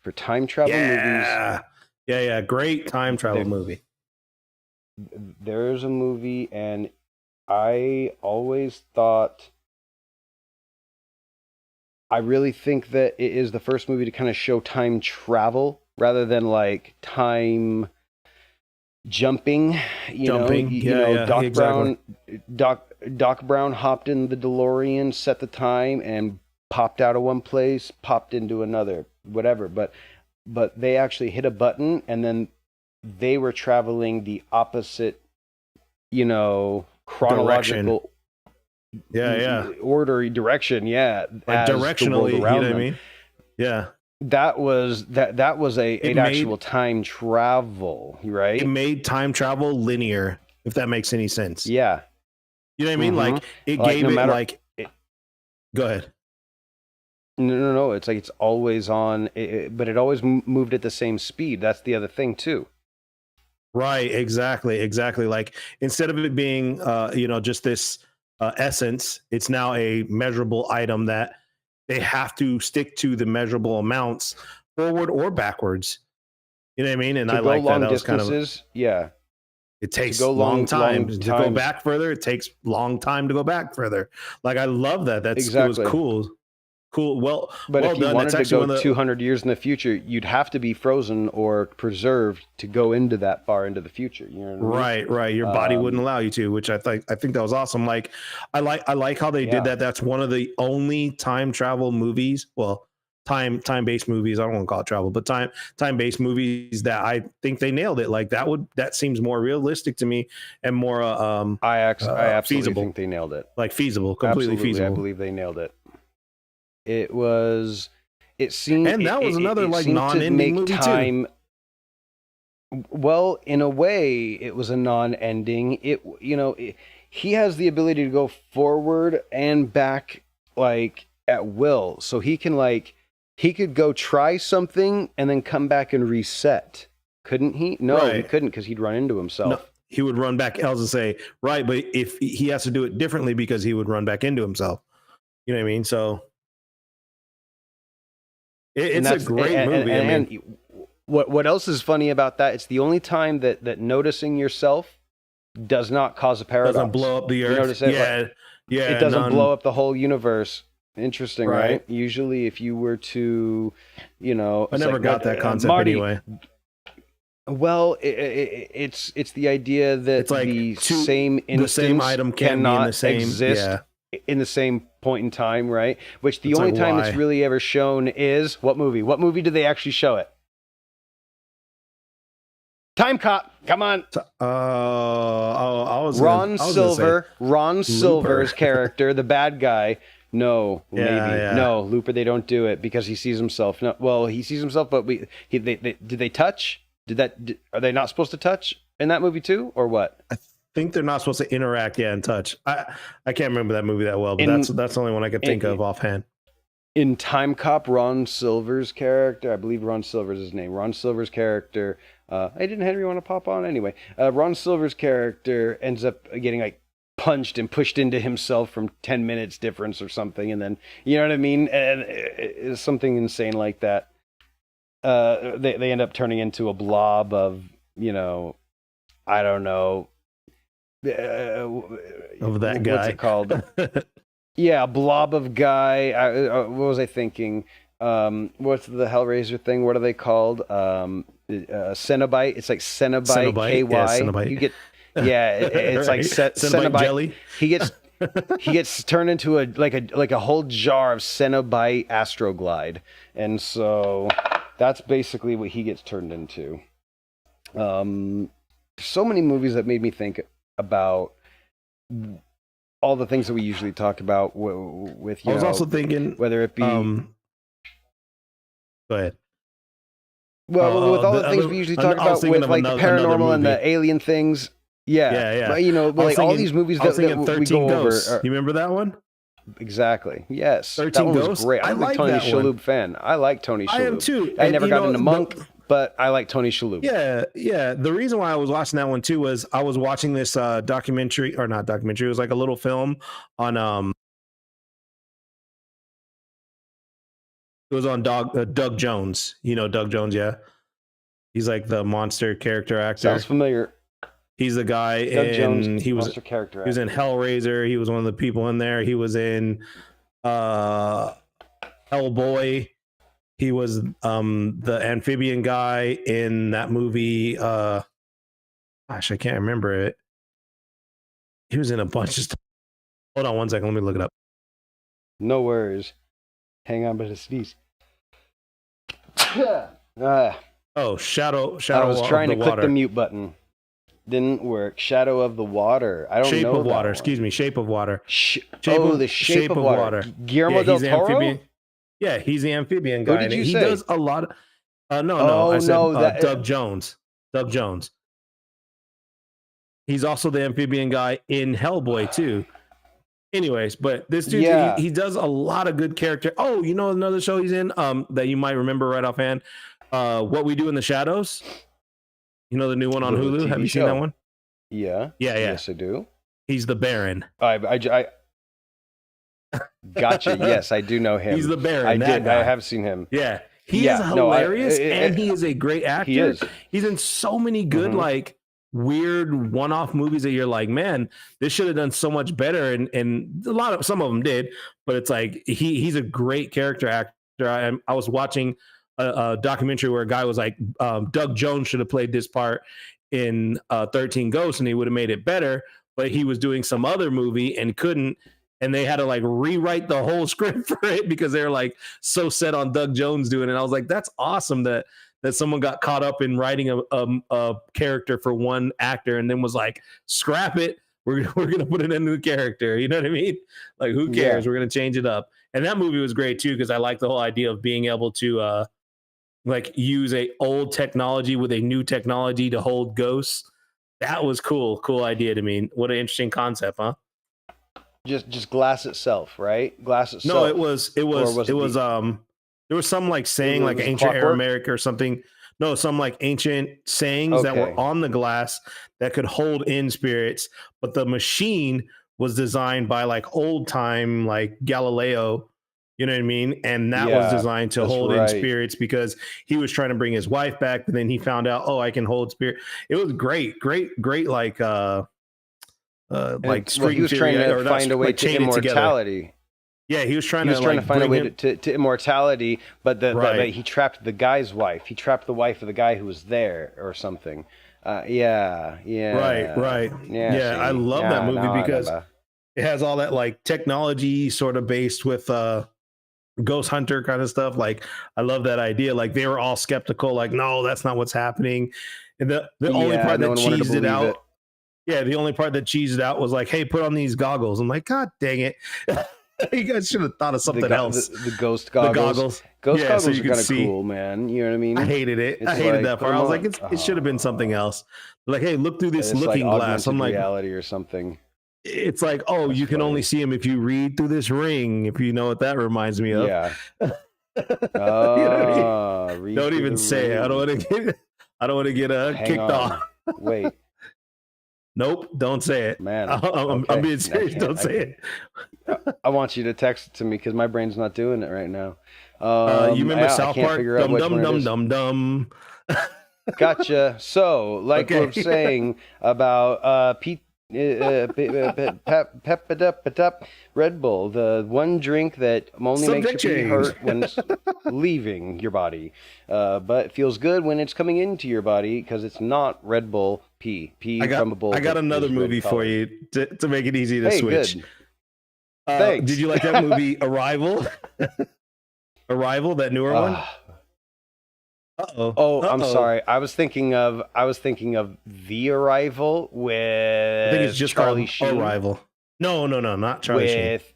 For time travel movies. Yeah. Great time travel movie. There's a movie, and I always thought, I really think that it is the first movie to kind of show time travel rather than like time jumping. Doc exactly. Brown, Doc Brown hopped in the DeLorean, set the time, and popped out of one place, popped into another, whatever. But they actually hit a button, and then they were traveling the opposite, chronological order direction. Yeah, like directionally. You know what I mean? Yeah. That was an actual time travel, right? It made time travel linear, if that makes any sense. Yeah. You know what I mean? Mhm. Like it Like, gave no it matter- like. Go ahead. No. It's like it's always on, but it always moved at the same speed. That's the other thing too. Right. Exactly. Like instead of it being, just this essence, it's now a measurable item that they have to stick to the measurable amounts forward or backwards. You know what I mean? And To I go like long that. That was kind of. distances, yeah. It takes go long long time to go times. back further. It takes long time to go back further. Like I love that. It Exactly. was cool. Well, But well if you done. wanted That's to actually go 200 years in the future, you'd have to be frozen or preserved to go into that far into the future. You know what I mean? Right. Your body wouldn't allow you to, which I think that was awesome. Like I like how they did that. That's one of the only time travel movies. Well, time-based movies. I don't want to call it travel, but time-based movies that I think they nailed it. Like that seems more realistic to me and more I absolutely feasible. think they nailed it. Like feasible, completely Absolutely, feasible. I believe they nailed it. It seemed, and that was another like seemed to non-ending make movie time. too. Well, in a way, it was a non-ending. He has the ability to go forward and back like at will, so he could go try something and then come back and reset. Couldn't he? No, he Right. couldn't, because he'd run into himself. No, he would run back. I was to say right, but if he has to do it differently because he would run back into himself. You know what I mean? So it's a great movie. And what else is funny about that? It's the only time that noticing yourself does not cause a paradox. Doesn't blow up the earth. notice it? Yeah. It doesn't blow up the whole universe. Interesting, right? Right. Usually, if you were to, I never got that concept Marty, anyway. Well, it's the idea that It's like the two- same instance the same item can be in cannot the same exist in the same point in time, right? Which the It's only like, time why? it's really ever shown is what movie? What movie did they actually show it? Time Cop. Come on. I was Ron gonna Silver. Ron Looper. Silver's character, the bad guy. No, Yeah, maybe yeah. no. Looper, they don't do it because he sees himself. No, well, he sees himself, but did they touch? Are they not supposed to touch in that movie too, or what? I think they're not supposed to interact, and touch. I can't remember that movie that well, but In- that's the only one I could think of offhand. In Time Cop, Ron Silver's character, I believe Ron Silver's his name. Ron Silver's character. Hey, didn't Henry want to pop on anyway? Ron Silver's character ends up getting like punched and pushed into himself from 10 minutes difference or something, and then you know what I mean, and it's something insane like that. They end up turning into a blob of, you know, I don't know, Of that guy. what's it called? Yeah, a blob of guy. What was I thinking? What's the Hellraiser thing? What are they called? Cenobite. It's like Cenobite, KY. Yeah, Cenobite. You get, yeah, it's like Cenobite jelly. He gets turned into a whole jar of Cenobite Astroglide, and so that's basically what he gets turned into. So many movies that made me think about all the things that we usually talk about with you I was know, also thinking, whether it be go ahead. well, with all the things other- we usually I talk was about thinking with of like the another paranormal and the movie. alien things. Yeah, Yeah. But, you know, I was like all thinking- these movies I was that thinking we 13 go over. Ghosts. You remember that one? Exactly. Yes. 13 that one was Ghosts? great. I I'm a like big Tony that one. Shalhoub fan. I like Tony Shalhoub. I am too. I And, never you got know, into Monk, but I like Tony Shalhoub. Yeah. The reason why I was watching that one too was I was watching this documentary, or not documentary. It was like a little film on it was on Doug Jones. You know Doug Jones, yeah. He's like the monster character actor. Sounds familiar. He's the guy Doug in Jones, he was monster character. he was in Hellraiser. He was one of the people in there. He was in Hellboy. He was the amphibian guy in that movie. Gosh, I can't remember it. He was in a bunch of stuff. Hold on one second. Let me look it up. No worries. Hang on, but it's sneeze. Oh, Shadow I was of trying the to click Water. the mute button. Didn't work. Shadow of the Water. I don't Shape know of that Water. one. Excuse me. Shape of Water. The Shape of Water. Guillermo Yeah, del he's the Toro. amphibian. Yeah, he's the amphibian guy. did and you he say? does a lot of. No. Oh, I said no, that- Doug Jones. Doug Jones. He's also the amphibian guy in Hellboy too. Anyways, but this dude, Yeah. he does a lot of good character. Oh, you know another show he's in that you might remember right offhand. What We Do in the Shadows. You know the new one on The Hulu. Have TV you seen that show. one? Yeah. Yeah. Yes, I do. He's the Baron. I gotcha. Yes, I do know him. He's the Baron. I that did. guy. I have seen him. Yeah, he Yeah, is no, hilarious, and he is a great actor. He is. He's in so many good, Mhm. like weird one-off movies that you're like, man, this should have done so much better. And some of them did, but it's like he's a great character actor. I was watching a documentary where a guy was like, Doug Jones should have played this part in 13 Ghosts, and he would have made it better. But he was doing some other movie and couldn't. And they had to like rewrite the whole script for it because they're like so set on Doug Jones doing it. And I was like, that's awesome that someone got caught up in writing a character for one actor and then was like, scrap it. We're gonna put in a new character. You know what I mean? Like, who cares? Yeah. We're gonna change it up. And that movie was great too because I like the whole idea of being able to like use a old technology with a new technology to hold ghosts. That was cool idea to me. What an interesting concept, huh? Just glass itself, right? Glass itself. No, it was Or was it it was there was some like saying It like was ancient clockwork? Aramaic or something. No, some like ancient sayings that were Okay. on the glass that could hold in spirits, but the machine was designed by like old time like Galileo, you know what I mean? And that was Yeah, designed to that's hold in right. spirits because he was trying to bring his wife back, but then he found out, oh, I can hold spirit. It was great like like well, he was trying to find a way like to chain it together. immortality. Yeah, he was trying He was to trying like to find a bring way him- to immortality, but Right. he trapped the guy's wife. He trapped the wife of the guy who was there or something. Yeah. Right. Yeah, see. I love that movie no, I because never- it has all that like technology sort of based with Ghost Hunter kind of stuff. Like, I love that idea. Like, they were all skeptical, like, no, that's not what's happening. And the only Yeah, part no that one wanted to cheesed it believe out. it. Yeah, the only part that cheesed it out was like, hey, put on these goggles. I'm like, God dang it. You guys should have thought of something else. The ghost The goggles. goggles. Ghost Yeah, goggles so you are can kind of see. cool, man. You know what I mean? I hated it. It's I hated like, that part. put I was 'em like, on. it should have been something else. Like, hey, look through this It's looking like glass. I'm augmented like, reality or something. it's like, oh, That's you can only funny. see him if you read through this ring. If you know what that reminds me of. Yeah. You know what I mean? Read Don't through even the say it. I don't ring. want to get. I don't want to get Hang kicked on. off. Wait. Nope, don't say it. Man, I'm okay. being serious. Don't say it. I want you to text it to me because my brain's not doing it right now. You remember I South can't Park? figure out Dum which dum one it dum is. dum dum. Gotcha. So, like Okay. we're saying about Pete. Red Bull, the one drink that only Subject makes your pee change. hurt when it's leaving your body, but it feels good when it's coming into your body because it's not Red Bull pee. Pee from a bowl. I got that another is red movie for colored. you to make it easy to Hey, switch. good. Thanks. Did you like that movie Arrival? Arrival, that newer one? Uh-oh. Oh, I'm Uh-oh. sorry. I was thinking of The Arrival with I think it's just Charlie called Sheen. Arrival. No, not Charlie Sheen. with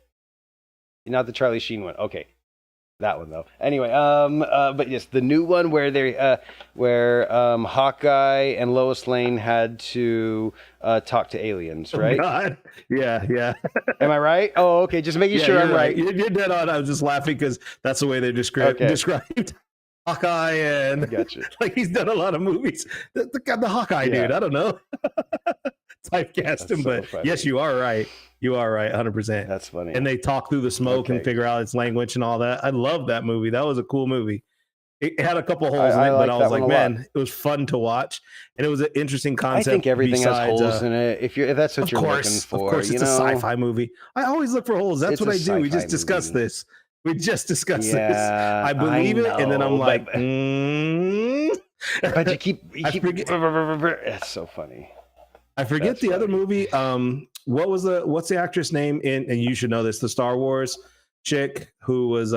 not the Charlie Sheen one. Okay, that one though. Anyway, but yes, the new one where Hawkeye and Lois Lane had to talk to aliens, right? Oh, God. Yeah. Am I right? Oh, okay. Just making sure I'm right. You're dead on. I was just laughing because that's the way they described Hawkeye, and Gotcha. like he's done a lot of movies. The Hawkeye Yeah. dude, I don't know. Typecast him, so but funny. yes, you are right. You are right, 100%. That's funny. And they talk through the smoke and Okay. figure out its language and all that. I love that movie. That was a cool movie. It had a couple holes in I it, like but I that was like, one a lot. man, it was fun to watch, and it was an interesting I concept. think everything has besides, holes in it. If that's what of you're course, looking for, of course, you it's a know? sci-fi movie. I always look for holes. That's It's what a I do. We sci-fi just discussed movie. this. We just discussed this. Yeah, I believe it, and then I'm know, like, but you keep. I forget- It's so funny. I forget That's the other funny. movie. What's the actress name in? And you should know this. The Star Wars chick who was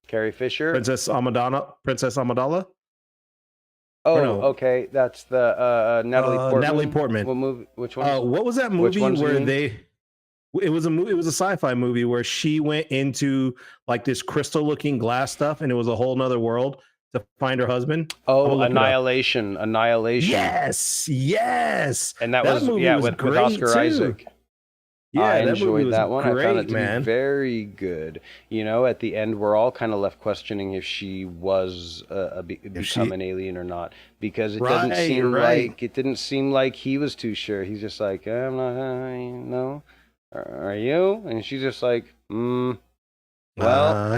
Carrie Fisher. Princess Amidala. Oh, no. okay. That's the Natalie Portman. Natalie Portman. What movie? Which one? What was that Which movie ones you where mean? it was a sci-fi movie where she went into like this crystal looking glass stuff and it was a whole nother world to find her husband. I'm gonna Oh, look it up. Annihilation. Annihilation. Yes. And that That was movie yeah was with great, Oscar too. Isaac. Yeah, I that movie enjoyed was that one. Great, I found it to man. be very good. You know, at the end, we're all kind of left questioning if she was become an alien or not, because it doesn't Right, seem you're right. like he was too sure. He's just like, I'm not, no, are you? And she's just like, well,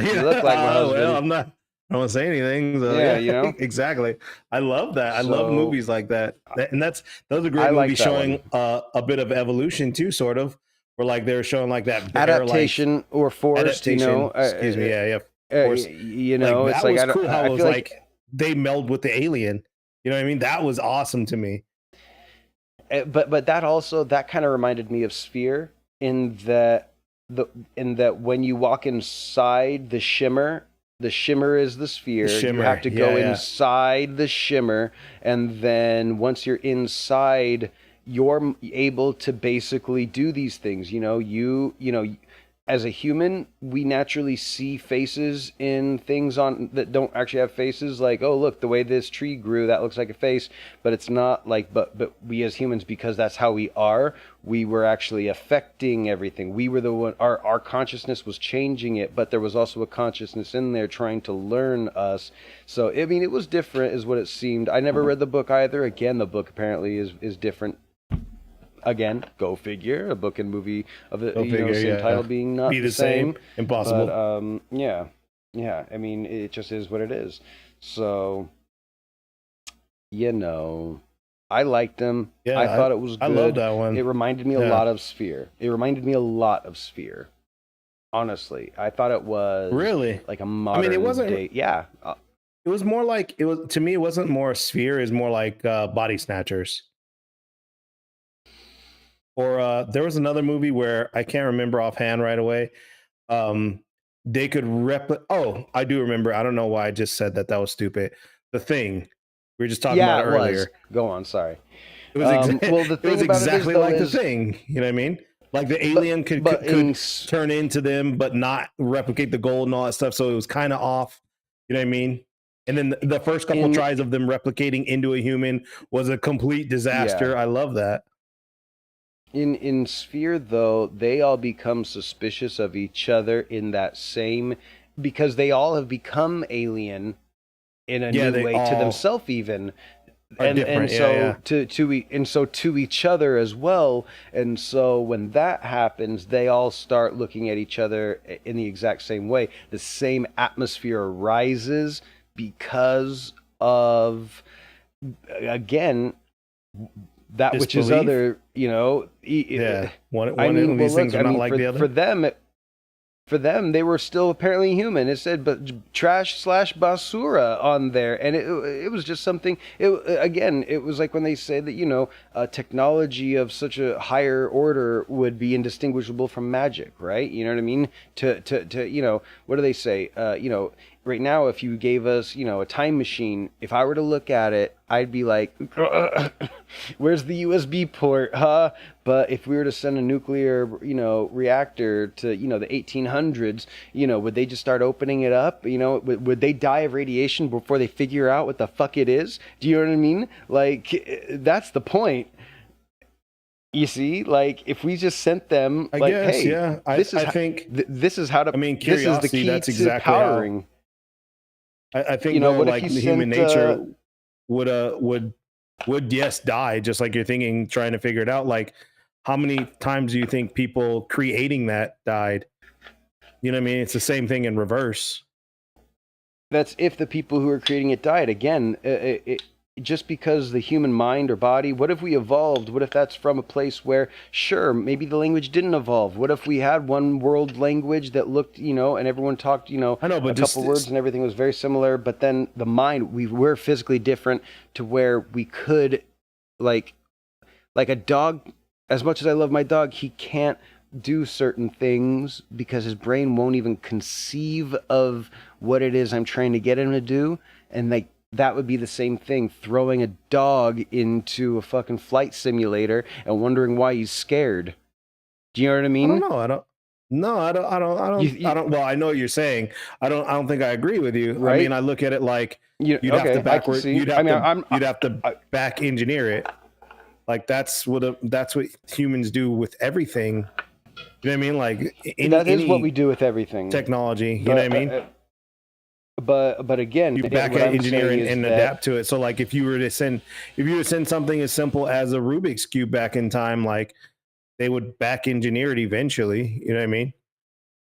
you look like my husband. Well, I don't want to say anything. So, Yeah, you know? exactly. I love that. I love So- movies like that, and those are great I like movies that showing a bit of evolution too, sort of. Where like they're showing like that bear, Adaptation or forced, you know. Excuse me. Yeah. Force. You know, like, it's that like was cool how I it was feel like they meld with the alien. You know what I mean? That was awesome to me. but that kind of reminded me of Sphere in that when you walk inside the shimmer is the sphere. Shimmer, You have to go yeah. inside the shimmer, and then once you're inside, you're able to basically do these things. You know, as a human, we naturally see faces in things that don't actually have faces. Like, oh, look, the way this tree grew, that looks like a face, but it's not like. But we as humans, because that's how we are, we were actually affecting everything. We were the one. Our consciousness was changing it, but there was also a consciousness in there trying to learn us. So I mean, it was different, is what it seemed. I never read the book either. Again, the book apparently is different. Again, go figure. A book and movie of the same title being not Be the same. Impossible. But yeah. I mean, it just is what it is. So, you know, I liked them. Yeah, I thought it was good. I love that one. It reminded me a lot of Sphere. Honestly, I thought it was Really? like a modern it wasn't- day. Yeah. It was more like it was to me. It wasn't more Sphere. It's more like Body Snatchers. Or there was another movie where I can't remember offhand right away. They could Oh, I do remember. I don't know why I just said that. That was stupid. The Thing we were just talking Yeah, about it earlier. was. Go on. Sorry. It was well, the it thing was about it is, exactly though, like is- The Thing. You know what I mean? Like the alien could turn into them, but not replicate the gold and all that stuff. So it was kind of off. You know what I mean? And then the first couple tries of them replicating into a human was a complete disaster. Yeah. I love that. In Sphere, though, they all become suspicious of each other in that same, because they all have become alien in a new way to themselves, even. Are and different. so Yeah, to each other as well. And so when that happens, they all start looking at each other in the exact same way. The same atmosphere arises because of, again, that which is Disbelief? other, yeah. One I mean, of well, these things look, are I not mean, like for the other. for them, they were still apparently human. It said, but trash slash basura on there, and it was just something. Again, it was like when they say that technology of such a higher order would be indistinguishable from magic, right? You know what I mean? To what do they say? Right now, if you gave us a time machine, if I were to look at it, I'd be like, where's the USB port, huh? But if we were to send a nuclear, reactor to, the 1800s, would they just start opening it up? Would they die of radiation before they figure out what the fuck it is? Do you know what I mean? Like, that's the point. You see, like, if we just sent them, I like, guess, hey, yeah. this is I think. this is how to. I mean, This is the curiosity. key That's to exactly how. powering. I think though, What if like you the human sent? nature would yes die, just like you're thinking, trying to figure it out. Like, how many times do you think people creating that died? You know what I mean? It's the same thing in reverse. That's if the people who are creating it died. Again, just because the human mind or body, what if we evolved? What if that's from a place where, sure, maybe the language didn't evolve? What if we had one world language that looked, and everyone talked, I know, but a couple words and everything was very similar, but then the mind, we were physically different to where we could, like a dog, as much as I love my dog, he can't do certain things because his brain won't even conceive of what it is I'm trying to get him to do. And like, that would be the same thing, throwing a dog into a fucking flight simulator and wondering why he's scared. Do you know what I I mean? don't know. I don't. No, I don't. I don't. I don't. You- I don't. Well, I know what you're saying. I don't. I don't think I agree with you. I Right? mean, I look at it like you'd have okay, to I can backward. see. You'd have I mean, to. You'd have to back engineer it. Like that's what humans do with everything. You know what I mean? Like that is what we do with everything. technology. You know what I mean? But again, You back what I'm engineer saying and, is and that- adapt to it. So like if you were to send something as simple as a Rubik's cube back in time, like they would back engineer it eventually. You know what I mean?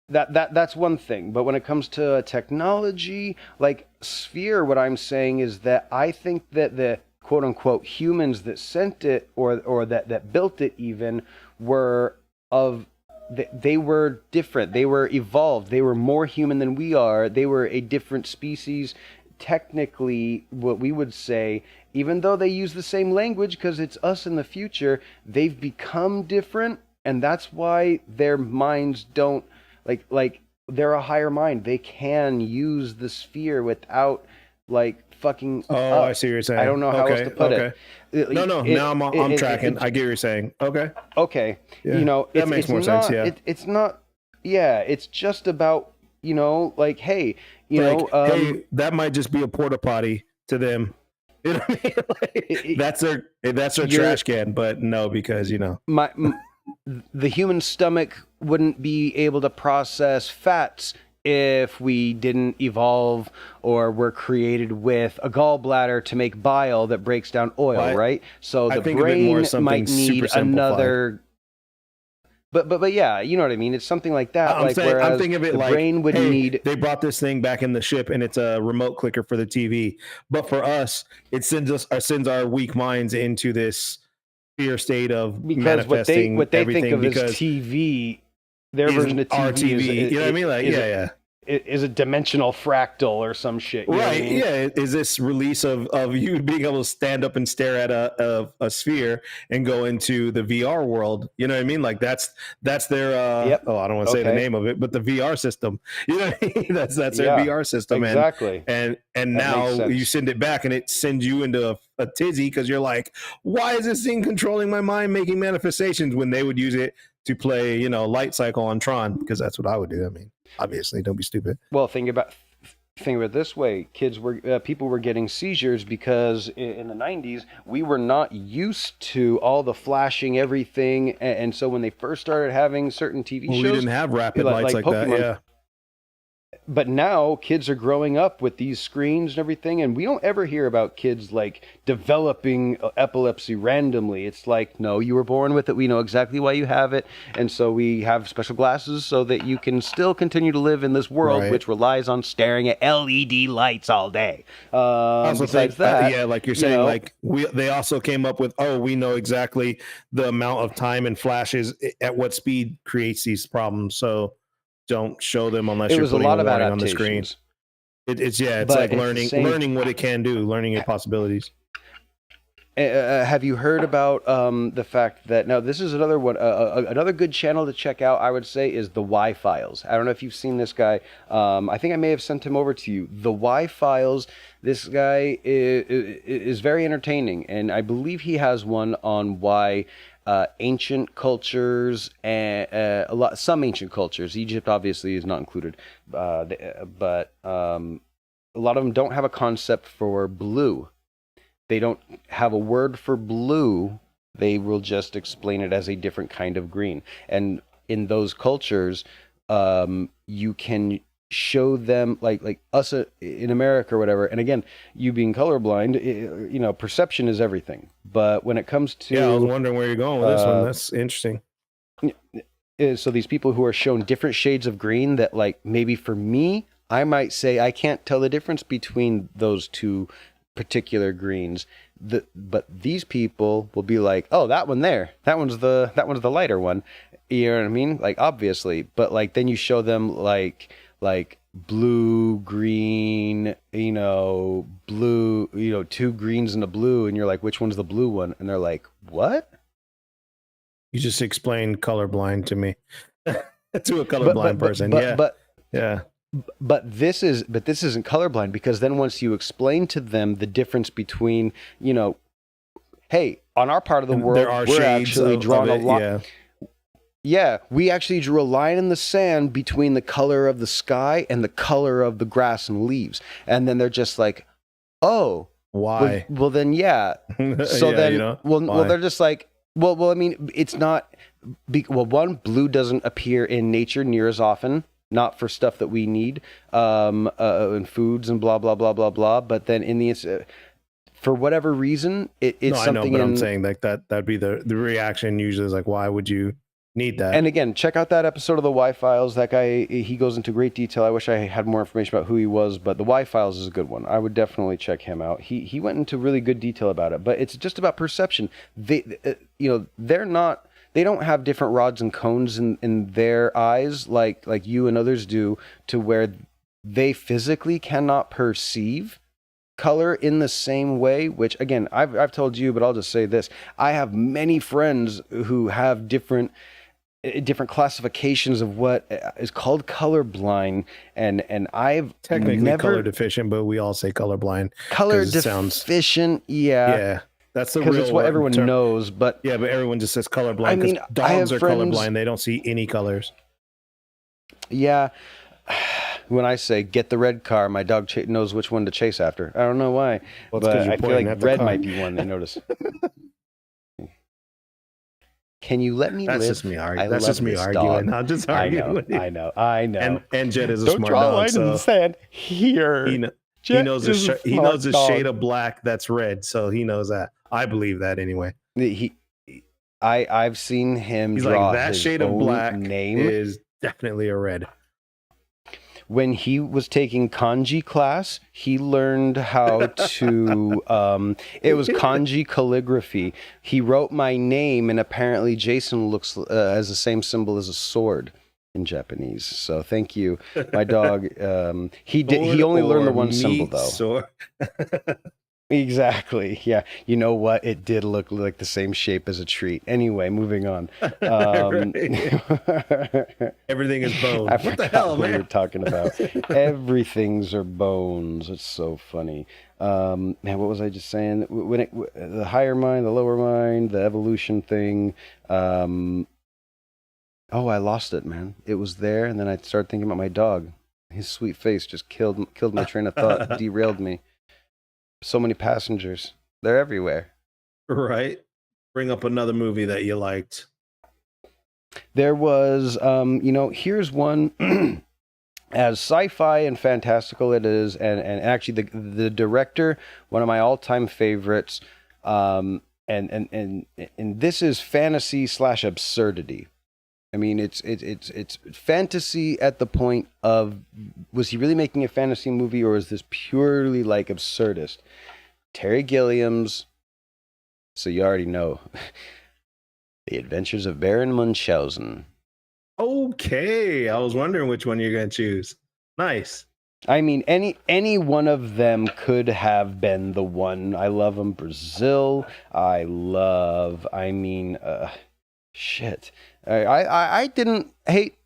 That's one thing. But when it comes to technology, like Sphere, what I'm saying is that I think that the quote unquote humans that sent it or that built it even were of they were different. They were evolved. They were more human than we are. They were a different species. Technically, what we would say, even though they use the same language because it's us in the future, they've become different, and that's why their minds don't like they're a higher mind. They can use the sphere without like fucking Oh, up. I see what you're saying. I don't know how else to put it. No, now I'm tracking. I get what you're saying. Okay. Okay. Yeah, that makes more sense. Yeah. It's not. Yeah. It's just about like, hey, hey, that might just be a porta potty to them. You know what I mean? Like, that's their trash can, but no, because the human stomach wouldn't be able to process fats if we didn't evolve or were created with a gallbladder to make bile that breaks down oil, right? So the brain might need another. But yeah, you know what I mean. It's something like that. I'm thinking of it the like brain would need. They brought this thing back in the ship, and it's a remote clicker for the TV. But for us, it sends our weak minds into this fear state of manifesting what they everything think of because as TV. Their version of TV, our TV. You know what I mean? Like, yeah. Is a dimensional fractal or some shit. Right. Know what I mean? Yeah. Is this release of you being able to stand up and stare at a sphere and go into the VR world? You know what I mean? Like that's their Yep. I don't want to say the name of it, but the VR system. You know what I mean? That's their VR system. Exactly. And now you send it back and it sends you into a tizzy because you're like, why is this thing controlling my mind, making manifestations when they would use it to play, Light Cycle on Tron? Because that's what I would do. I mean, obviously, don't be stupid. Well, think about it this way: people were getting seizures because in the 90s we were not used to all the flashing everything, and so when they first started having certain TV shows, we didn't have rapid lights like that. Yeah. but now kids are growing up with these screens and everything, and we don't ever hear about kids like developing epilepsy randomly. It's like, no, you were born with it. We know exactly why you have it, and so we have special glasses so that you can still continue to live in this world, Right. which relies on staring at LED lights all day. I also Besides think, that, yeah, like you're you saying, know, like they also came up with, oh, we know exactly the amount of time and flashes at what speed creates these problems. So don't show them unless it you're was a putting a lot of warning on the screen. adaptations. It's it's But like at the same learning what it can do, learning your possibilities. Have you heard about the fact that now this is another one, another good channel to check out? I would say is the Y Files. I don't know if you've seen this guy. I think I may have sent him over to you. The Y Files. This guy is very entertaining, and I believe he has one on why ancient cultures and some ancient cultures. Egypt obviously is not included, but a lot of them don't have a concept for blue. They don't have a word for blue. They will just explain it as a different kind of green. And in those cultures, you can show them like us in America or whatever. And again, you being colorblind, perception is everything. But when it comes to Yeah, I was wondering where you're going with this one. uh, That's interesting. so these people who are shown different shades of green that like maybe for me, I might say I can't tell the difference between those two particular greens. But these people will be like, oh, that one there, that one's the lighter one. You know what I mean? Like obviously, but like then you show them like blue, green, blue, two greens and a blue, and you're like, which one's the blue one? And they're like, what? You just explained colorblind to me, to a colorblind person. Yeah. But this isn't colorblind, because then once you explain to them the difference between, hey, on our part of the world, there are we're shades actually of drawing a it, line. yeah. Yeah, we actually drew a line in the sand between the color of the sky and the color of the grass and leaves. And then they're just like, oh, Why? well then, yeah. So Yeah, then, well, why? they're just like, well, I mean, it's not, one, blue doesn't appear in nature near as often. Not for stuff that we need, and foods and blah blah blah blah blah. But then for whatever reason, it's no, I know, something. but I'm saying like that'd be the reaction usually is like, why would you need that? And again, check out that episode of the Y Files. That guy, he goes into great detail. I wish I had more information about who he was, but the Y Files is a good one. I would definitely check him out. He went into really good detail about it. But it's just about perception. They're not. They don't have different rods and cones in their eyes like you and others do, to where they physically cannot perceive color in the same way. Which again, I've told you, but I'll just say this: I have many friends who have different classifications of what is called colorblind, and I've technically never color deficient, but we all say colorblind. color 'cause it sounds- deficient. Yeah, that's the because real it's what word everyone term. knows. But Yeah, but everyone just says colorblind. I mean, because I have dogs are friends- colorblind; they don't see any colors. yeah, when I say get the red car, my dog knows which one to chase after. I don't know why, Well, it's 'cause but you're I feel pointing like at the red car. might be one they notice. Can you let me That's live? just me I arguing. That's love just me this arguing. dog. I'm just I arguing. know, with you. I know. And Jet is a Don't smart draw a dog, line in so the sand here. he, kn- he Jet knows is a he smart knows the dog. shade of black that's red, so he knows that. I believe that anyway. I've seen him He's draw like, that his shade of own black name is definitely a red. when he was taking kanji class. He learned how to it was kanji calligraphy. He wrote my name, and apparently Jason looks as the same symbol as a sword in Japanese. So thank you, my dog. He only learned the one symbol though. Sword. Exactly. Yeah. You know what? It did look like the same shape as a treat. Anyway, moving on. Everything is bone. I What the forgot hell, what we were man? talking about. Everything's are bones. It's so funny. Man, what was I just saying? The higher mind, the lower mind, the evolution thing. Oh, I lost it, man. It was there, and then I started thinking about my dog. His sweet face just killed my train of thought, derailed me. So many passengers. They're everywhere. Right. Bring up another movie that you liked. There was, here's one. as sci-fi and fantastical it is, and actually the director, one of my all-time favorites, and this is fantasy slash absurdity. I mean, it's fantasy at the point of, was he really making a fantasy movie, or is this purely like absurdist? Terry Gilliam's, so you already know, The Adventures of Baron Munchausen. Okay, I was wondering which one you're gonna choose. Nice. I mean, any one of them could have been the one. I love them. Brazil. Shit. I didn't hate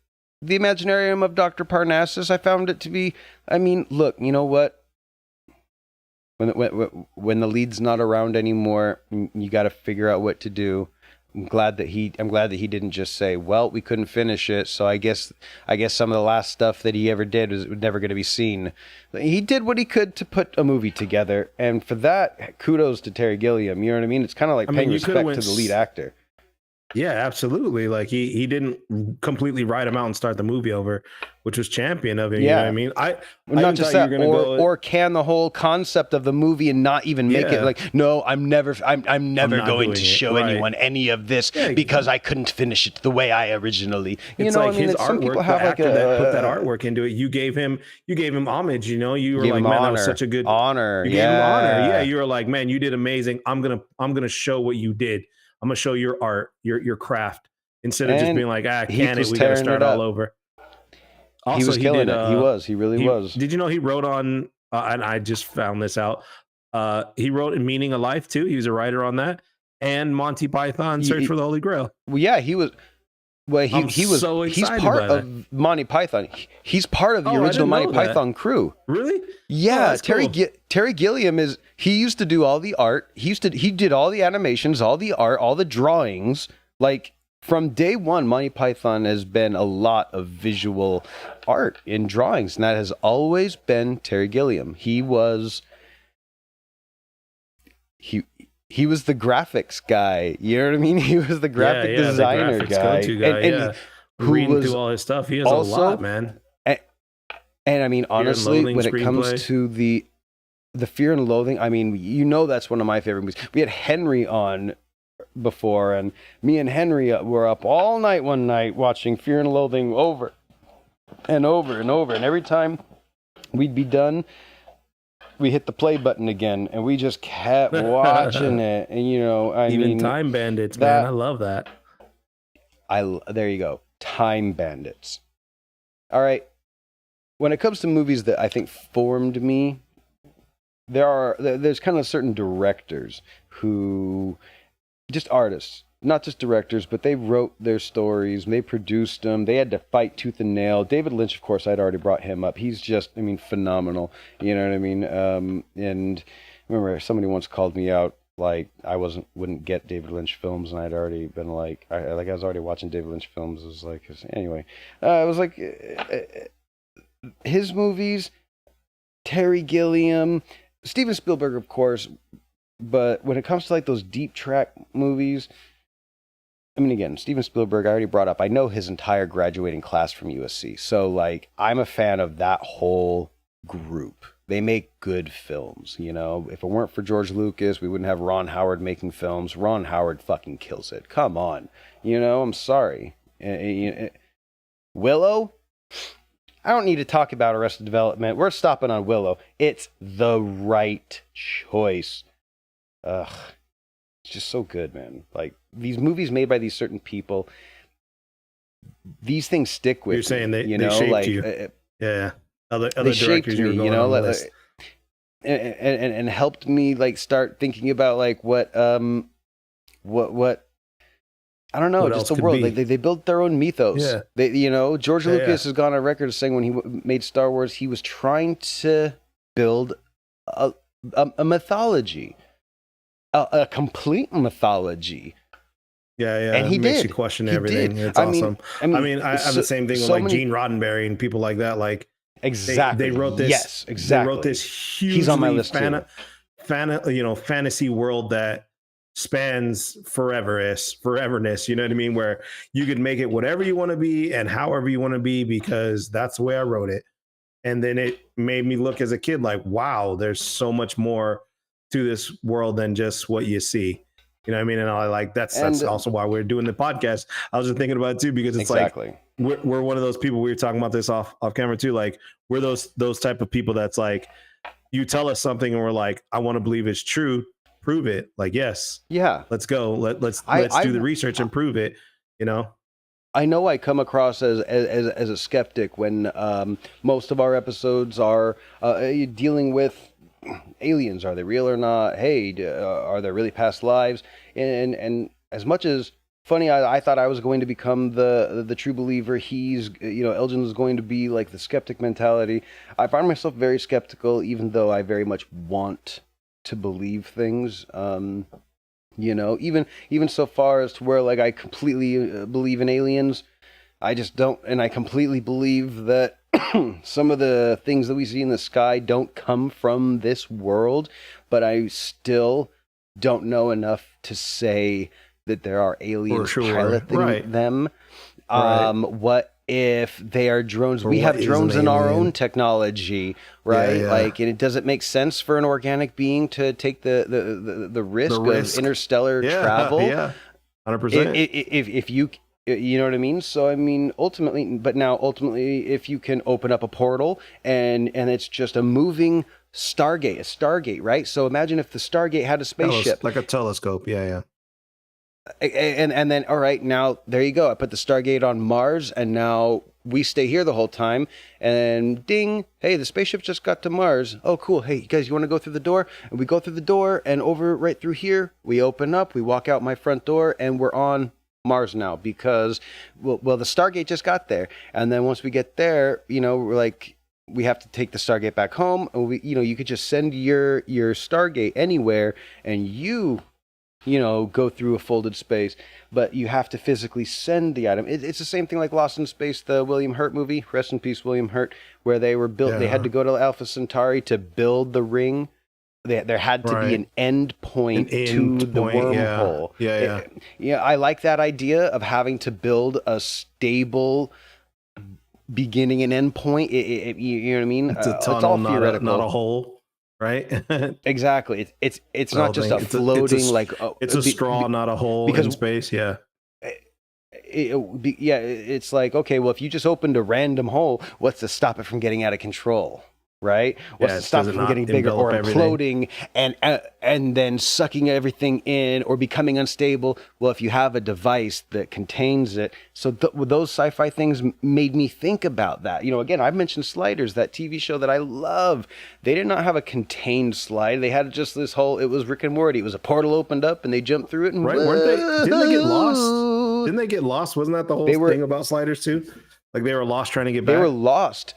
the Imaginarium of Dr. Parnassus. I found it to be, I mean, look, you know what? When the lead's not around anymore, you got to figure out what to do. I'm glad that he didn't just say, well, we couldn't finish it, so I guess some of the last stuff that he ever did was never going to be seen. He did what he could to put a movie together, and for that, kudos to Terry Gilliam. You know what I mean? It's kind of like paying respect to the lead actor. Yeah, absolutely. Like he didn't completely write him out and start the movie over, which was champion of it. Yeah. You know what I mean? I not just that, or can the whole concept of the movie and not even make it like, no, I'm never going to show anyone any of this because I couldn't finish it the way I originally. It's like his artwork. The actor that put that artwork into it, you gave him homage. You know, you were like, man, that was such a good honor. You gave him honor. Yeah, you were like, man, you did amazing. I'm gonna show what you did. I'm gonna show your art, your craft, instead of just being like, can it? We gotta start all over. Also, he was killing it. He really was. Did you know he wrote on? And I just found this out. He wrote in Meaning of Life too. He was a writer on that, and Monty Python: Search for the Holy Grail. Well, yeah, he was. Well, he was. So he's part of Monty Python. He's part of the original Monty Python crew. Really? Yeah, Terry Gilliam is. He used to do all the art. He did all the animations, all the art, all the drawings. Like from day one, Monty Python has been a lot of visual art in drawings, and that has always been Terry Gilliam. He was the graphics guy. You know what I mean? He was the graphic designer guy. And reading through all his stuff, he has also, a lot, man. And I mean, honestly, when it comes to the Fear and Loathing, I mean, you know, that's one of my favorite movies. We had Henry on before, and me and Henry were up all night one night watching Fear and Loathing over and over and over. And every time we'd be done, we hit the play button again, and we just kept watching it. And you know, even Time Bandits, man, I love that. There you go, Time Bandits. All right, when it comes to movies that I think formed me, there's kind of certain directors who, just artists, not just directors, but they wrote their stories, they produced them, they had to fight tooth and nail. David Lynch, of course, I'd already brought him up. He's just, I mean, phenomenal. You know what I mean? And I remember somebody once called me out, like I wouldn't get David Lynch films, and I'd already been like I was already watching David Lynch films. It was like, anyway, it was like his movies, Terry Gilliam, Steven Spielberg, of course. But when it comes to like those deep track movies, I mean, again, Steven Spielberg, I already brought up, I know his entire graduating class from USC. So, like, I'm a fan of that whole group. They make good films, you know? If it weren't for George Lucas, we wouldn't have Ron Howard making films. Ron Howard fucking kills it. Come on. You know, I'm sorry. Willow? I don't need to talk about Arrested Development. We're stopping on Willow. It's the right choice. Ugh. It's just so good, man. Like, these movies made by these certain people, these things stick with You're saying me, they shaped like, you. Yeah. Other directors me, you know, like, and helped me like start thinking about like what I don't know, just the world. They built their own mythos. Yeah. They, you know, George Lucas has gone on record as saying when he made Star Wars, he was trying to build a mythology. A complete mythology. Yeah, and he makes did. you question everything. It's awesome. I mean, I have the same thing with like Gene Roddenberry and people like that. Like, exactly, they wrote this. Yes, exactly. They wrote this huge, he's on my list fantasy world that spans foreverness. You know what I mean? Where you could make it whatever you want to be and however you want to be because that's the way I wrote it. And then it made me look as a kid like, wow, there's so much more to this world than just what you see. You know what I mean? And I like that's also why we're doing the podcast. I was just thinking about it too, because it's exactly. like we're one of those people. We were talking about this off camera too. Like we're those type of people that's like, you tell us something and we're like, I want to believe it's true. Prove it. Like, yes, yeah, let's go. Let's do the research and prove it. You know. I know I come across as a skeptic when most of our episodes are dealing with aliens. Are they real or not? Hey, are there really past lives? And as much as funny, I thought I was going to become the true believer. Elgin was going to be like the skeptic mentality. I find myself very skeptical, even though I very much want to believe things. Even so far as to where like I completely believe in aliens. I just don't, and I completely believe that some of the things that we see in the sky don't come from this world, but I still don't know enough to say that there are aliens piloting them. Right. What if they are drones? Or we have what is drones an in our alien? own technology, right? Yeah. Like, and it doesn't make sense for an organic being to take the risk of interstellar travel. Yeah, 100%. If you know what I mean? So I mean, ultimately, if you can open up a portal and it's just a moving Stargate, right? So imagine if the Stargate had a spaceship, like a telescope. Yeah. And then, all right, now there you go. I put the Stargate on Mars, and now we stay here the whole time. And ding, hey, the spaceship just got to Mars. Oh, cool. Hey, you guys, you want to go through the door? And we go through the door, and over right through here, we open up, we walk out my front door, and we're on Mars now because, well, the Stargate just got there. And then once we get there, we're like, we have to take the Stargate back home. And you could just send your Stargate anywhere, and you go through a folded space, but you have to physically send the item. It's the same thing like Lost in Space, the William Hurt movie, rest in peace, William Hurt, where they were built. Yeah. They had to go to Alpha Centauri to build the ring. There had to be an end point to the wormhole. Yeah. I like that idea of having to build a stable beginning and end point. You know what I mean? It's a tunnel, it's all theoretical, not a hole. Right. Exactly. It's not just a floating it's a straw, not a hole in space. Yeah. It's like, okay, well, if you just opened a random hole, what's to stop it from getting out of control? Right? What's to stop it from getting bigger or imploding and then sucking everything in or becoming unstable? Well, if you have a device that contains it. So those sci-fi things made me think about that. Again, I've mentioned Sliders, that TV show that I love. They did not have a contained slide. They had just this whole, it was Rick and Morty. It was a portal opened up and they jumped through it. And right. Didn't they get lost? Didn't they get lost? Wasn't that the whole thing about Sliders too? Like they were lost trying to get back? They were lost.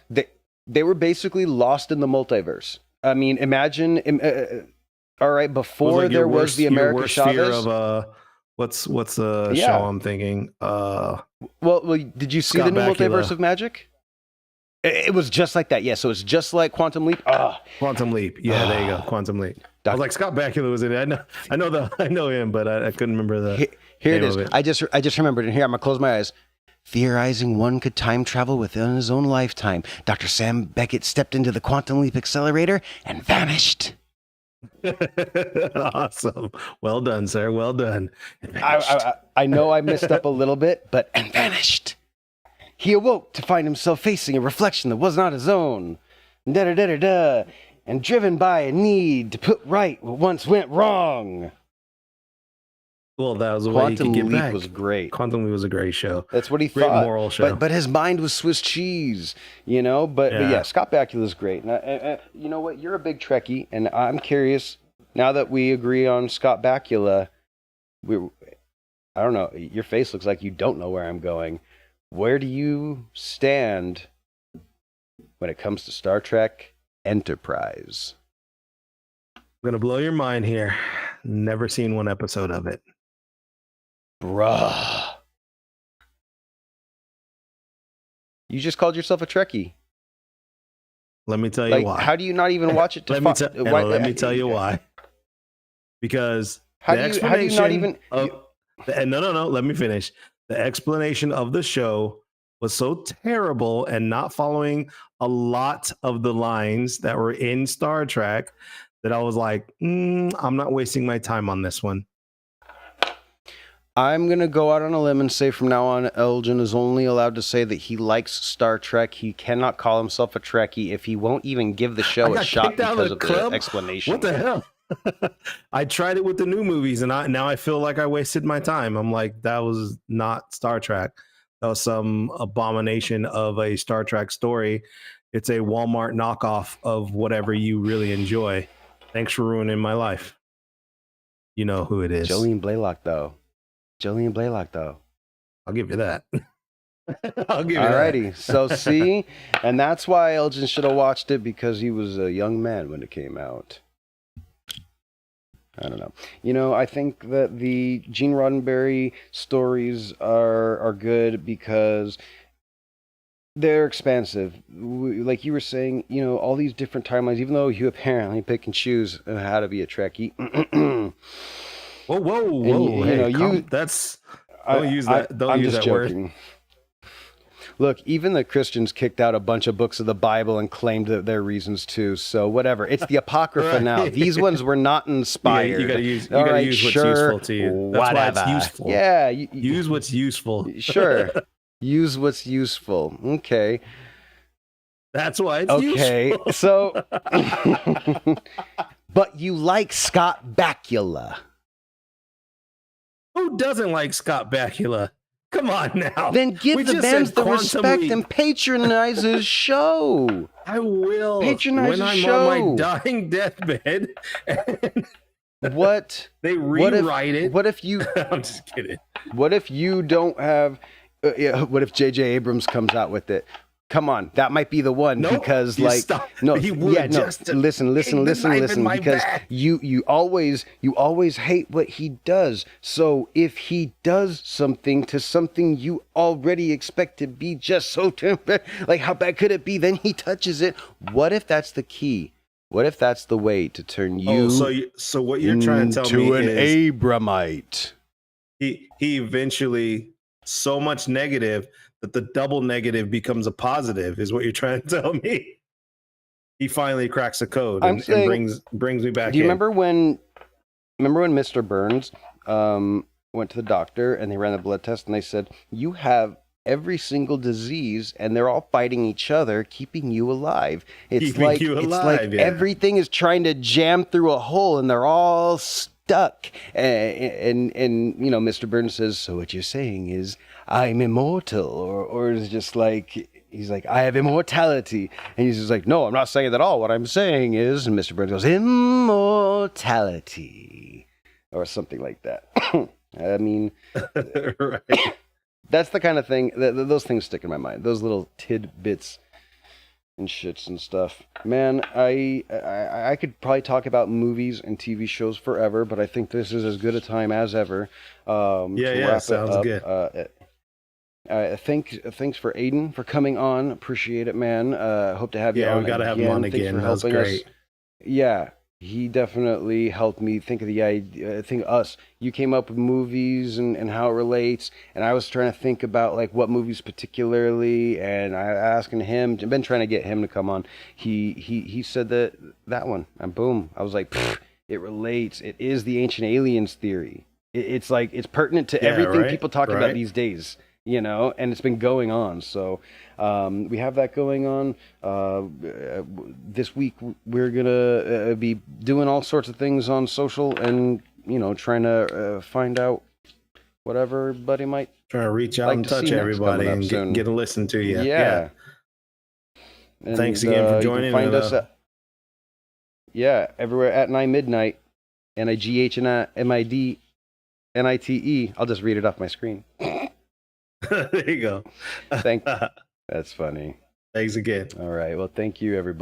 They were basically lost in the multiverse. I mean, imagine, all right, before there was the America Chavez. Fear of, what's the show I'm thinking? Well, did you see Scott the new Bakula. Multiverse of Magic? It was just like that. Yeah, so it's just like Quantum Leap. Quantum Leap. Yeah, there you go. Quantum Leap. I was like, Scott Bakula was in it. I know him, but I couldn't remember the Here it is. I just remembered it. Here, I'm going to close my eyes. Theorizing one could time travel within his own lifetime, Dr. Sam Beckett stepped into the Quantum Leap accelerator and vanished. Awesome. Well done, sir. Well done. I know I messed up a little bit, but and vanished. He awoke to find himself facing a reflection that was not his own. Da-da-da-da-da. And driven by a need to put right what once went wrong. Well, that was the way he could get back. Quantum Leap was great. Quantum Leap was a great show. That's what he great thought. Moral show. But his mind was Swiss cheese, But yeah, Scott Bakula's great. And you know what? You're a big Trekkie, and I'm curious. Now that we agree on Scott Bakula, I don't know. Your face looks like you don't know where I'm going. Where do you stand when it comes to Star Trek Enterprise? I'm gonna blow your mind here. Never seen one episode of it. Bruh. You just called yourself a Trekkie. Let me tell you why. How do you not even watch it? Let me tell you why. Because how do you not even? No. Let me finish. The explanation of the show was so terrible and not following a lot of the lines that were in Star Trek that I was like, I'm not wasting my time on this one. I'm going to go out on a limb and say from now on, Elgin is only allowed to say that he likes Star Trek. He cannot call himself a Trekkie if he won't even give the show a shot because of the explanation. What the hell? I tried it with the new movies, and now I feel like I wasted my time. I'm like, that was not Star Trek. That was some abomination of a Star Trek story. It's a Walmart knockoff of whatever you really enjoy. Thanks for ruining my life. You know who it is. Jolene Blaylock, though. I'll give you that. I'll give you Alrighty. that. So see, and that's why Elgin should have watched it, because he was a young man when it came out. I don't know. You know, I think that the Gene Roddenberry stories are good because they're expansive. Like you were saying, you know, all these different timelines, even though you apparently pick and choose how to be a Trekkie. Whoa! And, Hey, you know, that's don't use that. Don't I'm use just that joking. word. Look, even the Christians kicked out a bunch of books of the Bible and claimed that their reasons too. So whatever. It's the Apocrypha Right. Now. These ones were not inspired. You got to use. You All got to right, use what's sure, useful to you. That's why whatever. it's useful. Yeah. Use what's useful. Sure. Use what's useful. Okay. That's why it's Okay. useful. So, but you like Scott Bakula. Who doesn't like Scott Bakula? Come on now. Then give We the just bands said the Quantum respect Leap. and patronize his show. I will Patronize when the I'm show. on my dying deathbed. And What? they What if- rewrite it. What if you? I'm just kidding. What if you don't have? What if J.J. Abrams comes out with it? Come on, that might be the one. Nope, because you like stop. no, He would yeah, no. just to Listen, take the knife in my because back. you always hate what he does. So if he does something to something you already expect to be just so like how bad could it be? Then he touches it. What if that's the key? What if that's the way to turn you? So what you're trying to tell me into an is Abramite? he eventually so much negative that the double negative becomes a positive is what you're trying to tell me. He finally cracks the code and brings me back. Do you in. remember when Mr. Burns went to the doctor and they ran the blood test and they said, you have every single disease and they're all fighting each other, keeping you alive. It's like everything is trying to jam through a hole and they're all stuck. And you know, Mr. Burns says, so what you're saying is I'm immortal, or it's just like, he's like, I have immortality. And he's just like, no, I'm not saying that at all. What I'm saying is, and Mr. Burns goes, immortality, or something like that. I mean, right. That's the kind of thing, those things stick in my mind. Those little tidbits and shits and stuff. Man, I could probably talk about movies and TV shows forever, but I think this is as good a time as ever. Sounds good. Thanks for Aiden for coming on. Appreciate it, man. Hope to have you on. Yeah, we got to have him on again. That was great. Yeah, he definitely helped me think of the idea. You came up with movies and how it relates, and I was trying to think about like what movies particularly, and I asking him. I've been trying to get him to come on. He said that one, and boom, I was like, it relates. It is the ancient aliens theory. It's like it's pertinent to everything people talk about these days. You know, and it's been going on. So we have that going on. This week we're gonna be doing all sorts of things on social, and you know, trying to find out what everybody might try to reach out like and to touch see everybody next coming up and get a listen to you. Yeah. And, thanks again for joining. You can find us everywhere at 9 midnight. NIGHNIMIDNITE. I'll just read it off my screen. There you go. That's funny. Thanks again. All right. Well, thank you, everybody.